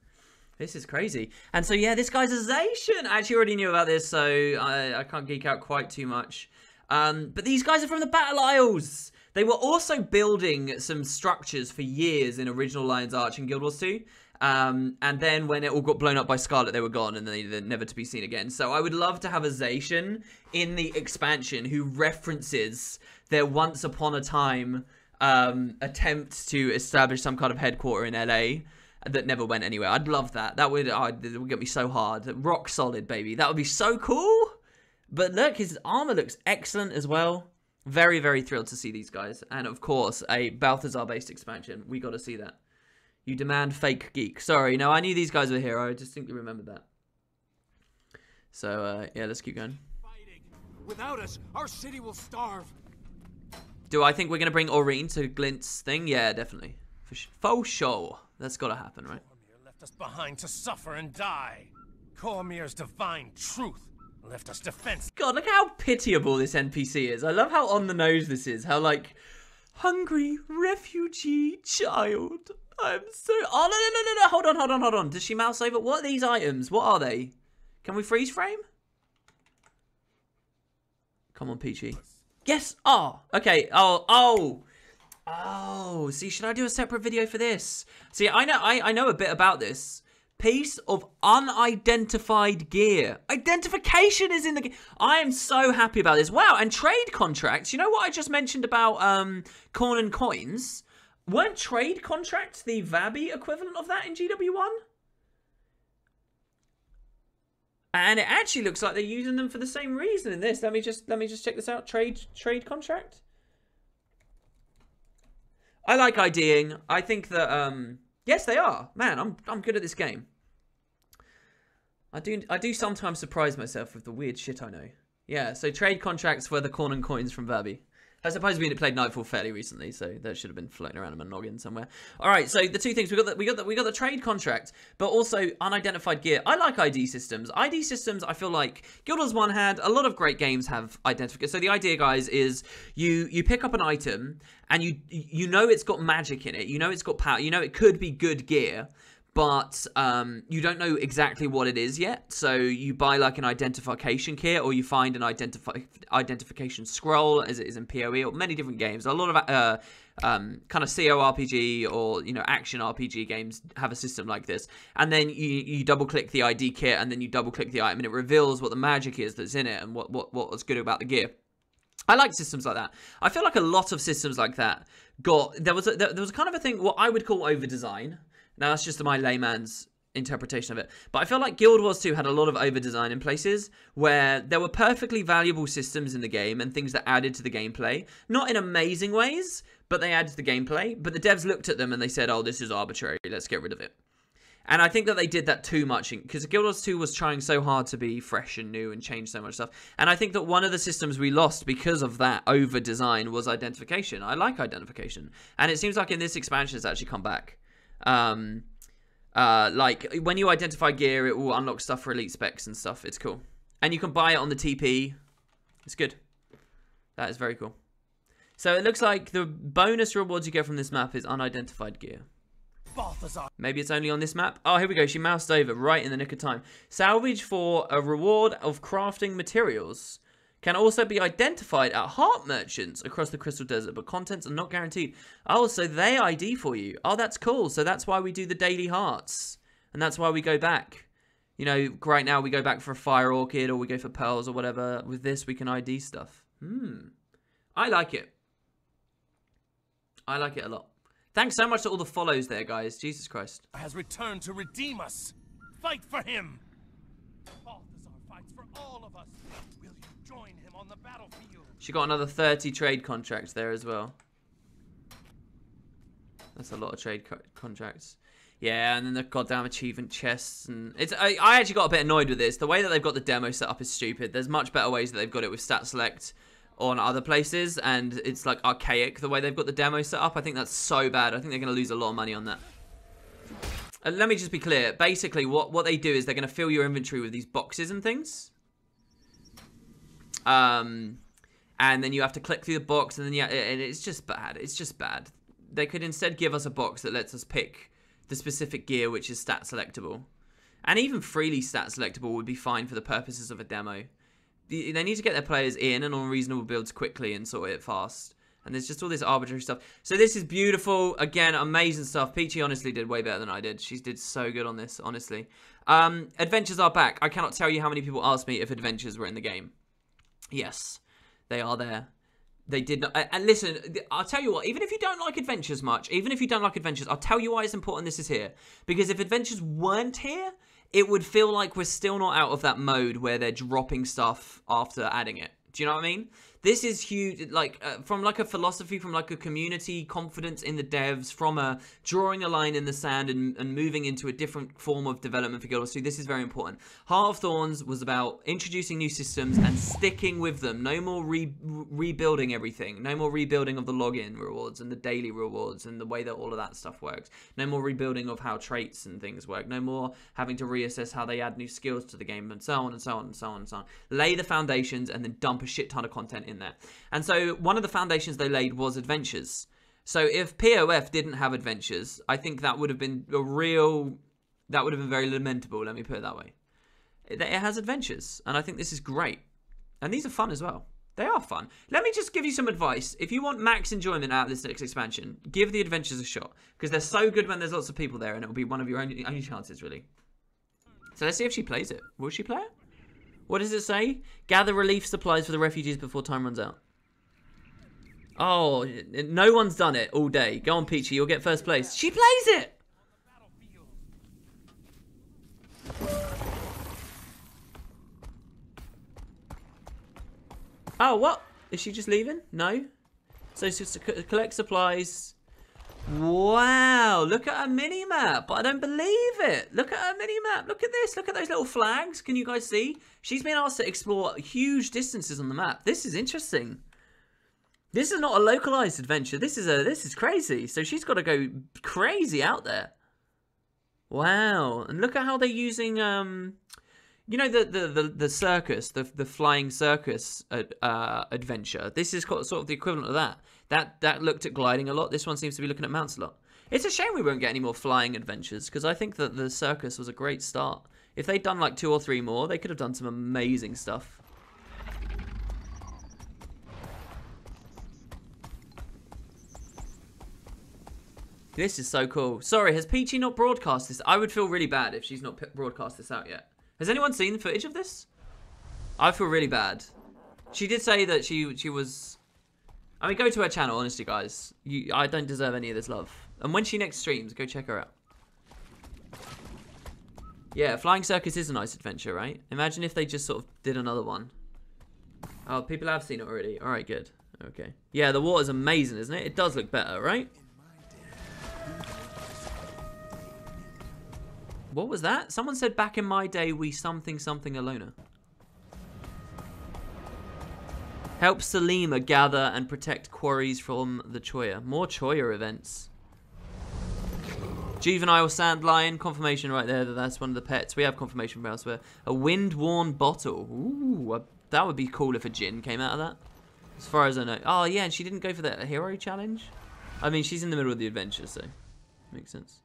This is crazy. And so, yeah, this guy's a Zaishen. I actually already knew about this, so I can't geek out quite too much. But these guys are from the Battle Isles. They were also building some structures for years in original Lion's Arch in Guild Wars 2. And then when it all got blown up by Scarlet, they were gone and they're never to be seen again. So I would love to have a Zaishen in the expansion who references their once upon a time attempt to establish some kind of headquarter in LA. That never went anywhere. I'd love that. That would get me so hard. Rock solid, baby. That would be so cool. But look, his armor looks excellent as well. Very, very thrilled to see these guys. And of course, a Balthazar-based expansion. We got to see that. You demand fake geek. Sorry, no, I knew these guys were here. I distinctly remembered that. So, yeah, let's keep going. Without us, our city will starve. Do I think we're going to bring Aurene to Glint's thing? Yeah, definitely. For sure. That's got to happen, right? Cormier left us behind to suffer and die. Cormier's divine truth left us defenseless. God, look how pitiable this NPC is. I love how on the nose this is. How, like, hungry refugee child. I'm so... Oh, no. Hold on. Does she mouse over? What are these items? What are they? Can we freeze frame? Come on, Peachy. Yes. Oh, okay. Oh. See, should I do a separate video for this? See, I know a bit about this. Piece of unidentified gear. Identification is in the game. I am so happy about this. Wow, and trade contracts. You know what I just mentioned about corn and coins? Weren't trade contracts the Vabi equivalent of that in GW1? And it actually looks like they're using them for the same reason in this. Let me just check this out. Trade contract. I like IDing. I think that yes, they are. Man, I'm good at this game. I do sometimes surprise myself with the weird shit I know. Yeah, so trade contracts were the corn and coins from Vabi. I suppose we played Nightfall fairly recently, so that should have been floating around in my noggin somewhere. All right, so the two things we got the trade contract, but also unidentified gear. I like ID systems. ID systems, I feel like Guild Wars 1 had a lot of great games have identification. So the idea, guys, is you pick up an item and you know it's got magic in it. You know it's got power. You know it could be good gear. But you don't know exactly what it is yet, so you buy like an identification kit, or you find an identification scroll, as it is in PoE, or many different games. A lot of kind of CO RPG or action RPG games have a system like this, and then you double click the ID kit, and then you double click the item, and it reveals what the magic is that's in it and what's good about the gear. I like systems like that. I feel like a lot of systems like that there was kind of a thing what I would call over design. Now, that's just my layman's interpretation of it. But I feel like Guild Wars 2 had a lot of over-design in places where there were perfectly valuable systems in the game and things that added to the gameplay. Not in amazing ways, but they added to the gameplay. But the devs looked at them and they said, oh, this is arbitrary. Let's get rid of it. And I think that they did that too much because Guild Wars 2 was trying so hard to be fresh and new and change so much stuff. And I think that one of the systems we lost because of that over-design was identification. I like identification. And it seems like in this expansion it's actually come back. Like when you identify gear, it will unlock stuff for elite specs and stuff. It's cool, and you can buy it on the TP. It's good. That is very cool. So it looks like the bonus rewards you get from this map is unidentified gear. Maybe it's only on this map. Oh, here we go. She moused over right in the nick of time. Salvage for a reward of crafting materials. Can also be identified at heart merchants across the Crystal Desert, but contents are not guaranteed. Oh, so they ID for you. Oh, that's cool. So that's why we do the daily hearts. And that's why we go back. Right now we go back for a fire orchid or we go for pearls or whatever. With this, we can ID stuff. I like it. I like it a lot. Thanks so much to all the follows there, guys. Jesus Christ. Has returned to redeem us. Fight for him. Balthazar fights for all of us. Will you join him on the battlefield? She got another 30 trade contracts there as well. That's a lot of trade contracts. Yeah, and then the goddamn achievement chests. And I actually got a bit annoyed with this. The way that they've got the demo set up is stupid. There's much better ways that they've got it with stat select on other places, and it's like archaic the way they've got the demo set up. I think that's so bad. I think they're going to lose a lot of money on that. And let me just be clear. Basically, what they do is they're going to fill your inventory with these boxes and things. And then you have to click through the box, and then and it's just bad. It's just bad. They could instead give us a box that lets us pick the specific gear which is stat selectable. And even freely stat selectable would be fine for the purposes of a demo. They need to get their players in and on reasonable builds quickly and sort it fast. And there's just all this arbitrary stuff. So this is beautiful. Again, amazing stuff. Peachy honestly did way better than I did. She did so good on this, honestly. Adventures are back. I cannot tell you how many people asked me if adventures were in the game. Yes, they are there. They did not. And listen, I'll tell you what, even if you don't like adventures much, I'll tell you why it's important this is here. Because if adventures weren't here, it would feel like we're still not out of that mode where they're dropping stuff after adding it. Do you know what I mean? This is huge, like, from like a philosophy, from like a community, confidence in the devs, from a drawing a line in the sand and moving into a different form of development for Guild Wars 2. This is very important. Heart of Thorns was about introducing new systems and sticking with them. No more rebuilding everything. No more rebuilding of the login rewards and the daily rewards and the way that all of that stuff works. No more rebuilding of how traits and things work. No more having to reassess how they add new skills to the game, and so on and so on and so on and so on. Lay the foundations and then dump a shit ton of content in there. And so one of the foundations they laid was adventures. So if POF didn't have adventures, I think that would have been that would have been very lamentable, let me put it that way. It has adventures, and I think this is great. And these are fun as well. They are fun. Let me just give you some advice. If you want max enjoyment out of this next expansion, give the adventures a shot, because they're so good when there's lots of people there, and it'll be one of your only chances, really. So let's see if she plays it. Will she play it? What does it say? Gather relief supplies for the refugees before time runs out. Oh, no one's done it all day. Go on, Peachy, you'll get first place. She plays it! Oh, what? Is she just leaving? No? So it's just to collect supplies. Wow, look at her mini-map. I don't believe it. Look at her mini-map. Look at this. Look at those little flags. Can you guys see? She's been asked to explore huge distances on the map. This is interesting. This is not a localized adventure. This is crazy. So she's got to go crazy out there. Wow. And look at how they're using you know the circus, the flying circus adventure. This is sort of the equivalent of that. That looked at gliding a lot. This one seems to be looking at mounts a lot. It's a shame we won't get any more flying adventures, because I think that the circus was a great start. If they'd done like 2 or 3 more, they could have done some amazing stuff. This is so cool. Sorry, has Peachy not broadcast this? I would feel really bad if she's not broadcast this out yet. Has anyone seen the footage of this? I feel really bad. She did say that she was... I mean, go to her channel, honestly, guys. I don't deserve any of this love. And when she next streams, go check her out. Yeah, Flying Circus is a nice adventure, right? Imagine if they just sort of did another one. Oh, people have seen it already. All right, good. Okay. Yeah, the water's amazing, isn't it? It does look better, right? What was that? Someone said back in my day we something Alona. Help Salima gather and protect quarries from the Choya. More Choya events. Juvenile sand lion. Confirmation right there that that's one of the pets. We have confirmation from elsewhere. A wind-worn bottle. Ooh, that would be cool if a djinn came out of that. As far as I know. Oh, yeah, and she didn't go for the hero challenge? I mean, she's in the middle of the adventure, so makes sense.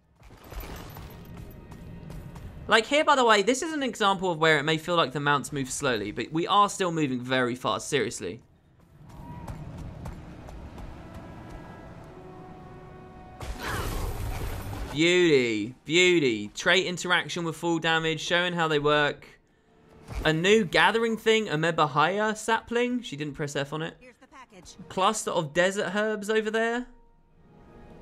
Like here, by the way, this is an example of where it may feel like the mounts move slowly, but we are still moving very fast, seriously. Beauty, beauty. Trait interaction with full damage, showing how they work. A new gathering thing, Amebahaya sapling. She didn't press F on it. Here's the package. Cluster of desert herbs over there.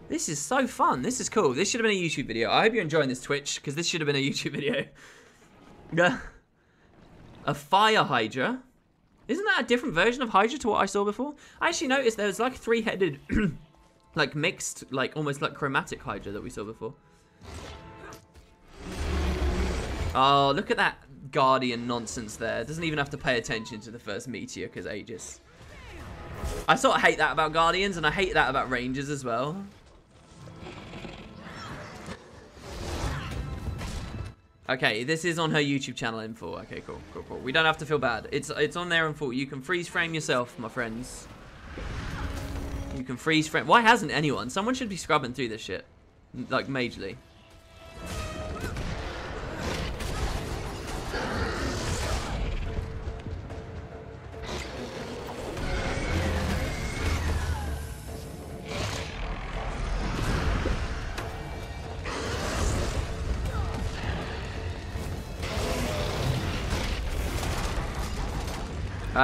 This is so fun. This is cool. This should have been a YouTube video. I hope you're enjoying this Twitch, because this should have been a YouTube video. A fire hydra. Isn't that a different version of hydra to what I saw before? I actually noticed there was like 3-headed, like mixed, like almost like chromatic hydra that we saw before. Oh, look at that guardian nonsense there. Doesn't even have to pay attention to the first meteor because Aegis. I sort of hate that about guardians, and I hate that about rangers as well. Okay, this is on her YouTube channel in full. Okay, cool, cool, cool. We don't have to feel bad. It's on there in full. You can freeze frame yourself, my friends. You can freeze frame. Why hasn't anyone? Someone should be scrubbing through this shit, like majorly.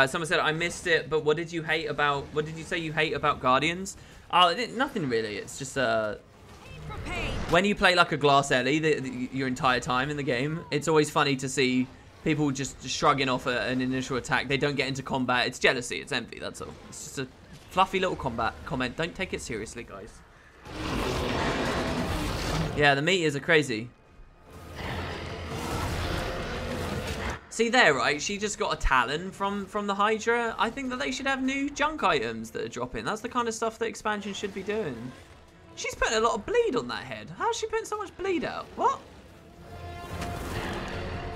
Someone said, I missed it, but what did you hate about, what did you say you hate about Guardians? Nothing really, it's just, when you play like a glass Ellie your entire time in the game, it's always funny to see People just shrugging off an initial attack. They don't get into combat. It's jealousy. It's envy. That's all. It's just a fluffy little combat comment. Don't take it seriously, guys. Yeah, the meters are crazy. See there, right? She just got a talon from the Hydra. I think that they should have new junk items that are dropping. That's the kind of stuff that expansion should be doing. She's putting a lot of bleed on that head. How's she putting so much bleed out? What?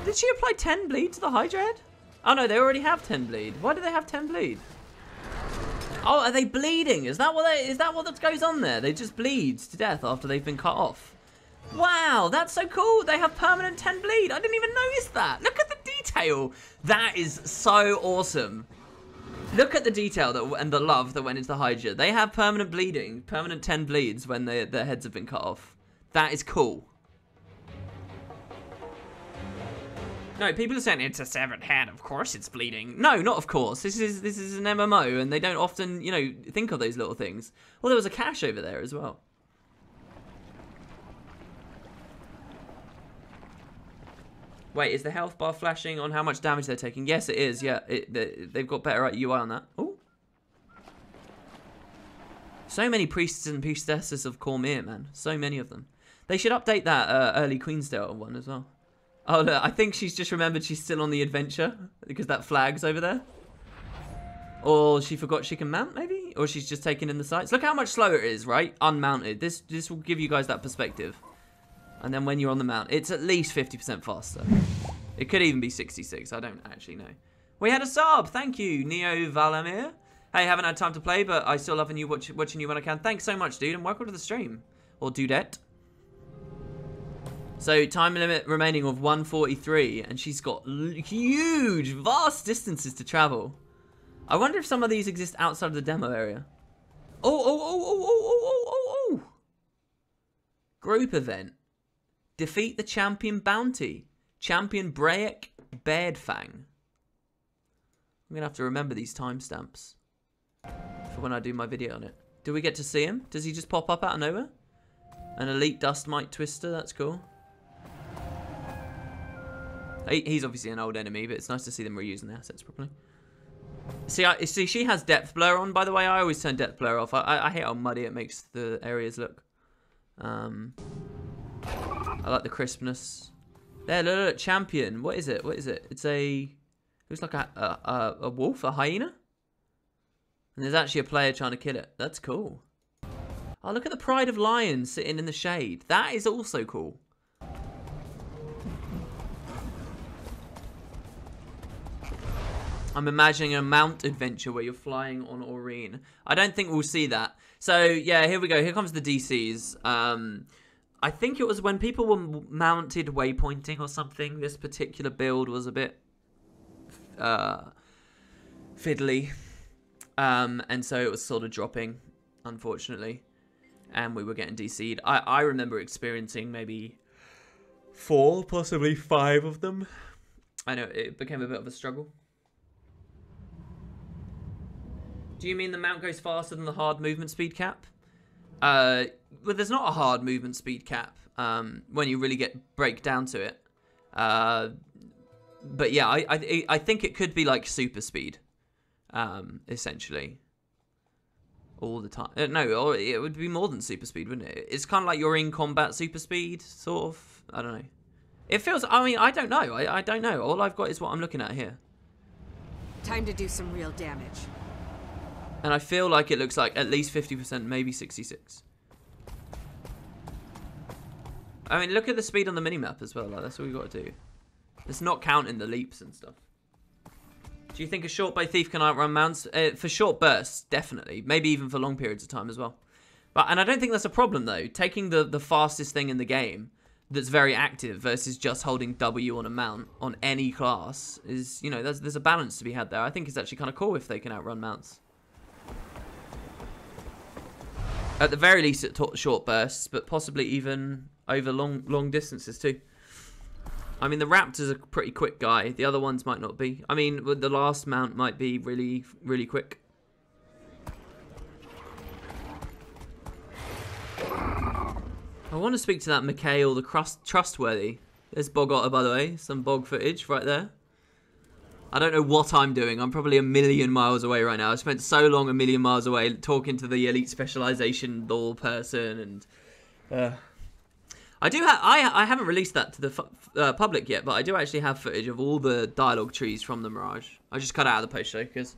Did she apply 10 bleed to the Hydra head? Oh no, they already have 10 bleed. Why do they have 10 bleed? Oh, are they bleeding? Is that what goes on there? They just bleed to death after they've been cut off. Wow, that's so cool. They have permanent 10 bleed. I didn't even notice that. Look at the detail. That is so awesome. Look at the detail and the love that went into the Hydra. They have permanent bleeding, permanent 10 bleeds when their heads have been cut off. That is cool. No, people are saying it's a severed head. Of course it's bleeding. No, not of course. This is an MMO, and they don't often, you know, think of those little things. Well, there was a cache over there as well. Wait, is the health bar flashing on how much damage they're taking? Yes, it is. Yeah, they've got better UI on that. Oh, so many priests and priestesses of Cormyr, man. So many of them. They should update that early Queensdale one as well. Oh, look, I think she's just remembered she's still on the adventure because that flag's over there. Or she forgot she can mount, maybe? Or she's just taking in the sights. Look how much slower it is, right? Unmounted. This will give you guys that perspective. And then when you're on the mount, it's at least 50% faster. It could even be 66. I don't actually know. We had a sub. Thank you, Neo Valamir. Hey, haven't had time to play, but I still love watching you when I can. Thanks so much, dude, and welcome to the stream. Or dudette. So, time limit remaining of 143, and she's got huge, vast distances to travel. I wonder if some of these exist outside of the demo area. Oh. Group event. Defeat the champion bounty. Champion Braek Beardfang. I'm going to have to remember these timestamps for when I do my video on it. Do we get to see him? Does he just pop up out of nowhere? An elite dust mite twister, that's cool. He's obviously an old enemy, but it's nice to see them reusing the assets properly. See, she has depth blur on, by the way. I always turn depth blur off. I hate how muddy it makes the areas look. I like the crispness. There, look, champion. What is it? What is it? It's a... Looks like a wolf, a hyena? And there's actually a player trying to kill it. That's cool. Oh, look at the pride of lions sitting in the shade. That is also cool. I'm imagining a mount adventure where you're flying on Aurene. I don't think we'll see that. So, yeah, here we go. Here comes the DCs. I think it was when people were mounted waypointing or something. This particular build was a bit fiddly. And so it was sort of dropping, unfortunately. And we were getting DC'd. I remember experiencing maybe 4, possibly 5 of them. I know, it became a bit of a struggle. Do you mean the mount goes faster than the hard movement speed cap? Well, there's not a hard movement speed cap when you really break down to it. But yeah, I think it could be like super speed, essentially, all the time. No, or it would be more than super speed, wouldn't it? It's kind of like you're in combat super speed, sort of. I don't know. It feels. I mean, I don't know. I don't know. All I've got is what I'm looking at here. Time to do some real damage. And I feel like it looks like at least 50%, maybe 66. I mean, look at the speed on the minimap as well. Like, that's what we've got to do. It's not counting the leaps and stuff. Do you think a short bow thief can outrun mounts? For short bursts, definitely. Maybe even for long periods of time as well. And I don't think that's a problem, though. Taking the fastest thing in the game that's very active versus just holding W on a mount on any class is, you know, there's a balance to be had there. I think it's actually kind of cool if they can outrun mounts. At the very least at short bursts, but possibly even over long distances too. I mean, the Raptor's a pretty quick guy. The other ones might not be. I mean, the last mount might be really, really quick. I want to speak to that Mikhail, the trustworthy. There's Bog Otter, by the way. Some bog footage right there. I don't know what I'm doing. I'm probably a million miles away right now. I spent so long a million miles away talking to the elite specialization law person, and I haven't released that to the public yet, but I do actually have footage of all the dialogue trees from the Mirage. I just cut out of the post show because,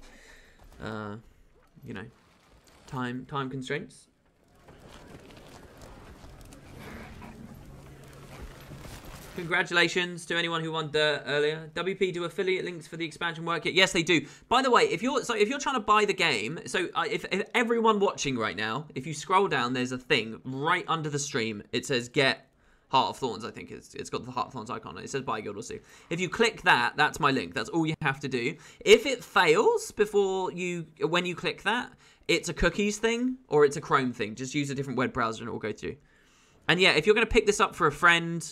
you know, time constraints. Congratulations to anyone who won Dirt earlier. WP, do affiliate links for the expansion work yet? Yes, they do. By the way, if you're trying to buy the game, so if everyone watching right now, if you scroll down, there's a thing right under the stream. It says get Heart of Thorns, I think it's got the Heart of Thorns icon. It says buy Guild Wars 2. If you click that, that's my link. That's all you have to do. If it fails when you click that, it's a cookies thing or it's a Chrome thing. Just use a different web browser and it will go through. And yeah, if you're going to pick this up for a friend,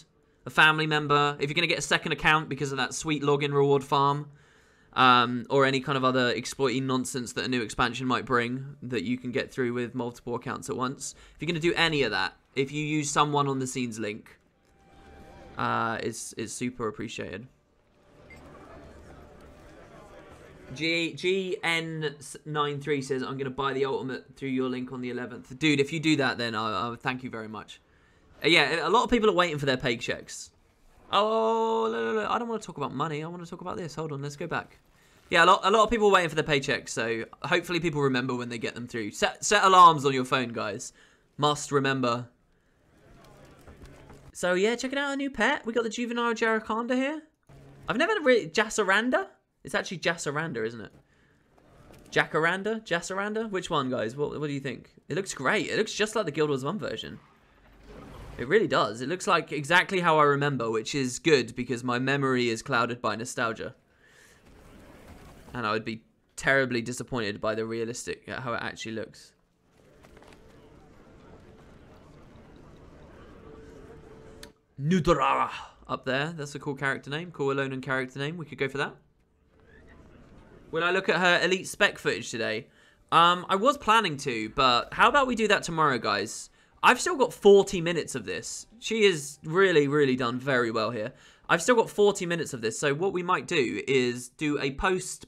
a family member, if you're going to get a second account because of that sweet login reward farm, or any kind of other exploiting nonsense that a new expansion might bring that you can get through with multiple accounts at once. If you're going to do any of that, if you use someone on the scenes link, it's super appreciated. GN93 says, I'm going to buy the Ultimate through your link on the 11th. Dude, if you do that, then I'll thank you very much. Yeah, a lot of people are waiting for their paychecks. Oh, no, I don't want to talk about money. I want to talk about this. Hold on, let's go back. Yeah, a lot of people are waiting for their paychecks, so hopefully people remember when they get them through. Set alarms on your phone, guys. Must remember. So yeah, checking out a new pet. We got the juvenile Jaraconda here. I've never really... Jacaranda? It's actually Jacaranda, isn't it? Jacaranda? Jacaranda? Which one, guys? What do you think? It looks great. It looks just like the Guild Wars 1 version. It really does. It looks like exactly how I remember, which is good because my memory is clouded by nostalgia. And I would be terribly disappointed by the realistic, how it actually looks. Nudarara up there. That's a cool character name. Cool Alolan character name. We could go for that. Will I look at her elite spec footage today? I was planning to, but how about we do that tomorrow, guys? I've still got 40 minutes of this. She has really, really done very well here. I've still got 40 minutes of this, so what we might do is do a post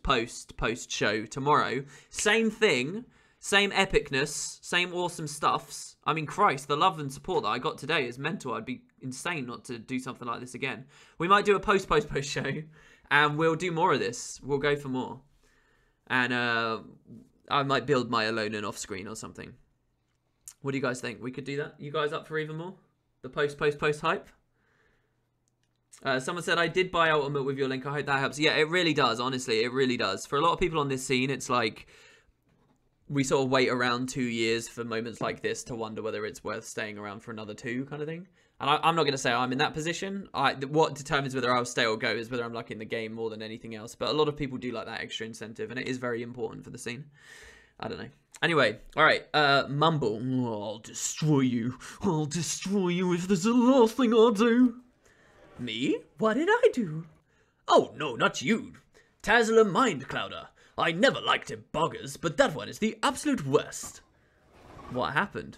show tomorrow. Same thing, same epicness, same awesome stuffs. I mean, Christ, the love and support that I got today is mental. I'd be insane not to do something like this again. We might do a post show, and we'll do more of this. We'll go for more. And I might build my Alolan off screen or something. What do you guys think? We could do that? You guys up for even more? The post hype? Someone said, I did buy Ultimate with your link. I hope that helps. Yeah, it really does. Honestly, it really does. For a lot of people on this scene, it's like we sort of wait around 2 years for moments like this to wonder whether it's worth staying around for another 2 kind of thing. And I'm not going to say I'm in that position. What determines whether I'll stay or go is whether I'm lucky in the game more than anything else. But a lot of people do like that extra incentive, and it is very important for the scene. I don't know. Anyway, alright, Mumble. Oh, I'll destroy you. I'll destroy you if there's the last thing I'll do. Me? What did I do? Oh, no, not you. Tazler Mindclouder. I never liked him, boggers, but that one is the absolute worst. What happened?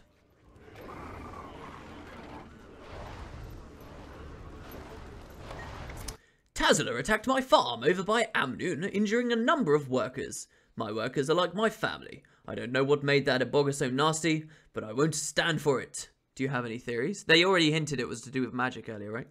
Tazler attacked my farm over by Amnoon, injuring a number of workers. My workers are like my family. I don't know what made that Ebogga so nasty, but I won't stand for it. Do you have any theories? They already hinted it was to do with magic earlier, right?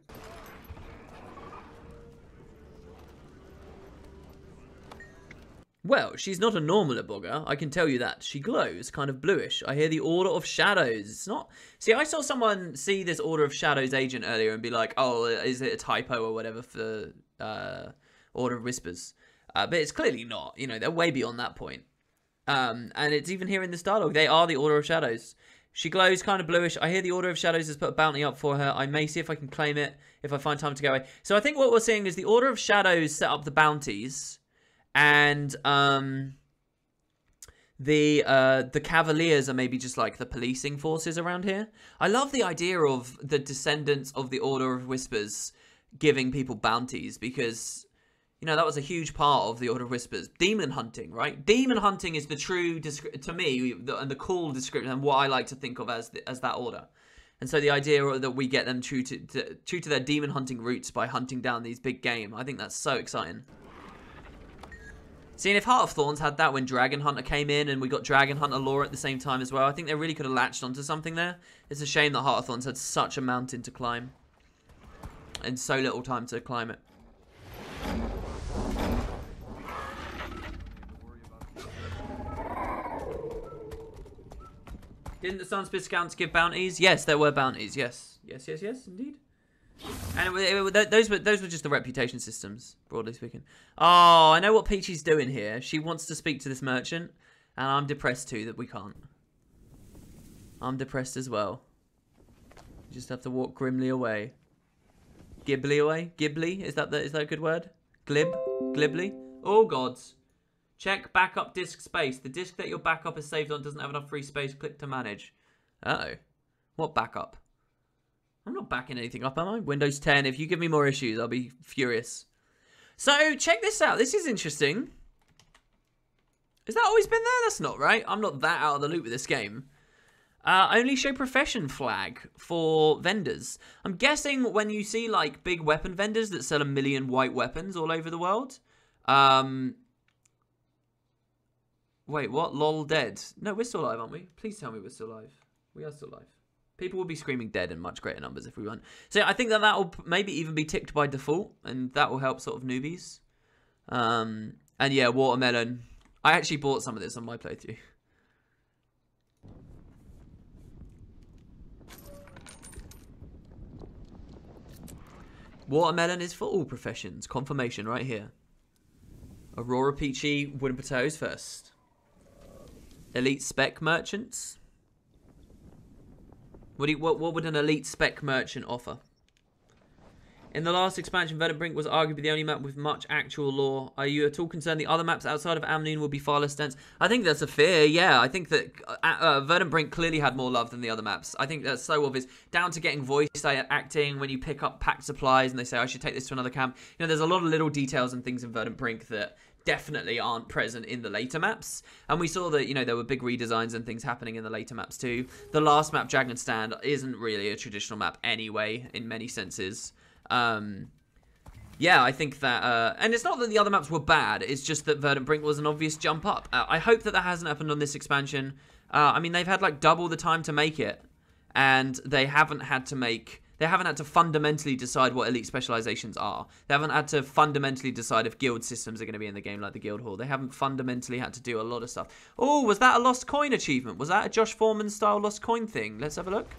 Well, she's not a normal Ebogga, I can tell you that. She glows, kind of bluish. I hear the Order of Shadows. It's not... See, I saw someone see this Order of Shadows agent earlier and be like, oh, is it a typo or whatever for Order of Whispers? But it's clearly not. You know, they're way beyond that point. And it's even here in this dialogue. They are the Order of Shadows. She glows, kind of bluish. I hear the Order of Shadows has put a bounty up for her. I may see if I can claim it if I find time to go away. So I think what we're seeing is the Order of Shadows set up the bounties. And the Cavaliers are maybe just like the policing forces around here. I love the idea of the descendants of the Order of Whispers giving people bounties because, you know, that was a huge part of the Order of Whispers. Demon hunting, right? Demon hunting is the true, to me, and the cool description and what I like to think of as that order. And so the idea that we get them true to their demon hunting roots by hunting down these big game, I think that's so exciting. Seeing if Heart of Thorns had that when Dragon Hunter came in and we got Dragon Hunter lore at the same time as well, I think they really could have latched onto something there. It's a shame that Heart of Thorns had such a mountain to climb and so little time to climb it. Didn't the Sunspit Scouts give bounties? Yes, there were bounties. Yes, indeed. And those were just the reputation systems, broadly speaking. Oh, I know what Peachy's doing here. She wants to speak to this merchant, and I'm depressed too that we can't. I'm depressed as well. You just have to walk grimly away. Ghibli away? Ghibli? Is that a good word? Glibly? Oh, gods. Check backup disk space. The disk that your backup is saved on doesn't have enough free space. Click to manage. Uh-oh. What backup? I'm not backing anything up, am I? Windows 10. If you give me more issues, I'll be furious. So, check this out. This is interesting. Has that always been there? That's not right. I'm not that out of the loop with this game. Only show profession flag for vendors. I'm guessing when you see, like, big weapon vendors that sell 1 million white weapons all over the world. Wait, what? LOL dead. No, we're still alive, aren't we? Please tell me we're still alive. We are still alive. People will be screaming dead in much greater numbers if we want. So I think that will maybe even be ticked by default, and that will help sort of newbies. And yeah, watermelon. I actually bought some of this on my playthrough. Watermelon is for all professions. Confirmation right here. Aurora Peachy, wooden potatoes first. Elite spec merchants. What would an elite spec merchant offer? In the last expansion, Verdant Brink was arguably the only map with much actual lore. Are you at all concerned the other maps outside of Amnoon will be far less dense? I think that's a fear, yeah. I think that Verdant Brink clearly had more love than the other maps. I think that's so obvious. Down to getting voice acting when you pick up packed supplies and they say, I should take this to another camp. You know, there's a lot of little details and things in Verdant Brink that definitely aren't present in the later maps. And we saw that, you know, there were big redesigns and things happening in the later maps too. The last map, Dragon Stand, isn't really a traditional map anyway, in many senses. Yeah, I think that, and it's not that the other maps were bad, it's just that Verdant Brink was an obvious jump up. I hope that hasn't happened on this expansion. I mean, they've had like double the time to make it, and they haven't had to fundamentally decide what elite specializations are. They haven't had to fundamentally decide if guild systems are going to be in the game like the guild hall. They haven't fundamentally had to do a lot of stuff. Oh, was that a lost coin achievement? Was that a Josh Foreman style lost coin thing? Let's have a look.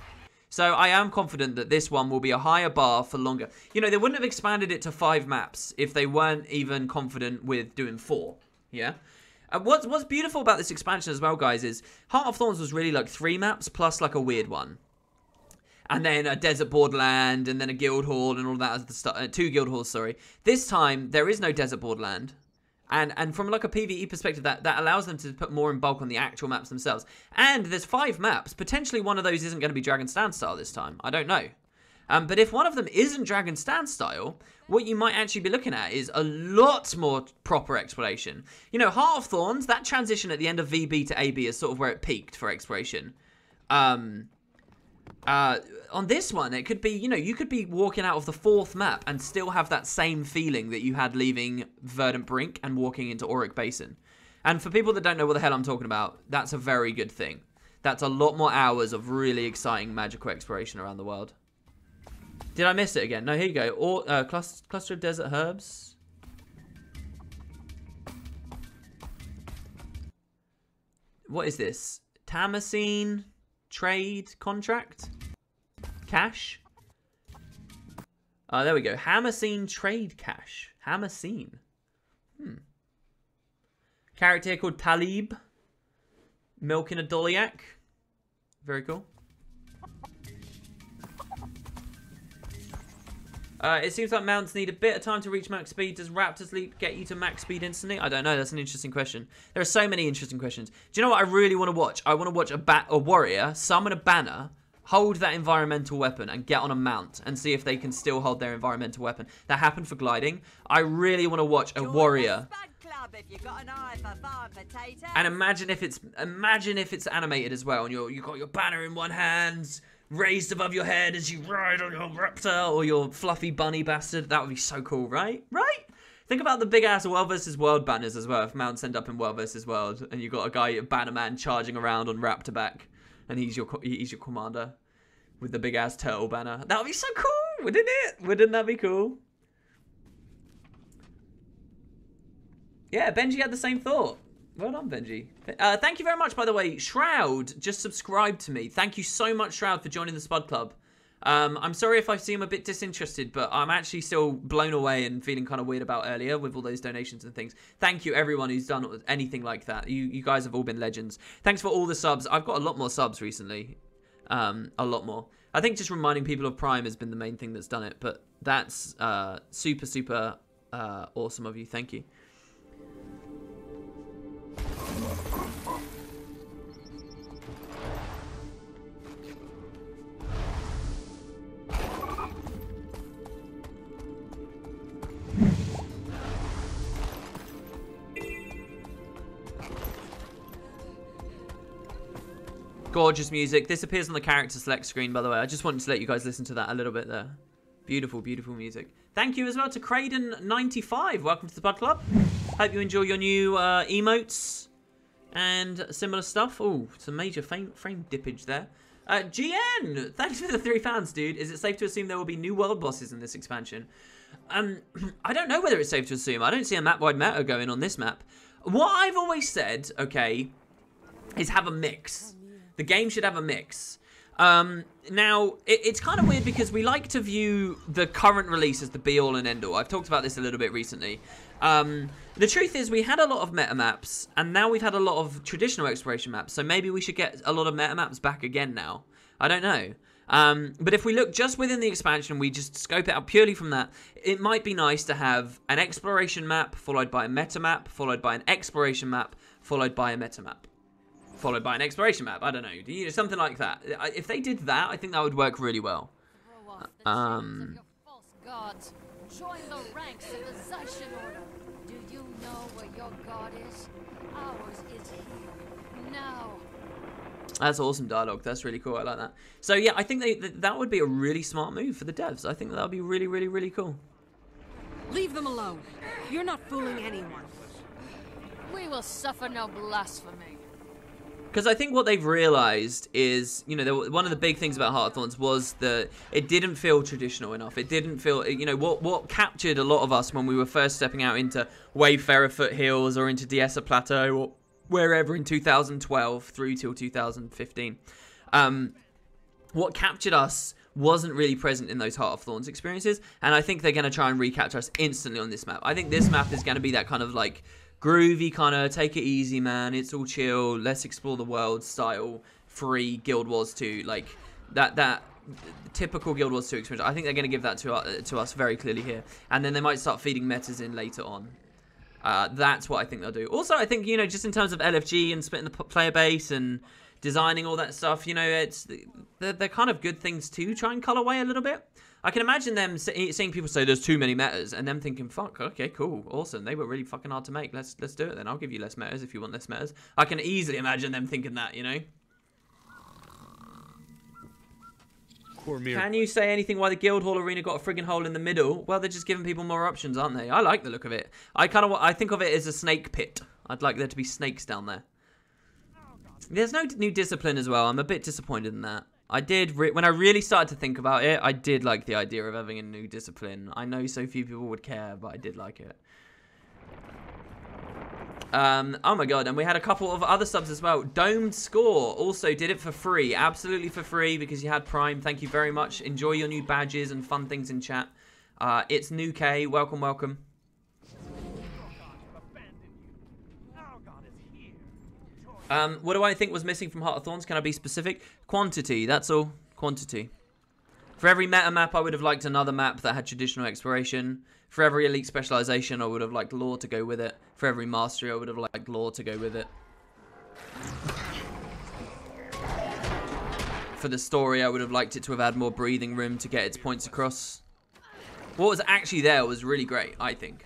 So I am confident that this one will be a higher bar for longer. You know, they wouldn't have expanded it to 5 maps if they weren't even confident with doing 4. Yeah? What's beautiful about this expansion as well, guys, is Heart of Thorns was really like 3 maps plus like a weird one. And then a desert borderland, and then a guild hall, and all that as the start. 2 guild halls, sorry. This time, there is no desert borderland. And from like a PvE perspective, that allows them to put more in bulk on the actual maps themselves. And there's 5 maps. Potentially one of those isn't going to be Dragon Stand style this time. I don't know. But if one of them isn't Dragon Stand style, what you might actually be looking at is a lot more proper exploration. You know, Heart of Thorns, that transition at the end of VB to AB is sort of where it peaked for exploration. On this one, it could be, you know, you could be walking out of the 4th map and still have that same feeling that you had leaving Verdant Brink and walking into Auric Basin. And for people that don't know what the hell I'm talking about, that's a very good thing. That's a lot more hours of really exciting magical exploration around the world. Did I miss it again? No, here you go. Cluster of desert herbs. What is this? Tamacine trade contract? Cash? There we go. Hammercene trade cash. Hammercene. Character here called Talib. Milking a Doliac. Very cool. It seems like mounts need a bit of time to reach max speed. Does Raptor's Leap get you to max speed instantly? I don't know. That's an interesting question. There are so many interesting questions. Do you know what I really want to watch? I want to watch a warrior summon a banner, hold that environmental weapon, and get on a mount and see if they can still hold their environmental weapon. That happened for gliding. I really want to watch a warrior. And imagine if it's animated as well, and you've got your banner in one hand, raised above your head as you ride on your raptor or your fluffy bunny bastard. That would be so cool, right? Right? Think about the big ass World vs. World banners as well. If mounts end up in World vs. World, and you got a guy, a banner man, charging around on Raptor back, and he's your commander with the big ass turtle banner. That would be so cool, wouldn't it? Wouldn't that be cool? Yeah, Benji had the same thought. Well done, Benji. Thank you very much, by the way. Shroud just subscribed to me. Thank you so much, Shroud, for joining the Spud Club. I'm sorry if I seem a bit disinterested, but I'm actually still blown away and feeling kind of weird about earlier with all those donations and things. Thank you, everyone who's done anything like that. You guys have all been legends. Thanks for all the subs. I've got a lot more subs recently. A lot more. I think just reminding people of Prime has been the main thing that's done it, but that's super, super awesome of you. Thank you. Gorgeous music. This appears on the character select screen, by the way. I just wanted to let you guys listen to that a little bit there. Beautiful, beautiful music. Thank you as well to Craden95. Welcome to the Bud Club. Hope you enjoy your new emotes and similar stuff. Oh, some major frame dippage there. GN, thanks for the 3 fans, dude. Is it safe to assume there will be new world bosses in this expansion? I don't know whether it's safe to assume. I don't see a map-wide meta going on this map. What I've always said, okay, is have a mix. The game should have a mix. Now, it's kind of weird because we like to view the current release as the be-all and end-all. I've talked about this a little bit recently. The truth is we had a lot of meta maps, and now we've had a lot of traditional exploration maps, so maybe we should get a lot of meta maps back again now. I don't know. But if we look just within the expansion, we just scope it out purely from that, it might be nice to have an exploration map, followed by a meta map, followed by an exploration map, followed by a meta map, followed by an exploration map. I don't know, something like that. If they did that, I think that would work really well. Join the ranks of the Zaishin Order. Do you know where your god is? Ours is here, now. That's awesome dialogue. That's really cool. I like that. So yeah, I think that would be a really smart move for the devs. I think that would be really, really, really cool. Leave them alone. You're not fooling anyone. We will suffer no blasphemy. Because I think what they've realized is, one of the big things about Heart of Thorns was that it didn't feel traditional enough. It didn't feel, what captured a lot of us when we were first stepping out into Wayfarer Foothills or into Diessa Plateau or wherever in 2012 through till 2015. What captured us wasn't really present in those Heart of Thorns experiences, and I think they're going to try and recapture us instantly on this map. I think this map is going to be that kind of like groovy kind of take it easy, man, it's all chill, let's explore the world style free Guild Wars 2, like that typical Guild Wars 2 experience. I think they're going to give that to us very clearly here, and then they might start feeding metas in later on. That's what I think they'll do. Also, I think, just in terms of LFG and splitting the player base and designing all that stuff, they're kind of good things to try and color away a little bit. I can imagine them seeing people say there's too many metas and them thinking, fuck, okay, cool, awesome. They were really fucking hard to make. Let's do it then. I'll give you less metas if you want less metas. I can easily imagine them thinking that, Can you say anything why the Guildhall Arena got a friggin' hole in the middle? Well, they're just giving people more options, aren't they? I like the look of it. I think of it as a snake pit. I'd like there to be snakes down there. There's no new discipline as well. I'm a bit disappointed in that. When I really started to think about it, I did like the idea of having a new discipline. I know so few people would care, but I did like it. Oh my god, and we had a couple of other subs as well. Domed Score also did it for free, absolutely for free, because you had Prime. Thank you very much. Enjoy your new badges and fun things in chat. It's New K, welcome, welcome. What do I think was missing from Heart of Thorns? Can I be specific? Quantity, that's all. Quantity. For every meta map, I would have liked another map that had traditional exploration. For every elite specialization, I would have liked lore to go with it. For every mastery, I would have liked lore to go with it. For the story, I would have liked it to have had more breathing room to get its points across. What was actually there was really great, I think.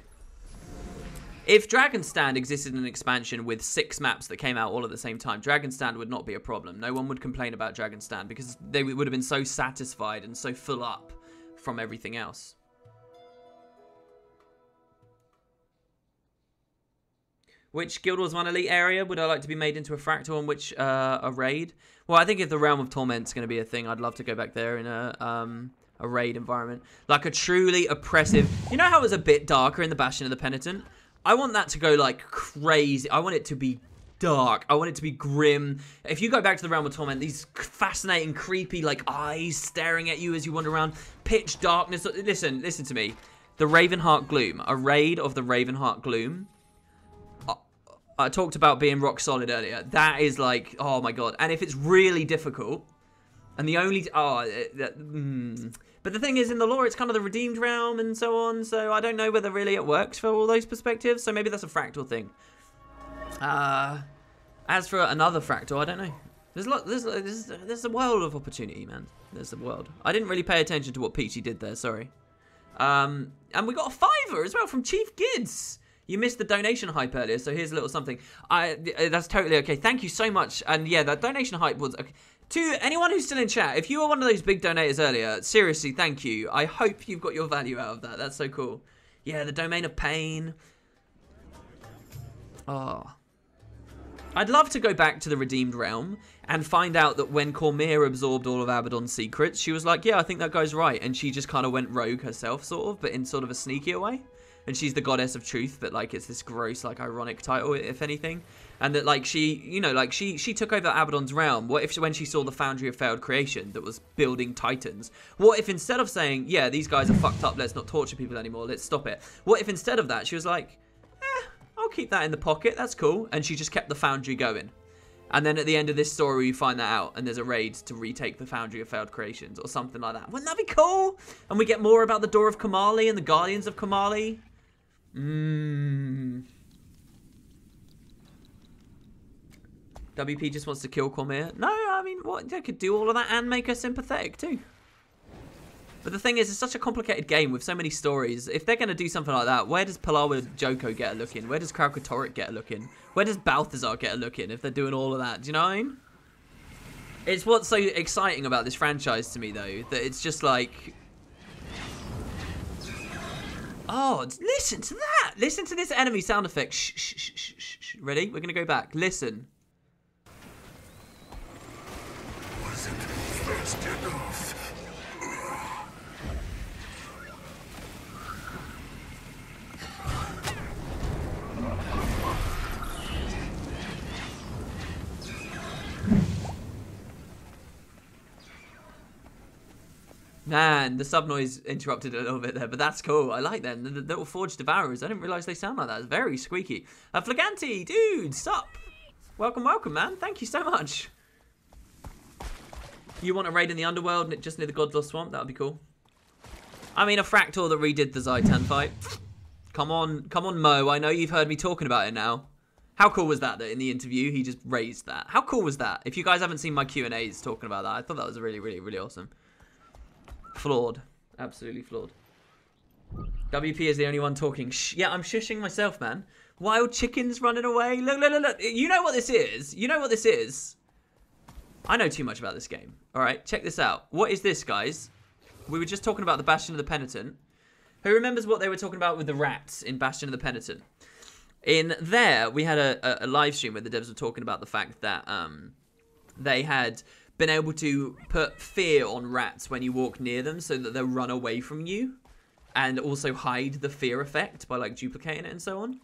If Dragonstand existed in an expansion with 6 maps that came out all at the same time, Dragonstand would not be a problem. No one would complain about Dragonstand because they would have been so satisfied and so full up from everything else. Which Guild Wars 1 Elite area would I like to be made into a fractal and which a raid? Well, I think if the Realm of Torment's going to be a thing, I'd love to go back there in a raid environment. Like a truly oppressive... You know how it was a bit darker in the Bastion of the Penitent? I want that to go like crazy. I want it to be dark. I want it to be grim. If you go back to the Realm of Torment, these fascinating, creepy like eyes staring at you as you wander around. Pitch darkness. Listen to me. The Ravenheart Gloom. A raid of the Ravenheart Gloom. I talked about being rock solid earlier. That is like, oh my god. And if it's really difficult, and the only, but the thing is, in the lore, it's kind of the redeemed realm and so on. So I don't know whether really it works for all those perspectives. So maybe that's a fractal thing. As for another fractal, I don't know. There's a world of opportunity, man. There's a world. I didn't really pay attention to what Peachy did there. Sorry. And we got a $5 as well from Chief Gids. You missed the donation hype earlier, so here's a little something. That's totally okay. Thank you so much. And yeah, that donation hype was... Okay. To anyone who's still in chat, if you were one of those big donators earlier, seriously, thank you. I hope you've got your value out of that. That's so cool. Yeah, the Domain of Pain. Oh. I'd love to go back to the Redeemed Realm and find out that when Cormyr absorbed all of Abaddon's secrets, she was like, yeah, I think that guy's right. And she just kind of went rogue herself, sort of, but in sort of a sneakier way. And she's the goddess of truth, but like it's this gross, like ironic title, if anything. And that like she, you know, like she took over Abaddon's realm. What if when she saw the Foundry of Failed Creation that was building titans? What if instead of saying, yeah, these guys are fucked up, let's not torture people anymore, let's stop it. What if instead of that she was like, I'll keep that in the pocket, that's cool. And she just kept the Foundry going. And then at the end of this story, we find that out, and there's a raid to retake the Foundry of Failed Creations or something like that. Wouldn't that be cool? And we get more about the Door of Kamali and the Guardians of Kamali. WP just wants to kill Cormyr. No, I mean, what? They could do all of that and make her sympathetic too. But the thing is, it's such a complicated game with so many stories. If they're going to do something like that, where does Palawa Joko get a look in? Where does Kralkatorrik get a look in? Where does Balthazar get a look in if they're doing all of that? Do you know what I mean? It's what's so exciting about this franchise to me, though, that it's just like... Oh, listen to that! Listen to this enemy sound effect. Shh, shh, shh, shh, shh. Ready? We're going to go back. Listen. Wasn't fast enough. Man, the sub noise interrupted a little bit there, but that's cool. I like them. The little Forged Devourers. I didn't realise they sound like that. It's very squeaky. Flaganti, dude, sup? Welcome, welcome, man. Thank you so much. You want a raid in the underworld just near the Godlost Swamp? That would be cool. I mean, a Fractal that redid the Zaitan fight. Come on, Mo. I know you've heard me talking about it now. How cool was that in the interview he just raised that? How cool was that? If you guys haven't seen my Q&As talking about that, I thought that was really, really, really awesome. Flawed. Absolutely flawed. WP is the only one talking. Yeah, I'm shushing myself, man. Wild chickens running away. Look, look, look, look. You know what this is? You know what this is? I know too much about this game. All right, check this out. What is this, guys? We were just talking about the Bastion of the Penitent. Who remembers what they were talking about with the rats in Bastion of the Penitent? In there, we had a live stream where the devs were talking about the fact that they had been able to put fear on rats when you walk near them so that they'll run away from you, and also hide the fear effect by like duplicating it and so on. And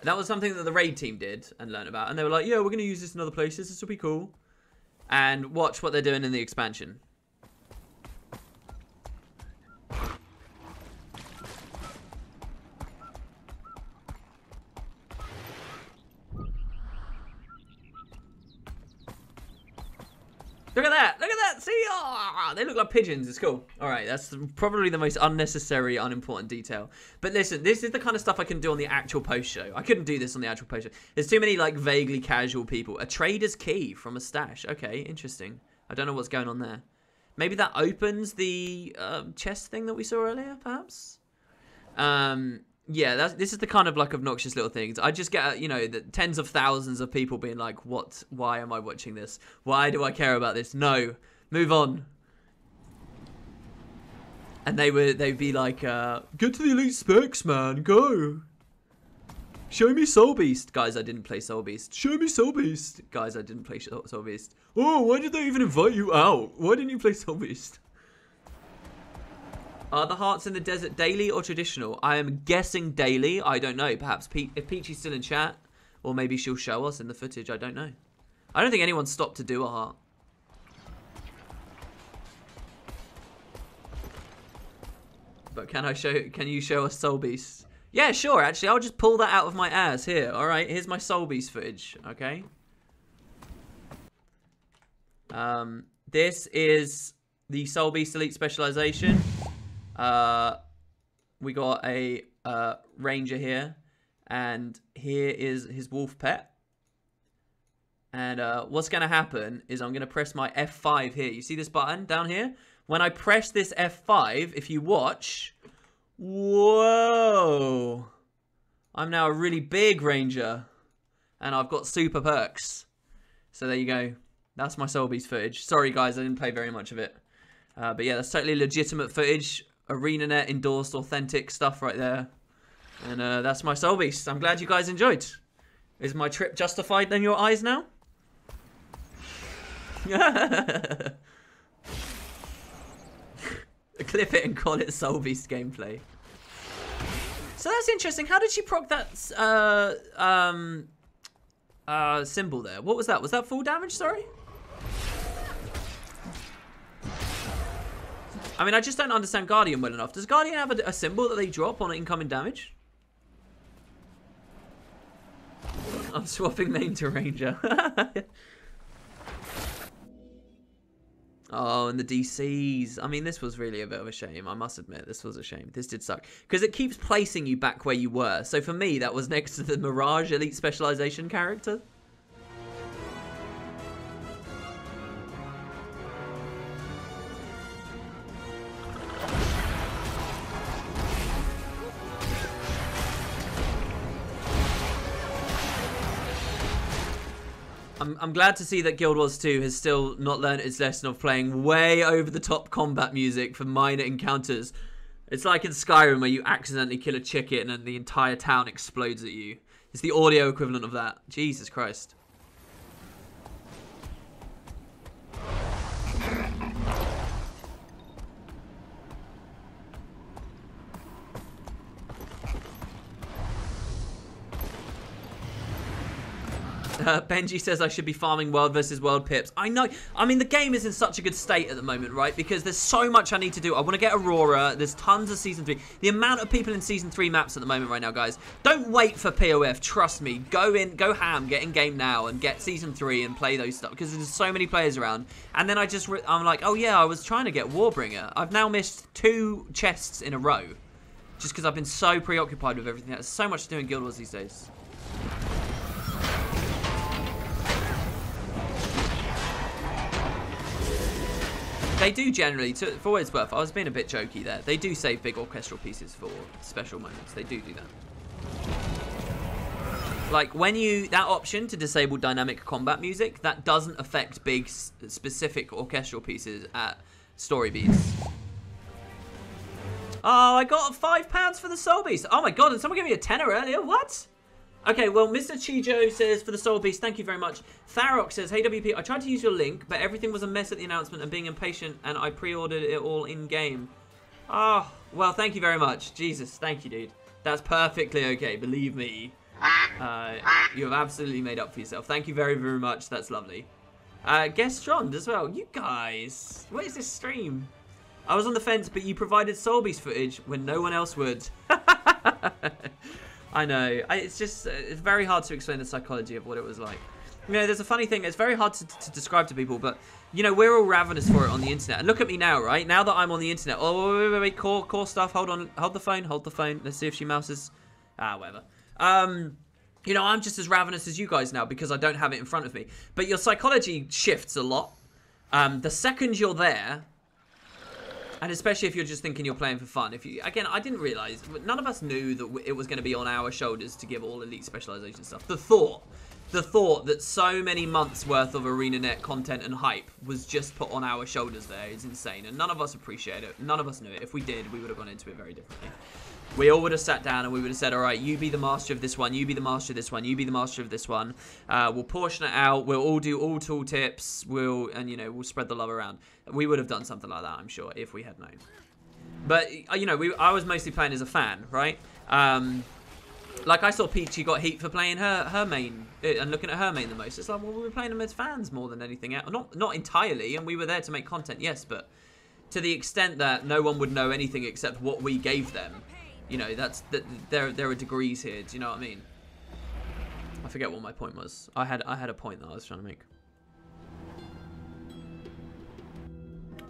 that was something that the raid team did and learned about, and they were like, yeah, we're going to use this in other places, this will be cool. And watch what they're doing in the expansion. Look at that! Look at that! See? Oh, they look like pigeons. It's cool. Alright, that's probably the most unnecessary, unimportant detail. But listen, this is the kind of stuff I can do on the actual post-show. I couldn't do this on the actual post-show. There's too many, like, vaguely casual people. A trader's key from a stash. Okay, interesting. I don't know what's going on there. Maybe that opens the chest thing that we saw earlier, perhaps? Yeah, this is the kind of, like, obnoxious little things. I just get, you know, the tens of thousands of people being like, what? Why am I watching this? Why do I care about this? No. Move on. And they'd be like, get to the elite specs, man. Go. Show me Soul Beast. Guys, I didn't play Soul Beast. Show me Soul Beast. Guys, I didn't play Soul Beast. Oh, why did they even invite you out? Why didn't you play Soul Beast? Are the hearts in the desert daily or traditional? I am guessing daily. I don't know. Perhaps if Peachy's still in chat, or maybe she'll show us in the footage. I don't know. I don't think anyone stopped to do a heart. But can you show us Soul Beast? Yeah, sure, actually. I'll just pull that out of my ass. Here, alright. Here's my Soul Beast footage, okay? This is the Soul Beast Elite Specialization. We got a Ranger here. And here is his wolf pet. And what's going to happen is I'm going to press my F5 here. You see this button down here? When I press this F5, if you watch... Whoa! I'm now a really big Ranger. And I've got super perks. So there you go. That's my Soul Beast footage. Sorry guys, I didn't play very much of it. But yeah, that's totally legitimate footage. ArenaNet endorsed authentic stuff right there. And that's my Soul Beast. I'm glad you guys enjoyed. Is my trip justified in your eyes now? Clip it and call it Soul Beast gameplay. So that's interesting. How did she proc that symbol there? What was that? Was that full damage? Sorry? I mean, I just don't understand Guardian well enough. Does Guardian have a symbol that they drop on incoming damage? I'm swapping name to Ranger. Oh, and the DCs. I mean, this was really a bit of a shame. I must admit, this was a shame. This did suck. Because it keeps placing you back where you were. So for me, that was next to the Mirage Elite Specialization character. I'm glad to see that Guild Wars 2 has still not learned its lesson of playing way over-the-top combat music for minor encounters. It's like in Skyrim where you accidentally kill a chicken and the entire town explodes at you. It's the audio equivalent of that. Jesus Christ. Benji says I should be farming world versus world pips. I know. I mean, the game is in such a good state at the moment, right? Because there's so much I need to do. I want to get Aurora. There's tons of Season 3. The amount of people in Season 3 maps at the moment right now, guys. Don't wait for POF. Trust me. Go in, go ham, get in game now and get Season 3 and play those stuff. Because there's so many players around. And then I'm like, oh yeah, I was trying to get Warbringer. I've now missed 2 chests in a row. Just because I've been so preoccupied with everything. There's so much to do in Guild Wars these days. They do generally, for what it's worth, I was being a bit jokey there. They do save big orchestral pieces for special moments. They do that. Like, when that option to disable dynamic combat music, that doesn't affect big, specific orchestral pieces at story beats. Oh, I got £5 for the Soul Beast. Oh my god, and someone gave me a tenner earlier. What? Okay, well, Mr. Chijo says, for the Soul Beast, thank you very much. Tharok says, hey, WP, I tried to use your link, but everything was a mess at the announcement and being impatient, and I pre-ordered it all in-game. Oh, well, thank you very much. Jesus, thank you, dude. That's perfectly okay, believe me. You have absolutely made up for yourself. Thank you very, very much. That's lovely. Guest Strond as well. You guys, what is this stream? I was on the fence, but you provided Soul Beast footage when no one else would. I know. It's just, it's very hard to explain the psychology of what it was like. You know, there's a funny thing. It's very hard to describe to people, but, you know, we're all ravenous for it on the internet. And look at me now, right? Now that I'm on the internet. Oh, wait. Core stuff. Hold on. Hold the phone. Let's see if she mouses. Whatever. You know, I'm just as ravenous as you guys now because I don't have it in front of me. But your psychology shifts a lot. The second you're there... And especially if you're just thinking you're playing for fun. Again, I didn't realize, none of us knew that it was going to be on our shoulders to give all elite specialization stuff. The thought that so many months worth of ArenaNet content and hype was just put on our shoulders there is insane. And none of us appreciate it. None of us knew it. If we did, we would have gone into it very differently. We all would have sat down and we would have said, all right, you be the master of this one, you be the master of this one, you be the master of this one. We'll portion it out. We'll all do all tooltips. We'll spread the love around. We would have done something like that, I'm sure, if we had known. But, I was mostly playing as a fan, right? Like, I saw Peachy got heat for playing her main and looking at her main the most. It's like, well, we were playing them as fans more than anything else. Not entirely, and we were there to make content, yes, but to the extent that no one would know anything except what we gave them. There are degrees here. Do you know what I mean? I forget what my point was. I had a point that I was trying to make.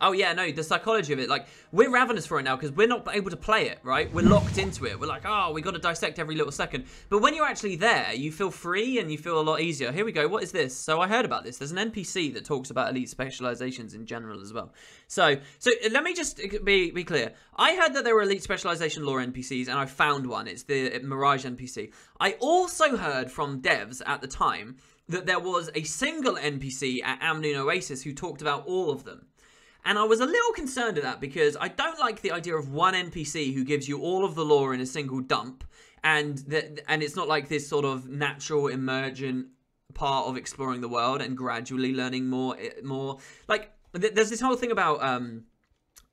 Oh yeah, no, the psychology of it, like, we're ravenous for it now because we're not able to play it, right? We're locked into it. We're like, oh, we got to dissect every little second. But when you're actually there, you feel free and you feel a lot easier. Here we go. What is this? So I heard about this. There's an NPC that talks about elite specializations in general as well. So let me just be clear. I heard that there were elite specialization lore NPCs, and I found one. It's the Mirage NPC. I also heard from devs at the time that there was a single NPC at Amnoon Oasis who talked about all of them. And I was a little concerned at that because I don't like the idea of one NPC who gives you all of the lore in a single dump, and it's not like this sort of natural emergent part of exploring the world and gradually learning more. Like, there's this whole thing about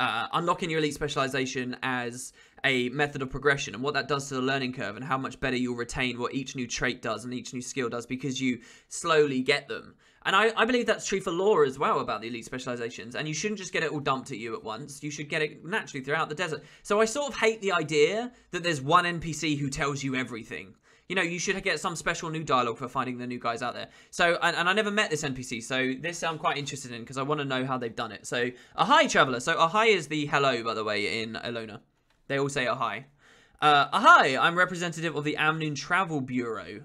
unlocking your elite specialization as a method of progression and what that does to the learning curve and how much better you'll retain what each new trait does and each new skill does because you slowly get them. And I believe that's true for lore as well about the elite specializations. And you shouldn't just get it all dumped at you at once. You should get it naturally throughout the desert. So I sort of hate the idea that there's one NPC who tells you everything. You should get some special new dialogue for finding the new guys out there. So, and I never met this NPC, so this I'm quite interested in because I want to know how they've done it. So, Ahai, Traveller. So, Ahai is the hello, by the way, in Elona. They all say Ahai. Ahai, I'm representative of the Amnoon Travel Bureau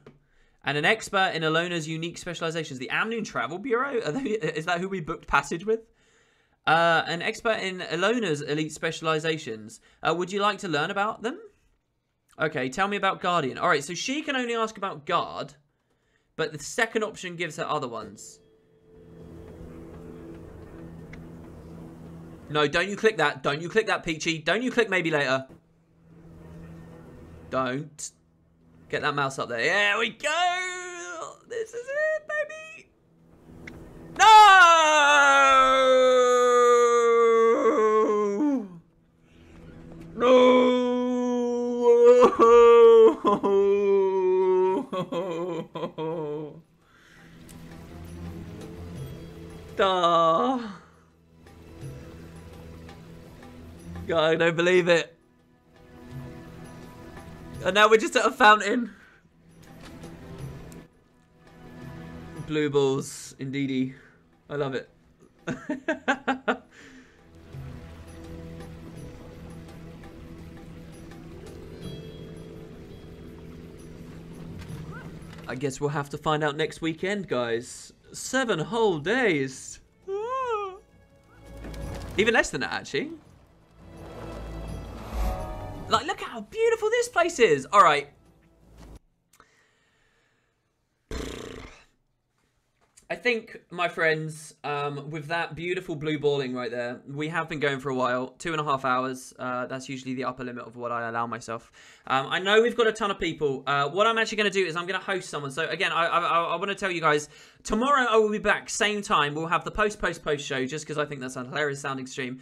and an expert in Elona's unique specializations. The Amnoon Travel Bureau? Is that who we booked passage with? An expert in Elona's elite specializations. Would you like to learn about them? Okay, tell me about Guardian. All right, so she can only ask about Guard, but the second option gives her other ones. No, don't you click that. Don't you click that, Peachy. Don't you click maybe later. Don't. Get that mouse up there. There we go. This is it, baby. No! No! Duh. God, I don't believe it. And now we're just at a fountain. Blue balls, indeedy. I love it. I guess we'll have to find out next weekend, guys. 7 whole days. Even less than that, actually. Like, look how beautiful this place is. All right. I think, my friends, with that beautiful blue balling right there, we have been going for a while. 2.5 hours. That's usually the upper limit of what I allow myself. I know we've got a ton of people. What I'm actually going to do is I'm going to host someone. So, again, I want to tell you guys, tomorrow I will be back, same time. We'll have the post show, just because I think that's a hilarious sounding stream.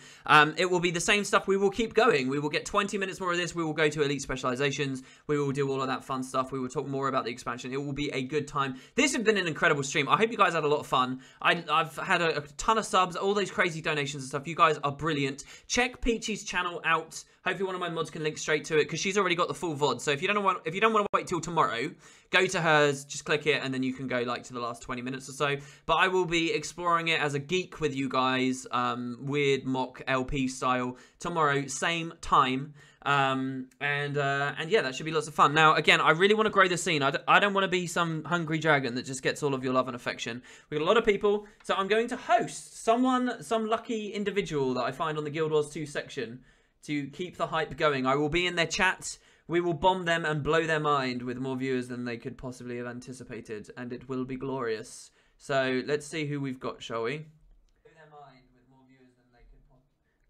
It will be the same stuff. We will keep going. We will get 20 minutes more of this. We will go to elite specializations. We will do all of that fun stuff. We will talk more about the expansion. It will be a good time. This has been an incredible stream. I hope you guys had a lot of fun. I've had a ton of subs, all those crazy donations and stuff. You guys are brilliant. Check Peachy's channel out. Hopefully one of my mods can link straight to it because she's already got the full VOD. So if you don't want to wait till tomorrow, go to hers, just click it, and then you can go like to the last 20 minutes or so. But I will be exploring it as a geek with you guys, weird mock LP style tomorrow, same time. And yeah, that should be lots of fun. Now, again, I really want to grow the scene. I don't want to be some hungry dragon that just gets all of your love and affection. We've got a lot of people, so I'm going to host some lucky individual that I find on the Guild Wars 2 section to keep the hype going. I will be in their chat. We will bomb them and blow their mind with more viewers than they could possibly have anticipated, and it will be glorious. So let's see who we've got, shall we?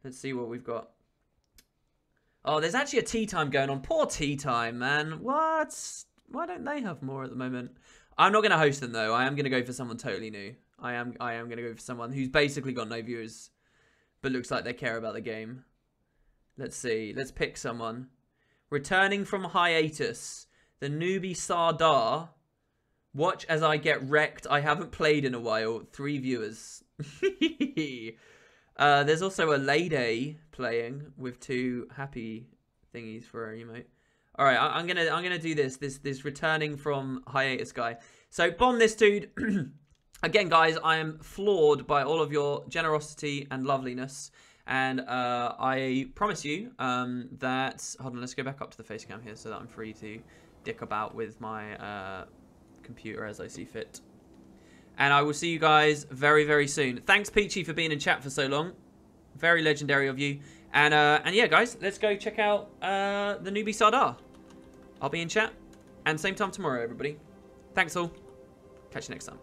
Let's see what we've got. Oh, there's actually a tea time going on. Poor tea time, man. What? Why don't they have more at the moment? I'm not going to host them, though. I am going to go for someone totally new. I am going to go for someone who's basically got no viewers, but looks like they care about the game. Let's see. Let's pick someone. Returning from hiatus, the newbie Sardar. Watch as I get wrecked. I haven't played in a while. 3 viewers. There's also a Lady playing with 2 happy thingies for her emote. All right, I'm gonna do this returning from hiatus guy. So bomb this dude. Again, guys, I am floored by all of your generosity and loveliness, and I promise you that. Hold on, let's go back up to the face cam here so that I'm free to dick about with my computer as I see fit. And I will see you guys very, very soon. Thanks, Peachy, for being in chat for so long. Very legendary of you. And yeah, guys, let's go check out the newbie Sardar. I'll be in chat. And same time tomorrow, everybody. Thanks all. Catch you next time.